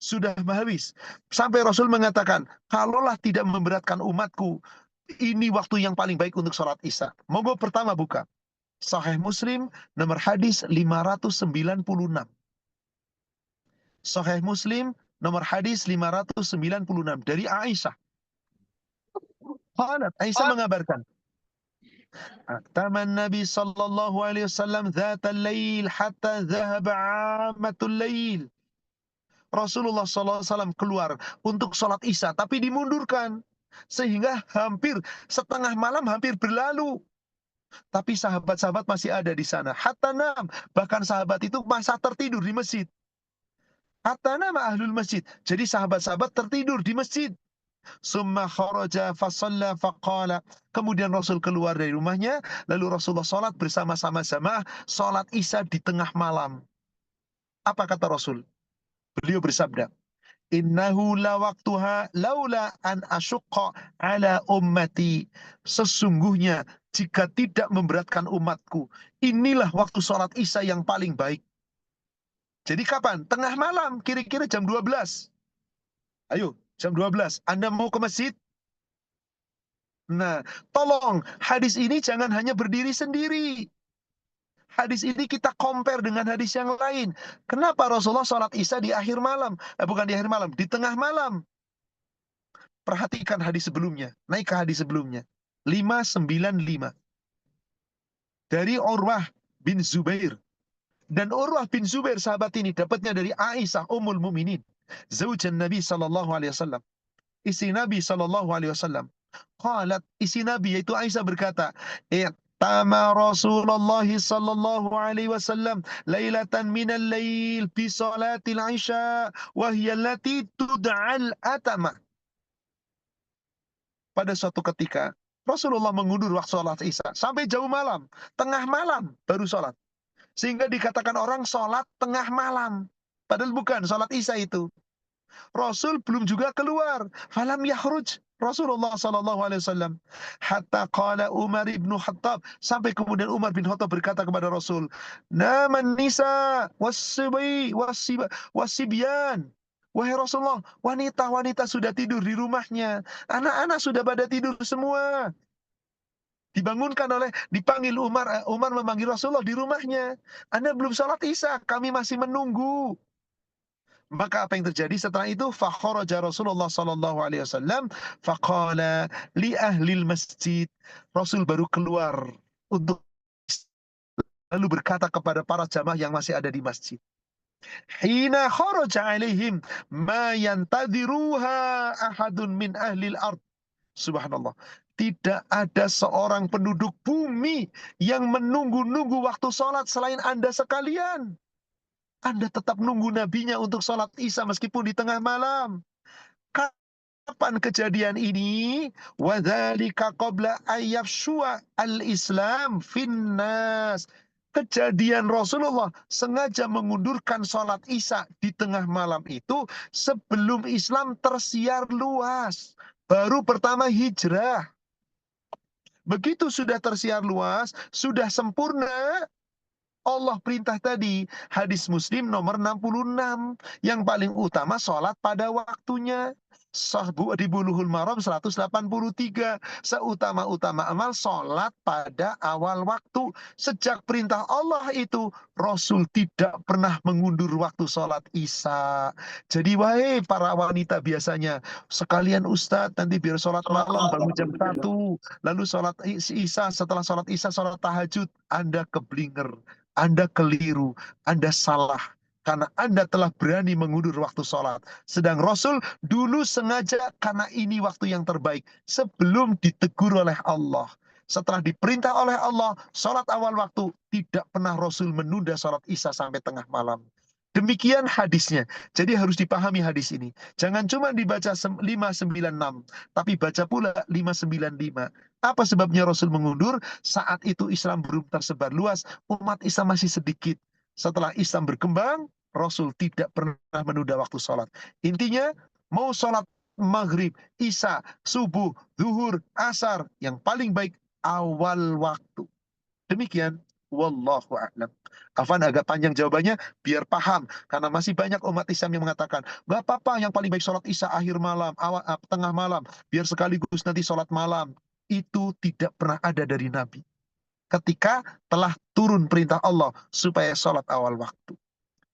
Sudah habis. Sampai Rasul mengatakan, kalaulah tidak memberatkan umatku, ini waktu yang paling baik untuk sholat isya. Monggo pertama buka. Sahih Muslim nomor hadis 596. Sahih Muslim nomor hadis 596 dari Aisyah. Aisyah mengabarkan, Ataman Nabi sallallahu alaihi wasallam dhatal lail hatta dhahaba 'ammatul lail. Rasulullah sallallahu alaihi wasallam keluar untuk sholat isya tapi dimundurkan sehingga hampir setengah malam hampir berlalu. Tapi sahabat-sahabat masih ada di sana. Hatta nam, bahkan sahabat itu masa tertidur di masjid. Hatta nama ahlul masjid. Jadi sahabat-sahabat tertidur di masjid. Summa kharaja fasalla faqala. Kemudian Rasul keluar dari rumahnya, lalu Rasulullah sholat bersama-sama jamaah, sholat isya di tengah malam. Apa kata Rasul? Beliau bersabda, Innahu la waqtuha laula an asyukka ala ummati. Sesungguhnya jika tidak memberatkan umatku, inilah waktu sholat isya yang paling baik. Jadi kapan? Tengah malam, kira-kira jam 12. Ayo, jam 12. Anda mau ke masjid? Nah, tolong, hadis ini jangan hanya berdiri sendiri. Hadis ini kita compare dengan hadis yang lain. Kenapa Rasulullah sholat isya di akhir malam? Bukan di akhir malam, di tengah malam. Perhatikan hadis sebelumnya. Naik ke hadis sebelumnya. 595. Dari Urwah bin Zubair. Dan Urwah bin Zubair sahabat ini dapatnya dari Aisyah Ummul Mukminin, zaujan Nabi sallallahu alaihi wasallam. Istri Nabi sallallahu alaihi wasallam. Qalat, istri Nabi yaitu Aisyah berkata, Tama Rasulullah sallallahu alaihi wasallam lailatan minal lail bi salatil isya wa hiya allati tud'al atama. Pada suatu ketika Rasulullah mengundur waktu sholat isya sampai jauh malam, tengah malam baru sholat. Sehingga dikatakan orang sholat tengah malam. Padahal bukan sholat isya itu. Rasul belum juga keluar. Falam yakhruj. Rasulullah SAW. Hatta qala Umar ibn Khattab. Sampai kemudian Umar bin Khattab berkata kepada Rasul. Naman nisa wasibyan. Wahai Rasulullah, wanita-wanita sudah tidur di rumahnya. Anak-anak sudah pada tidur semua. Dipanggil Umar memanggil Rasulullah di rumahnya. Anda belum sholat isya, kami masih menunggu. Maka apa yang terjadi setelah itu? Fakharaja Rasulullah sallallahu alaihi wasallam faqala li ahlil masjid. Rasul baru keluar untuk lalu berkata kepada para jamaah yang masih ada di masjid. Hina kharaja alaihim ma yantadiruha ahadun min ahlil ard. Subhanallah. Tidak ada seorang penduduk bumi yang menunggu-nunggu waktu sholat selain Anda sekalian. Anda tetap nunggu nabinya untuk sholat isya meskipun di tengah malam. Kapan kejadian ini? Wadzalika qabla ayyafshu'a al-Islam finnas. Kejadian Rasulullah sengaja mengundurkan sholat isya di tengah malam itu sebelum Islam tersiar luas. Baru pertama hijrah. Begitu sudah tersiar luas, sudah sempurna, Allah perintah tadi, hadis Muslim nomor 66. Yang paling utama sholat pada waktunya. Sahbu di Bulughul Maram 183. Seutama-utama amal sholat pada awal waktu. Sejak perintah Allah itu, Rasul tidak pernah mengundur waktu sholat isya. Jadi wahai para wanita biasanya, sekalian Ustadz nanti biar sholat malam bangun jam 1. Lalu sholat isya, setelah sholat isya sholat tahajud. Anda keblinger, Anda keliru, Anda salah. Karena Anda telah berani mengundur waktu sholat. Sedang Rasul dulu sengaja karena ini waktu yang terbaik. Sebelum ditegur oleh Allah. Setelah diperintah oleh Allah, sholat awal waktu, tidak pernah Rasul menunda sholat Isya sampai tengah malam. Demikian hadisnya. Jadi harus dipahami hadis ini. Jangan cuma dibaca 596, tapi baca pula 595. Apa sebabnya Rasul mengundur? Saat itu Islam belum tersebar luas, umat Islam masih sedikit. Setelah Islam berkembang, Rasul tidak pernah menunda waktu sholat. Intinya, mau sholat maghrib, isya, subuh, zuhur, asar, yang paling baik awal waktu. Demikian, wallahu a'lam. Afan agak panjang jawabannya biar paham, karena masih banyak umat Islam yang mengatakan nggak apa-apa, yang paling baik sholat isya akhir malam, tengah malam, biar sekaligus nanti sholat malam. Itu tidak pernah ada dari Nabi ketika telah turun perintah Allah supaya sholat awal waktu.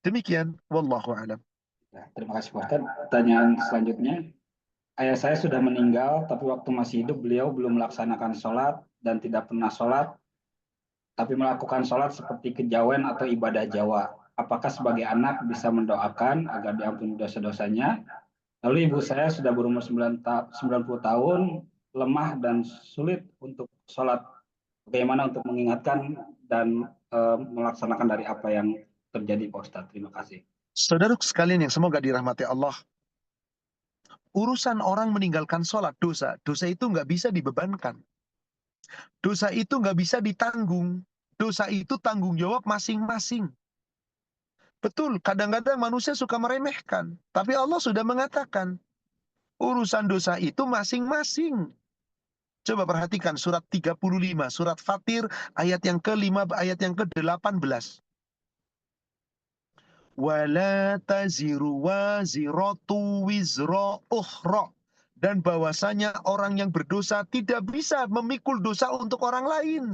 Demikian, wallahu a'lam. Terima kasih Pak Ustadz. Pertanyaan selanjutnya, ayah saya sudah meninggal, tapi waktu masih hidup beliau belum melaksanakan sholat dan tidak pernah sholat, tapi melakukan sholat seperti kejawen atau ibadah Jawa. Apakah sebagai anak bisa mendoakan agar diampuni dosa-dosanya? Lalu ibu saya sudah berumur 90 tahun, lemah dan sulit untuk sholat. Bagaimana untuk mengingatkan dan melaksanakan dari apa yang terjadi Pak Ustadz? Terima kasih. Saudara sekalian yang semoga dirahmati Allah, urusan orang meninggalkan sholat, dosa itu nggak bisa dibebankan. Dosa itu nggak bisa ditanggung. Dosa itu tanggung jawab masing-masing. Betul, kadang-kadang manusia suka meremehkan. Tapi Allah sudah mengatakan, urusan dosa itu masing-masing. Coba perhatikan surat 35, surat Fatir, ayat yang ke-5, ayat yang ke-18. Wala taziru waziratu wizra ukhra. Dan bahwasanya orang yang berdosa tidak bisa memikul dosa untuk orang lain.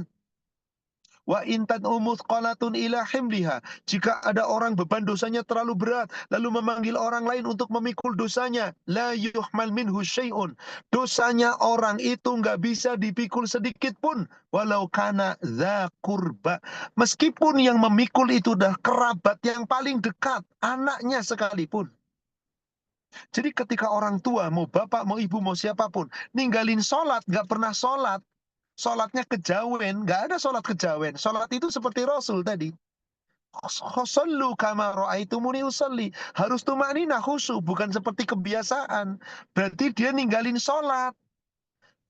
Wa intan umuthqalatun ila himliha. Jika ada orang beban dosanya terlalu berat, lalu memanggil orang lain untuk memikul dosanya, la yuhmal minhu syai'un. Dosanya orang itu nggak bisa dipikul sedikit pun, walau kana dza qurba. Meskipun yang memikul itu dah kerabat yang paling dekat, anaknya sekalipun. Jadi ketika orang tua, mau bapak, mau ibu, mau siapapun, ninggalin sholat, nggak pernah sholat, sholatnya kejawen, nggak ada sholat kejawen. Sholat itu seperti Rasul tadi. Khosallu kama ra'aitumuni usalli. Harus tumanina khusyuk, bukan seperti kebiasaan. Berarti dia ninggalin sholat.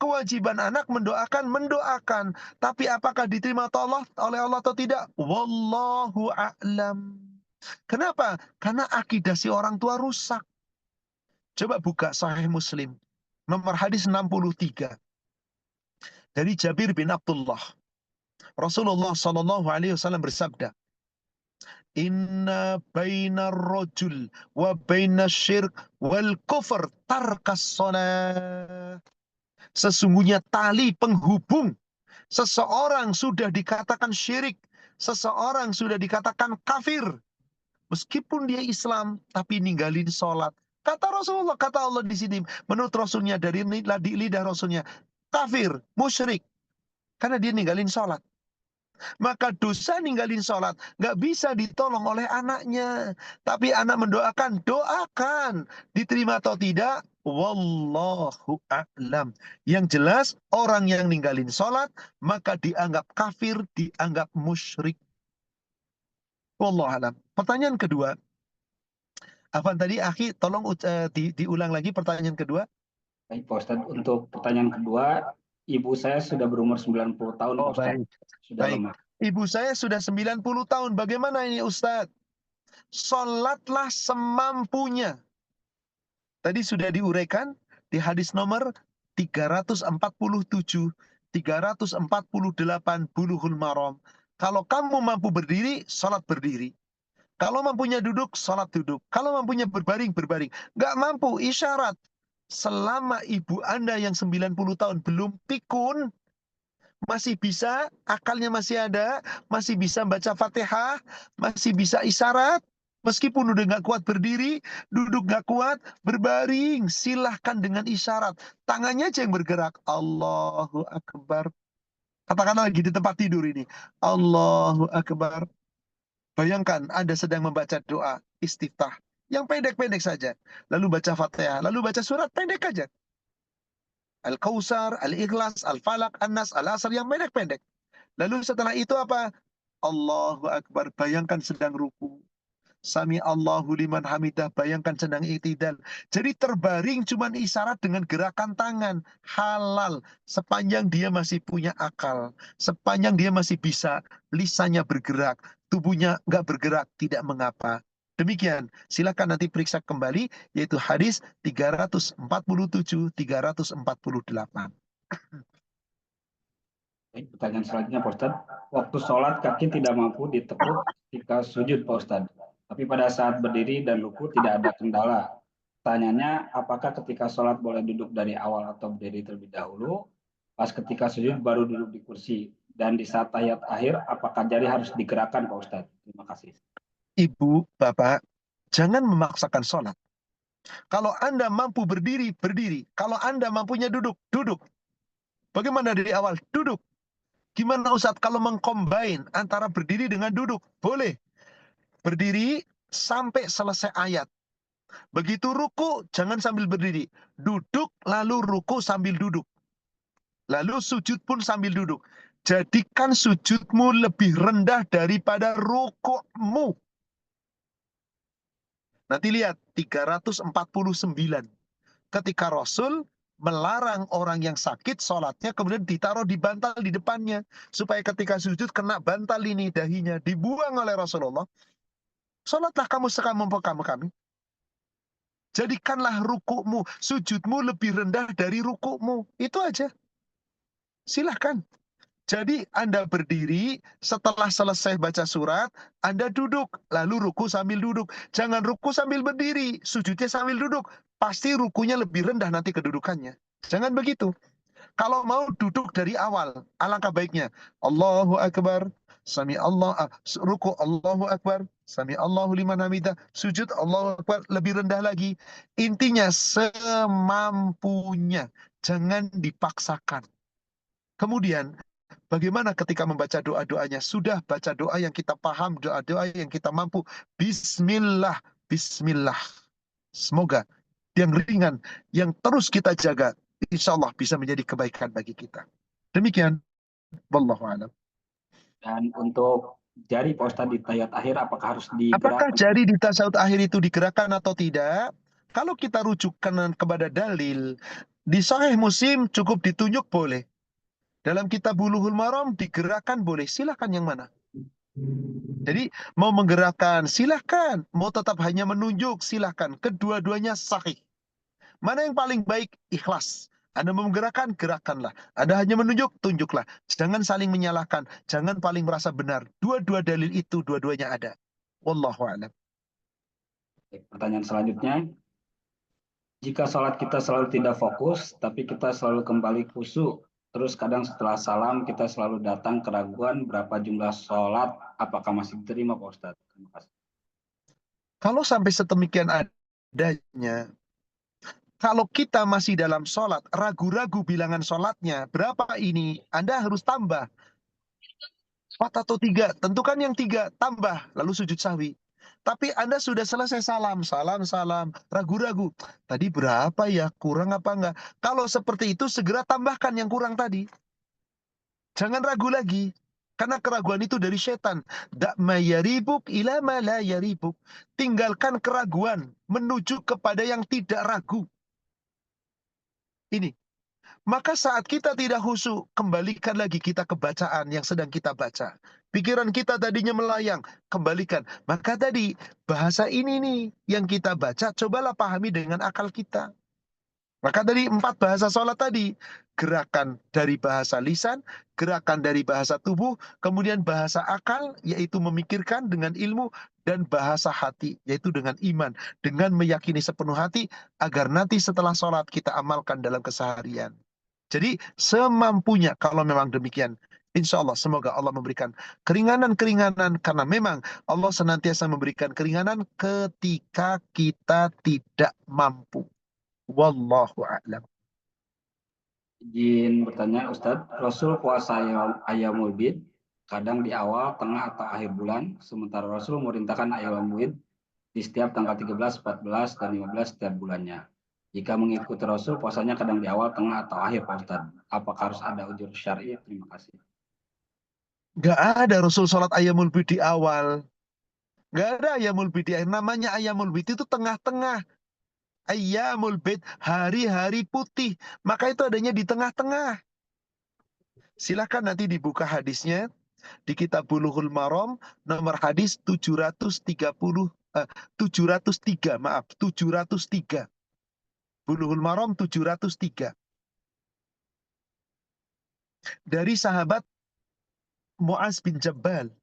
Kewajiban anak mendoakan. Tapi apakah diterima oleh Allah atau tidak? Wallahu a'lam. Kenapa? Karena akidah si orang tua rusak. Coba buka Sahih Muslim. Nomor hadis 63. Dari Jabir bin Abdullah. Rasulullah SAW bersabda, Inna bainar rajul wa bainas syirk wal kufr tarkas salat. Sesungguhnya tali penghubung. Seseorang sudah dikatakan syirik. Seseorang sudah dikatakan kafir. Meskipun dia Islam, tapi ninggalin sholat. Kata Rasulullah, kata Allah di sini, menurut Rasulnya, dari lidah Rasulnya, kafir, musyrik. Karena dia ninggalin sholat. Maka dosa ninggalin sholat nggak bisa ditolong oleh anaknya. Tapi anak mendoakan, doakan. Diterima atau tidak, wallahu a'lam. Yang jelas, orang yang ninggalin sholat, maka dianggap kafir, dianggap musyrik. Wallahu a'lam. Pertanyaan kedua. Afan tadi, Akhi, tolong diulang lagi pertanyaan kedua. Baik Pak Ustadz, untuk pertanyaan kedua, ibu saya sudah berumur 90 tahun, Pak Ustadz. Sudah baik. lemah. Ibu saya sudah 90 tahun. Bagaimana ini Ustadz? Sholatlah semampunya. Tadi sudah diuraikan di hadis nomor 347, 348 Bulughul Maram. Kalau kamu mampu berdiri, sholat berdiri. Kalau mampunya duduk, sholat duduk. Kalau mampunya berbaring, berbaring. Nggak mampu, isyarat. Selama ibu Anda yang 90 tahun belum pikun, masih bisa, akalnya masih ada, masih bisa baca Fatihah, masih bisa isyarat, meskipun udah nggak kuat berdiri, duduk nggak kuat, berbaring, silahkan dengan isyarat. Tangannya aja yang bergerak. Allahu Akbar. Katakanlah lagi di tempat tidur ini. Allahu Akbar. Bayangkan Anda sedang membaca doa istiftah yang pendek-pendek saja. Lalu baca Fatihah, lalu baca surat pendek aja. Al-Kautsar, Al-Ikhlas, Al-Falaq, An-Nas, Al-Asr yang pendek-pendek. Lalu setelah itu apa? Allahu Akbar, bayangkan sedang ruku. Sami Allahu liman hamidah, bayangkan sedang i'tidal. Jadi terbaring cuman isyarat dengan gerakan tangan. Halal, sepanjang dia masih punya akal. Sepanjang dia masih bisa, lisannya bergerak, tubuhnya nggak bergerak, tidak mengapa. Demikian, silakan nanti periksa kembali, yaitu hadis 347, 348. Baik, pertanyaan selanjutnya Pak Ustadz. Waktu sholat kaki tidak mampu ditekuk ketika sujud Pak Ustadz. Tapi pada saat berdiri dan ruku tidak ada kendala. Pertanyaannya, apakah ketika sholat boleh duduk dari awal atau berdiri terlebih dahulu? Pas ketika sujud baru duduk di kursi. Dan di saat tahiyat akhir, apakah jari harus digerakkan Pak Ustadz? Terima kasih. Ibu, Bapak, jangan memaksakan sholat. Kalau Anda mampu berdiri, berdiri. Kalau Anda mampunya duduk, duduk. Bagaimana dari awal? Duduk. Gimana Ustadz kalau mengcombine antara berdiri dengan duduk? Boleh. Berdiri sampai selesai ayat. Begitu ruku, jangan sambil berdiri. Duduk, lalu ruku sambil duduk. Lalu sujud pun sambil duduk. Jadikan sujudmu lebih rendah daripada rukukmu. Nanti lihat, 349. Ketika Rasul melarang orang yang sakit sholatnya kemudian ditaruh di bantal di depannya. Supaya ketika sujud kena bantal ini dahinya. Dibuang oleh Rasulullah. Sholatlah kamu sekamumpu kami. Jadikanlah rukukmu, sujudmu lebih rendah dari rukukmu. Itu aja. Silahkan. Jadi Anda berdiri, setelah selesai baca surat, Anda duduk, lalu ruku sambil duduk. Jangan ruku sambil berdiri, sujudnya sambil duduk. Pasti rukunya lebih rendah nanti kedudukannya. Jangan begitu. Kalau mau duduk dari awal, alangkah baiknya. Allahu Akbar, Sami Allah, ruku Allahu Akbar, Sami Allahu liman hamidah, sujud Allahu Akbar, lebih rendah lagi. Intinya semampunya, jangan dipaksakan. Kemudian, bagaimana ketika membaca doa-doanya? Sudah baca doa yang kita paham, doa-doa yang kita mampu. Bismillah, Bismillah. Semoga yang ringan, yang terus kita jaga, insya Allah bisa menjadi kebaikan bagi kita. Demikian. Wallahu a'lam. Dan untuk jari Pak Ustadz di tahiyat akhir, apakah harus Apakah digerakkan? jari di tasyahud akhir itu digerakkan atau tidak? Kalau kita rujukkan kepada dalil, di Sahih Muslim cukup ditunjuk boleh. Dalam kitab Bulughul Maram digerakkan boleh. Silahkan yang mana? Jadi mau menggerakkan silahkan. Mau tetap hanya menunjuk silahkan. Kedua-duanya sahih. Mana yang paling baik? Ikhlas. Anda mau menggerakkan, gerakkanlah. Anda hanya menunjuk, tunjuklah. Jangan saling menyalahkan. Jangan paling merasa benar. Dua-dua dalil itu, dua-duanya ada. Wallahu a'lam. Pertanyaan selanjutnya, jika sholat kita selalu tidak fokus, tapi kita selalu kembali khusyuk, terus kadang setelah salam kita selalu datang keraguan berapa jumlah sholat, apakah masih diterima Pak Ustadz? Terima kasih. Kalau sampai sedemikian adanya, kalau kita masih dalam sholat, ragu-ragu bilangan sholatnya, berapa ini? Anda harus tambah. 4 atau 3, tentukan yang 3, tambah, lalu sujud sahwi. Tapi Anda sudah selesai salam, ragu-ragu. Tadi berapa ya, kurang apa enggak? Kalau seperti itu, segera tambahkan yang kurang tadi. Jangan ragu lagi. Karena keraguan itu dari setan. Da'ma yaribuk ila ma la yaribuk. Tinggalkan keraguan, menuju kepada yang tidak ragu. Ini. Maka saat kita tidak khusyuk, kembalikan lagi kita ke bacaan yang sedang kita baca. Pikiran kita tadinya melayang, kembalikan. Maka tadi, bahasa ini nih yang kita baca, cobalah pahami dengan akal kita. Maka dari 4 bahasa sholat tadi, gerakan dari bahasa lisan, gerakan dari bahasa tubuh, kemudian bahasa akal, yaitu memikirkan dengan ilmu, dan bahasa hati, yaitu dengan iman, dengan meyakini sepenuh hati, agar nanti setelah sholat kita amalkan dalam keseharian. Jadi semampunya kalau memang demikian. Insya Allah semoga Allah memberikan keringanan-keringanan, karena memang Allah senantiasa memberikan keringanan ketika kita tidak mampu. Wallahu a'lam. Izin bertanya Ustadz, Rasul puasa Ayyamul Bid kadang di awal, tengah, atau akhir bulan, sementara Rasul memerintahkan Ayyamul Bid di setiap tanggal 13, 14, dan 15 setiap bulannya. Jika mengikuti Rasul, puasanya kadang di awal, tengah, atau akhir, Pak Ustadz. Apakah harus ada ujur syar'i? Terima kasih. Nggak ada Rasul sholat Ayyamul Bid di awal. Nggak ada Ayyamul Bid di akhir. Namanya Ayyamul Bid itu tengah-tengah. Ayyamul Bid, hari-hari putih. Maka itu adanya di tengah-tengah. Silahkan nanti dibuka hadisnya di kitab Bulughul Maram, nomor hadis 703, maaf, 703. Bulughul Maram 703. Dari sahabat Mu'az bin Jabal.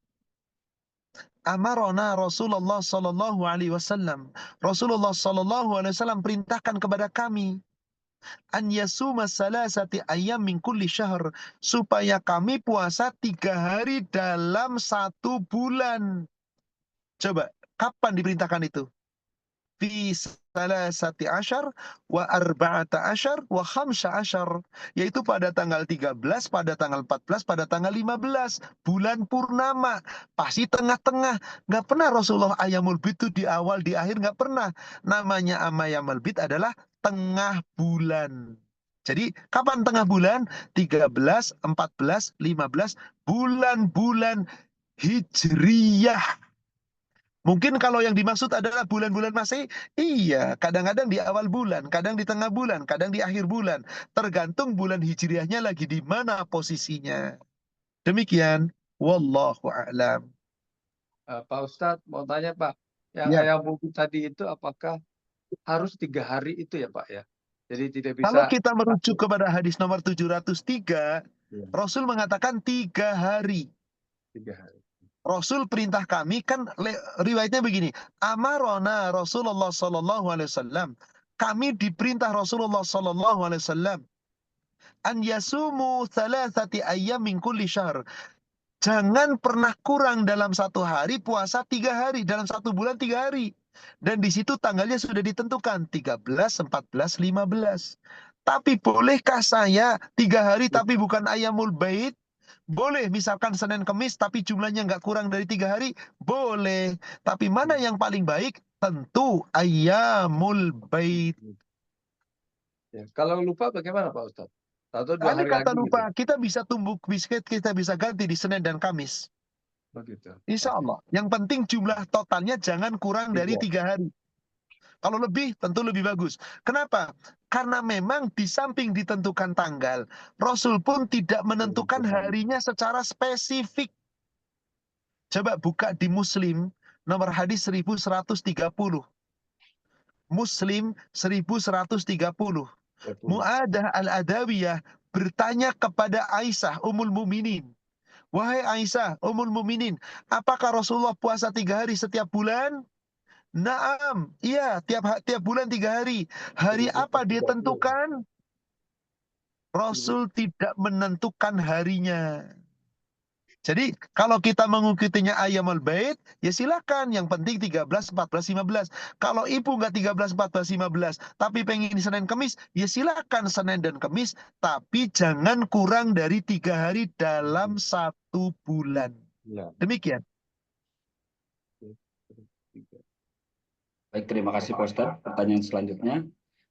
Amarona Rasulullah sallallahu alaihi wasallam. Rasulullah sallallahu alaihi wasallam perintahkan kepada kami an yasuma salasati ayyam min kulli syahr, supaya kami puasa 3 hari dalam 1 bulan. Coba, kapan diperintahkan itu? Fi salasati asyar wa arba'ata asyar wa khamsa asyar, yaitu pada tanggal 13, pada tanggal 14, pada tanggal 15, bulan purnama, pasti tengah-tengah. Nggak pernah Rasulullah Ayyamul Bid itu di awal, di akhir, nggak pernah. Namanya Ayyamul Bid adalah tengah bulan. Jadi kapan tengah bulan? 13, 14, 15, bulan-bulan Hijriyah. Mungkin kalau yang dimaksud adalah bulan-bulan Masehi, iya, kadang-kadang di awal bulan, kadang di tengah bulan, kadang di akhir bulan. Tergantung bulan Hijriahnya lagi di mana posisinya. Demikian, wallahu a'lam. Pak Ustadz mau tanya Pak, yang Ya. Ayyamul Bid tadi itu apakah harus 3 hari itu ya Pak ya? Jadi tidak bisa. Kalau kita merujuk kepada hadis nomor 703, Ya, Rasul mengatakan 3 hari. 3 hari. Rasul perintah kami, kan riwayatnya begini. Amarona Rasulullah sallallahu alaihi wasallam. Kami diperintah Rasulullah sallallahu alaihi wasallam an yasumu thalathati ayyam min kulli syahr. Jangan pernah kurang dalam 1 hari puasa 3 hari, dalam 1 bulan 3 hari. Dan di situ tanggalnya sudah ditentukan 13, 14, 15. Tapi bolehkah saya 3 hari tapi bukan Ayyamul Bait? Boleh, misalkan Senin Kemis tapi jumlahnya nggak kurang dari 3 hari, boleh. Tapi mana yang paling baik? Tentu Ayyamul Bait. Ya, kalau lupa bagaimana Pak Ustadz? 1, 2 Andai hari kata lagi lupa, gitu. kita bisa tumbuk biskuit, kita bisa ganti di Senin dan Kamis. Begitu. Insya Allah. Yang penting jumlah totalnya jangan kurang dari 3 hari. Kalau lebih, tentu lebih bagus. Kenapa? Karena memang di samping ditentukan tanggal, Rasul pun tidak menentukan harinya secara spesifik. Coba buka di Muslim, nomor hadis 1130. Muslim 1130. Mu'adah al-Adawiyah bertanya kepada Aisyah, Ummul Muminin. Wahai Aisyah, Ummul Muminin, apakah Rasulullah puasa 3 hari setiap bulan? Naam, iya, tiap bulan 3 hari. Hari apa dia tentukan? Rasul tidak menentukan harinya. Jadi kalau kita mengikutinya Ayyamul Bait, ya silakan. Yang penting 13, 14, 15. Kalau ibu nggak 13, 14, 15, tapi pengen Senin Kemis, ya silakan Senin dan Kemis. Tapi jangan kurang dari 3 hari dalam 1 bulan. Demikian. Baik, terima kasih Pak Ustadz. Pertanyaan selanjutnya,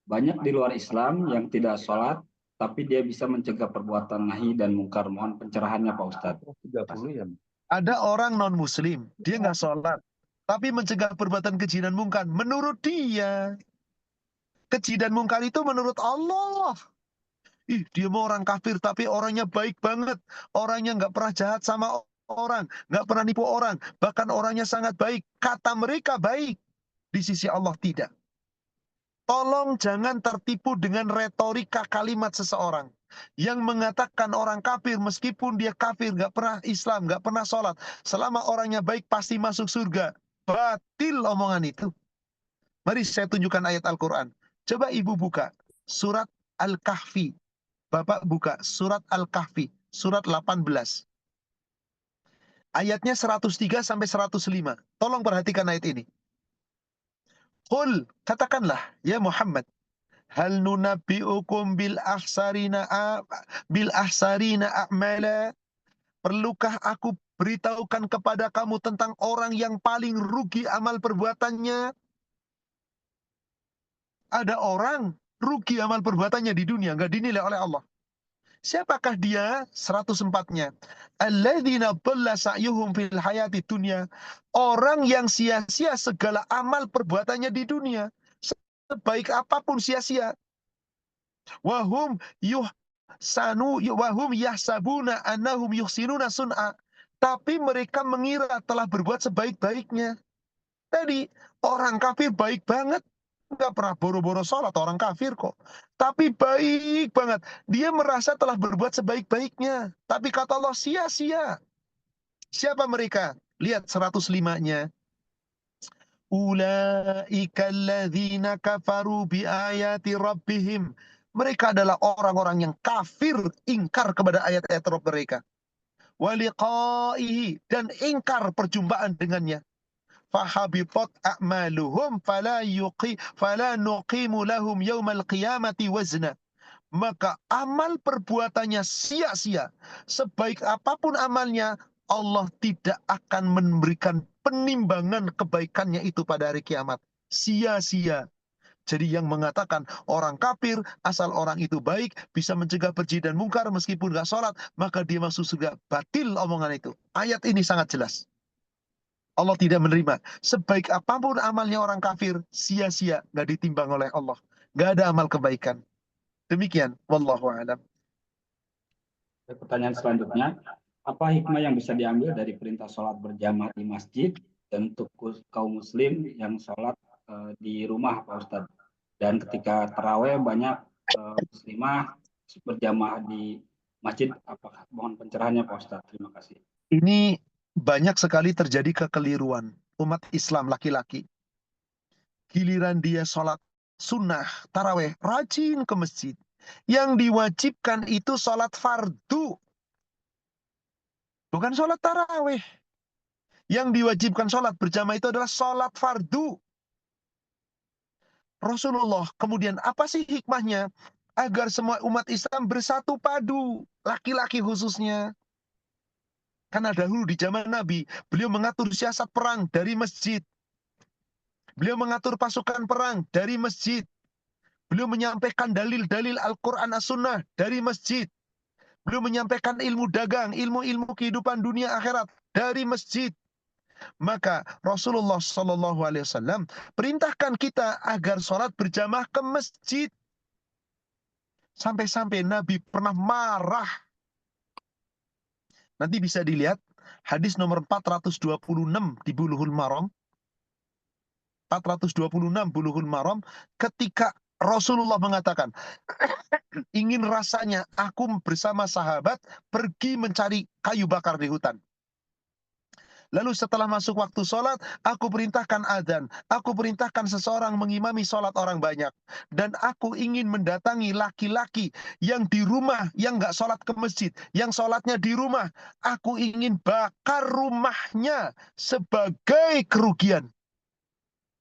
banyak di luar Islam yang tidak sholat, tapi dia bisa mencegah perbuatan nahi dan mungkar. Mohon pencerahannya Pak Ustadz. 30 ya. Ada orang non-muslim, dia nggak sholat, tapi mencegah perbuatan keji dan mungkar. Menurut dia, keji dan mungkar itu menurut Allah. Ih, dia mau orang kafir, tapi orangnya baik banget. Orangnya nggak pernah jahat sama orang, nggak pernah nipu orang. Bahkan orangnya sangat baik. Kata mereka baik. Di sisi Allah tidak. Tolong jangan tertipu dengan retorika kalimat seseorang yang mengatakan orang kafir meskipun dia kafir, nggak pernah Islam, nggak pernah sholat, selama orangnya baik pasti masuk surga. Batil omongan itu. Mari saya tunjukkan ayat Al-Quran. Coba ibu buka surat Al-Kahfi. Bapak buka surat Al-Kahfi, surat 18. Ayatnya 103 sampai 105. Tolong perhatikan ayat ini. Qul, katakanlah ya Muhammad, hal nunabbi'ukum bil ahsarina a'mala? Perlukah aku beritahukan kepada kamu tentang orang yang paling rugi amal perbuatannya? Ada orang rugi amal perbuatannya di dunia, nggak dinilai oleh Allah. Siapakah dia? 104-nya. Alladzina dhalla sa'yuhum fil hayati dunya. Orang yang sia-sia segala amal perbuatannya di dunia. Sebaik apapun sia-sia. Wahum yahsabuna annahum yuhsinuna sun'a. Tapi mereka mengira telah berbuat sebaik-baiknya. Tadi orang kafir baik banget. Nggak pernah boro-boro sholat orang kafir kok. Tapi baik banget. Dia merasa telah berbuat sebaik-baiknya. Tapi kata Allah sia-sia. Siapa mereka? Lihat 105-nya. Ulaika alladzina kafaru biayati rabbihim. Mereka adalah orang-orang yang kafir, ingkar kepada ayat-ayat Rabb mereka. Waliqaihi, dan ingkar perjumpaan dengannya. Fahabitat a'maluhum fala nuqimu lahum yaumal qiyamati wazna. Maka amal perbuatannya sia-sia. Sebaik apapun amalnya, Allah tidak akan memberikan penimbangan kebaikannya itu pada hari kiamat. Sia-sia. Jadi yang mengatakan orang kafir, asal orang itu baik, bisa mencegah keji dan mungkar meskipun gak sholat, maka dia masuk surga. Batil omongan itu. Ayat ini sangat jelas. Allah tidak menerima. Sebaik apapun amalnya orang kafir, sia-sia, gak ditimbang oleh Allah. Gak ada amal kebaikan. Demikian. Wallahu a'lam. Pertanyaan selanjutnya, apa hikmah yang bisa diambil dari perintah sholat berjamaah di masjid dan untuk kaum muslim yang sholat di rumah, Pak Ustadz? Dan ketika taraweh banyak muslimah berjamaah di masjid, apakah mohon pencerahannya, Pak Ustadz? Terima kasih. Ini banyak sekali terjadi kekeliruan umat Islam laki-laki. Giliran dia sholat sunnah, taraweh, rajin ke masjid. Yang diwajibkan itu sholat fardu. Bukan sholat taraweh. Yang diwajibkan sholat berjamaah itu adalah sholat fardu. Rasulullah, kemudian apa sih hikmahnya? Agar semua umat Islam bersatu padu. Laki-laki khususnya. Karena dahulu di zaman Nabi, beliau mengatur siasat perang dari masjid. Beliau mengatur pasukan perang dari masjid. Beliau menyampaikan dalil-dalil Al-Quran As-Sunnah dari masjid. Beliau menyampaikan ilmu dagang, ilmu-ilmu kehidupan dunia akhirat dari masjid. Maka Rasulullah SAW perintahkan kita agar sholat berjamaah ke masjid. Sampai-sampai Nabi pernah marah. Nanti bisa dilihat hadis nomor 426 di Bulughul Maram. 426 Bulughul Maram, ketika Rasulullah mengatakan, ingin rasanya aku bersama sahabat pergi mencari kayu bakar di hutan. Lalu setelah masuk waktu sholat, aku perintahkan adzan. Aku perintahkan seseorang mengimami sholat orang banyak. Dan aku ingin mendatangi laki-laki yang di rumah, yang nggak sholat ke masjid, yang sholatnya di rumah. Aku ingin bakar rumahnya sebagai kerugian.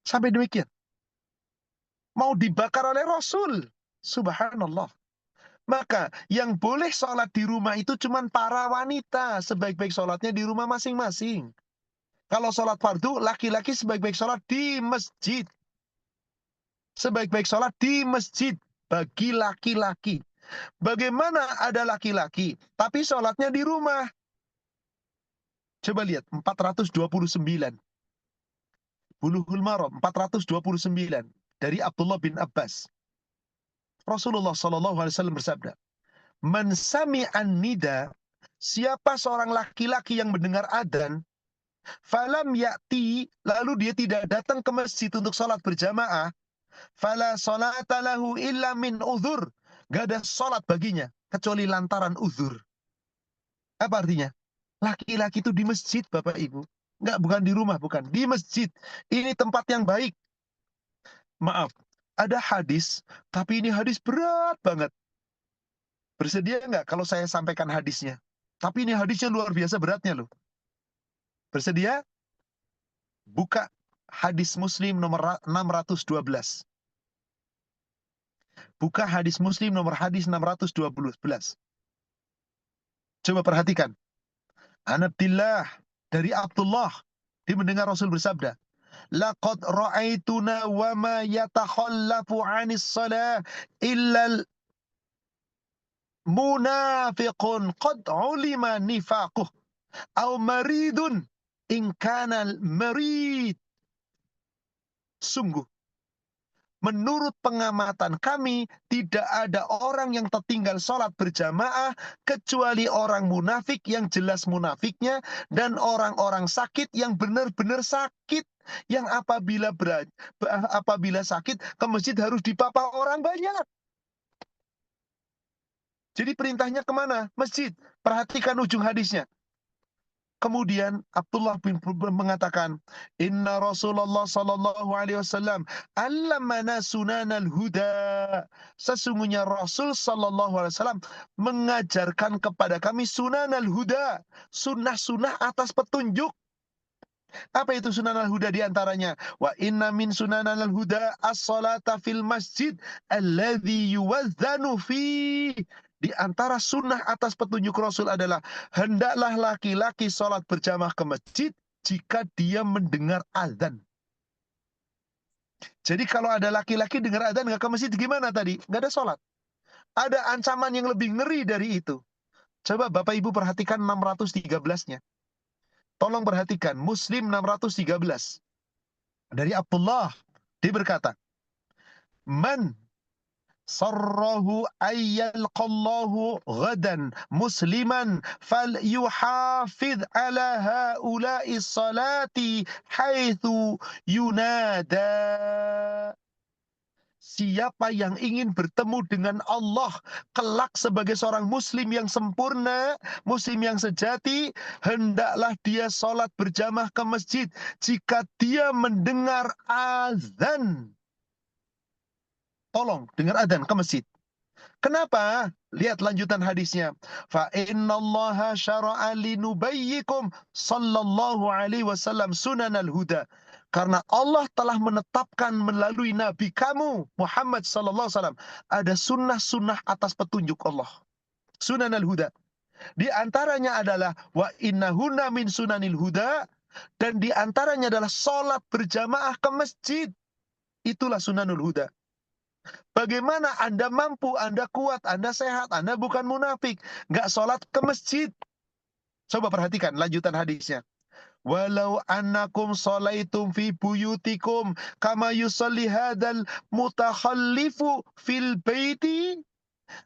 Sampai demikian. Mau dibakar oleh Rasul. Subhanallah. Maka yang boleh sholat di rumah itu cuma para wanita. Sebaik-baik sholatnya di rumah masing-masing. Kalau sholat fardu, laki-laki sebaik-baik sholat di masjid. Sebaik-baik sholat di masjid. Bagi laki-laki. Bagaimana ada laki-laki, tapi sholatnya di rumah? Coba lihat, 429. Bulughul Maram, 429. Dari Abdullah bin Abbas. Rasulullah SAW bersabda, Man sami'an nida, siapa seorang laki-laki yang mendengar adzan, falam ya'ti, lalu dia tidak datang ke masjid untuk sholat berjamaah, fala sholata lahu illa min uzur, gak ada sholat baginya, kecuali lantaran uzur. Apa artinya? Laki-laki itu di masjid, Bapak Ibu. Enggak, bukan di rumah, bukan. Di masjid. Ini tempat yang baik. Maaf, ada hadis, tapi ini hadis berat banget. Bersedia nggak kalau saya sampaikan hadisnya? Tapi ini hadisnya luar biasa beratnya loh. Bersedia? Buka hadis Muslim nomor 612. Buka hadis Muslim nomor hadis 612. Coba perhatikan. An Abdillah, dari Abdullah, dia mendengar Rasul bersabda, laqad ra'aituna wa ma yatakhallafu 'anis shalah illa munafiqun qad ulima nifaquh aw maridun in kana marid. Sungguh, menurut pengamatan kami, tidak ada orang yang tertinggal sholat berjamaah kecuali orang munafik yang jelas munafiknya dan orang-orang sakit yang benar-benar sakit. Yang apabila sakit ke masjid harus dipapa orang banyak. Jadi perintahnya kemana? Masjid. Perhatikan ujung hadisnya. Kemudian Abdullah bin mengatakan, Inna Rasulullah sallallahu alaihi wasallam allamana sunanal huda. Sesungguhnya Rasul sallallahu alaihi wasallam mengajarkan kepada kami sunanal huda, sunnah-sunnah atas petunjuk. Apa itu sunanal huda diantaranya? Wa inna min sunanal huda as-salata fil masjid alladhi yuwazzanu fi. Di antara sunnah atas petunjuk Rasul adalah hendaklah laki-laki sholat berjamaah ke masjid jika dia mendengar azan. Jadi kalau ada laki-laki dengar azan nggak ke masjid gimana tadi? Nggak ada sholat. Ada ancaman yang lebih ngeri dari itu. Coba Bapak Ibu perhatikan 613-nya. Tolong perhatikan, Muslim 613. Dari Abdullah, dia berkata, Man sarrahu ayyalqallahu ghadan musliman falyuhafidh ala haula'i salati haitsu yunada. Siapa yang ingin bertemu dengan Allah kelak sebagai seorang muslim yang sempurna, muslim yang sejati, hendaklah dia sholat berjamaah ke masjid jika dia mendengar azan. Tolong, dengar adzan ke masjid. Kenapa? Lihat lanjutan hadisnya. Fa innallaha syara'a linubayyikum sallallahu alaihi wasallam sunanal huda. Karena Allah telah menetapkan melalui nabi kamu Muhammad sallallahu alaihi wasallam ada sunnah-sunnah atas petunjuk Allah. Sunanal huda. Di antaranya adalah wa innahunna min sunanil huda, dan di antaranya adalah salat berjamaah ke masjid. Itulah sunanul huda. Bagaimana Anda mampu, Anda kuat, Anda sehat, Anda bukan munafik, nggak sholat ke masjid? Coba perhatikan lanjutan hadisnya. Walau annakum sholaitum fi buyutikum kama yusalli hadal mutakhallifu fil baiti.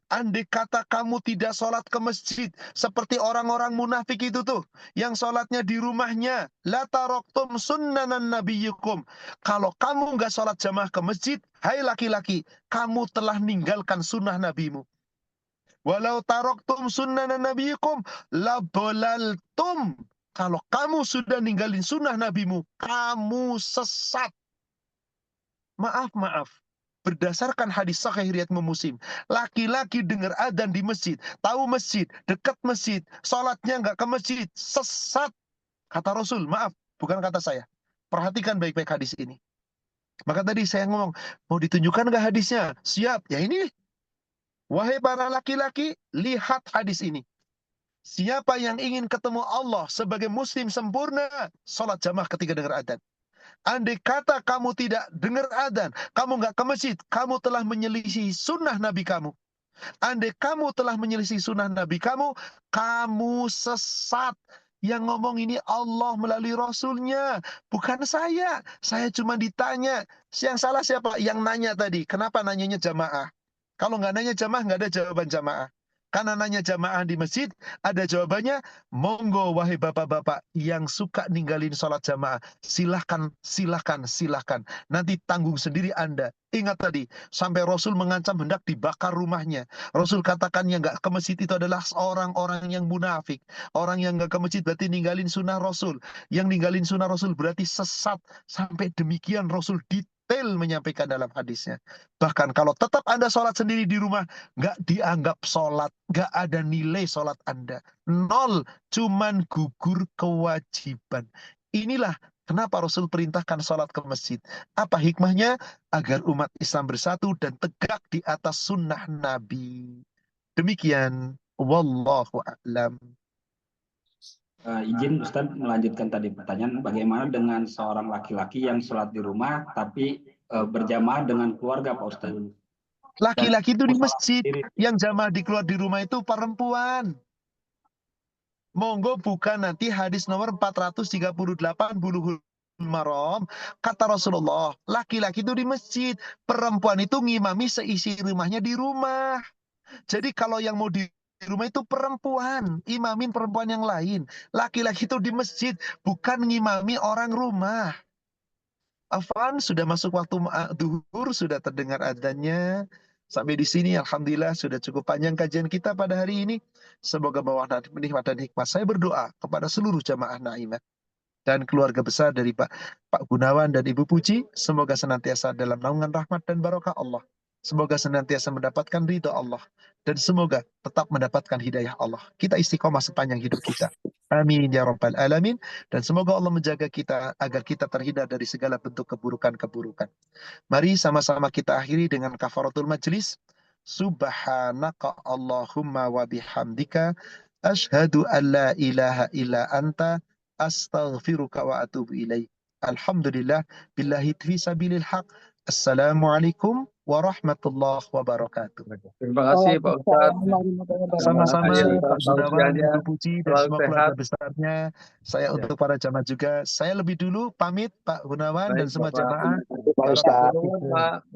Andai kata kamu tidak sholat ke masjid seperti orang-orang munafik itu tuh, yang sholatnya di rumahnya, la taraktum sunnanan nabiyyukum. Kalau kamu nggak sholat jamaah ke masjid, hai laki-laki, kamu telah meninggalkan sunnah nabimu. Walau taraktum sunnanan nabiyyukum la bolaltum. Kalau kamu sudah ninggalin sunnah nabimu, kamu sesat. Maaf. Berdasarkan hadis sahih riwayat Muslim, laki-laki dengar adzan di masjid, tahu masjid, dekat masjid, sholatnya nggak ke masjid, sesat. Kata Rasul, maaf, bukan kata saya. Perhatikan baik-baik hadis ini. Maka tadi saya ngomong, mau ditunjukkan nggak hadisnya? Siap, ya ini. Wahai para laki-laki, lihat hadis ini. Siapa yang ingin ketemu Allah sebagai muslim sempurna, sholat jamaah ketika dengar adzan. Andai kata kamu tidak dengar adzan, kamu nggak ke masjid, kamu telah menyelisih sunnah Nabi kamu. Andai kamu telah menyelisih sunnah Nabi kamu, kamu sesat. Yang ngomong ini Allah melalui Rasulnya, bukan saya. Saya cuma ditanya. Yang salah siapa? Yang nanya tadi. Kenapa nanyanya jamaah? Kalau nggak nanya jamaah, nggak ada jawaban jamaah. Karena nanya jamaah di masjid, ada jawabannya, monggo wahai bapak-bapak yang suka ninggalin sholat jamaah. Silahkan. Nanti tanggung sendiri Anda. Ingat tadi, sampai Rasul mengancam hendak dibakar rumahnya. Rasul katakan yang nggak ke masjid itu adalah orang-orang yang munafik. Orang yang nggak ke masjid berarti ninggalin sunnah Rasul. Yang ninggalin sunnah Rasul berarti sesat. Sampai demikian Rasul detail menyampaikan dalam hadisnya. Bahkan kalau tetap Anda sholat sendiri di rumah, nggak dianggap sholat. Nggak ada nilai sholat Anda. 0, cuman gugur kewajiban. Inilah kenapa Rasul perintahkan sholat ke masjid. Apa hikmahnya? Agar umat Islam bersatu dan tegak di atas sunnah Nabi. Demikian. Wallahu a'lam. izin Ustadz melanjutkan tadi pertanyaan, bagaimana dengan seorang laki-laki yang sholat di rumah tapi berjamaah dengan keluarga Pak Ustadz? Laki-laki itu di masjid, yang jamaah di rumah itu perempuan. Monggo buka nanti hadis nomor 438 Bulughul Maram. Kata Rasulullah, laki-laki itu di masjid, perempuan itu ngimami seisi rumahnya di rumah. Jadi kalau yang mau di rumah itu perempuan, imamin perempuan yang lain. Laki-laki itu di masjid, bukan ngimami orang rumah. Afwan, sudah masuk waktu duhur, sudah terdengar adzannya. Sampai di sini, alhamdulillah sudah cukup panjang kajian kita pada hari ini. Semoga bawa nikmat dan hikmah. Saya berdoa kepada seluruh jamaah Naimah dan keluarga besar dari Pak Gunawan dan Ibu Puji, semoga senantiasa dalam naungan rahmat dan barokah Allah. Semoga senantiasa mendapatkan ridha Allah. Dan semoga tetap mendapatkan hidayah Allah. Kita istiqomah sepanjang hidup kita. Amin ya rabbal alamin. Dan semoga Allah menjaga kita agar kita terhindar dari segala bentuk keburukan-keburukan. Mari sama-sama kita akhiri dengan kafaratul majlis. Subhanaka Allahumma wa bihamdika. Ashhadu an la ilaha illa anta. Astaghfiruka wa atubu ilaih. Alhamdulillah billahi fi sabilil haq. Assalamualaikum warahmatullahi wabarakatuh. Terima kasih Pak Ustadz. Sama-sama Pak Gunawan, Tausiahnya Ibu Puji, dan selalu semua sehat. keluarga besarnya. Saya untuk para jamaah juga. Saya lebih dulu pamit Pak Gunawan dan Baik, semua Bapak. jamaah. Pak Ustadz.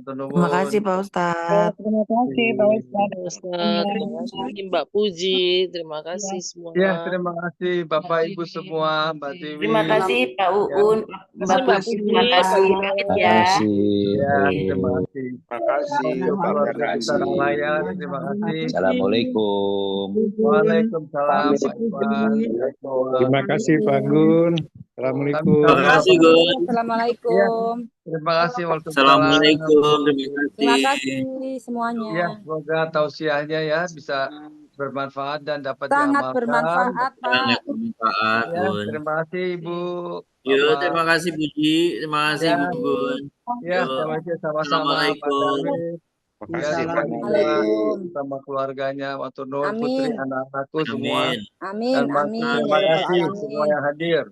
Terima kasih Pak Ustadz. Terima kasih Pak Ustadz. Terima kasih Mbak Puji. Terima kasih semua. Ya, terima kasih Bapak Ibu semua, Mbak Tiwi. Terima kasih Pak Uun, Mbak Puji. Terima kasih banget ya. Ya, terima kasih. Terima kasih Pak Besar Layar, terima kasih. Assalamualaikum. Waalaikumsalam Pak Iwan. Terima kasih Pak Gun. Assalamualaikum. Terima kasih Gun. Assalamualaikum. Terima kasih. Assalamualaikum. Terima kasih semuanya. Ya, semoga tausiahnya ya bisa bermanfaat dan dapat Sangat diamalkan. bermanfaat, Pak. Sangat bermanfaat, Ya, Gun. terima kasih Ibu. Yuk, Bapak. terima kasih Puji. Terima kasih Ya. Bu Gun. Ya, terima kasih sama-sama. Assalamualaikum. Ya, Assalamualaikum. sama keluarganya, waktu Nur, Amin. Putri, anak-anakku semua. Amin. Amin, Dan amin. terima kasih Amin. semua yang hadir.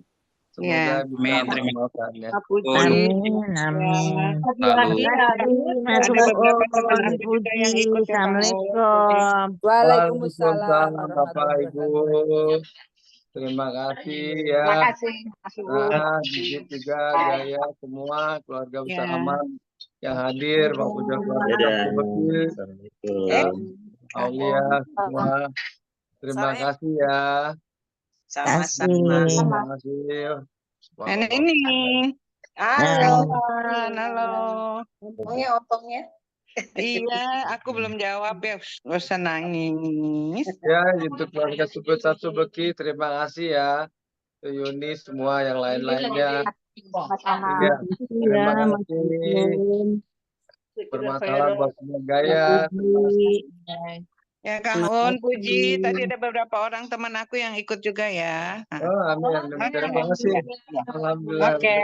Semoga Ya, bisa amin. Terima mengamalkannya. Amin, amin. Lagi Ada beberapa teman aku juga yang ikut. Assalamualaikum. Waalaikumsalam Bapak Ibu. Terima kasih ya. Terima kasih, Mas Ibu. Nah, Digit juga, Jaya, semua keluarga besar Aman yang hadir, maupun keluarga Bekir, Aulia, semua. Terima kasih ya. Sama-sama. Terima kasih. Nenek ini. Halo. Halo. Otongnya. Iya, aku belum jawab ya. Gak usah nangis. Ya, untuk keluarga Subut Satu Beki, terima kasih ya. Yunis, semua yang lain-lainnya. Ya, terima kasih. Bermasalah buat semua gaya. Ya Kang Un, Puji. Tadi ada beberapa orang teman aku yang ikut juga ya. Oh, amin. Terima kasih. Alhamdulillah. Oke.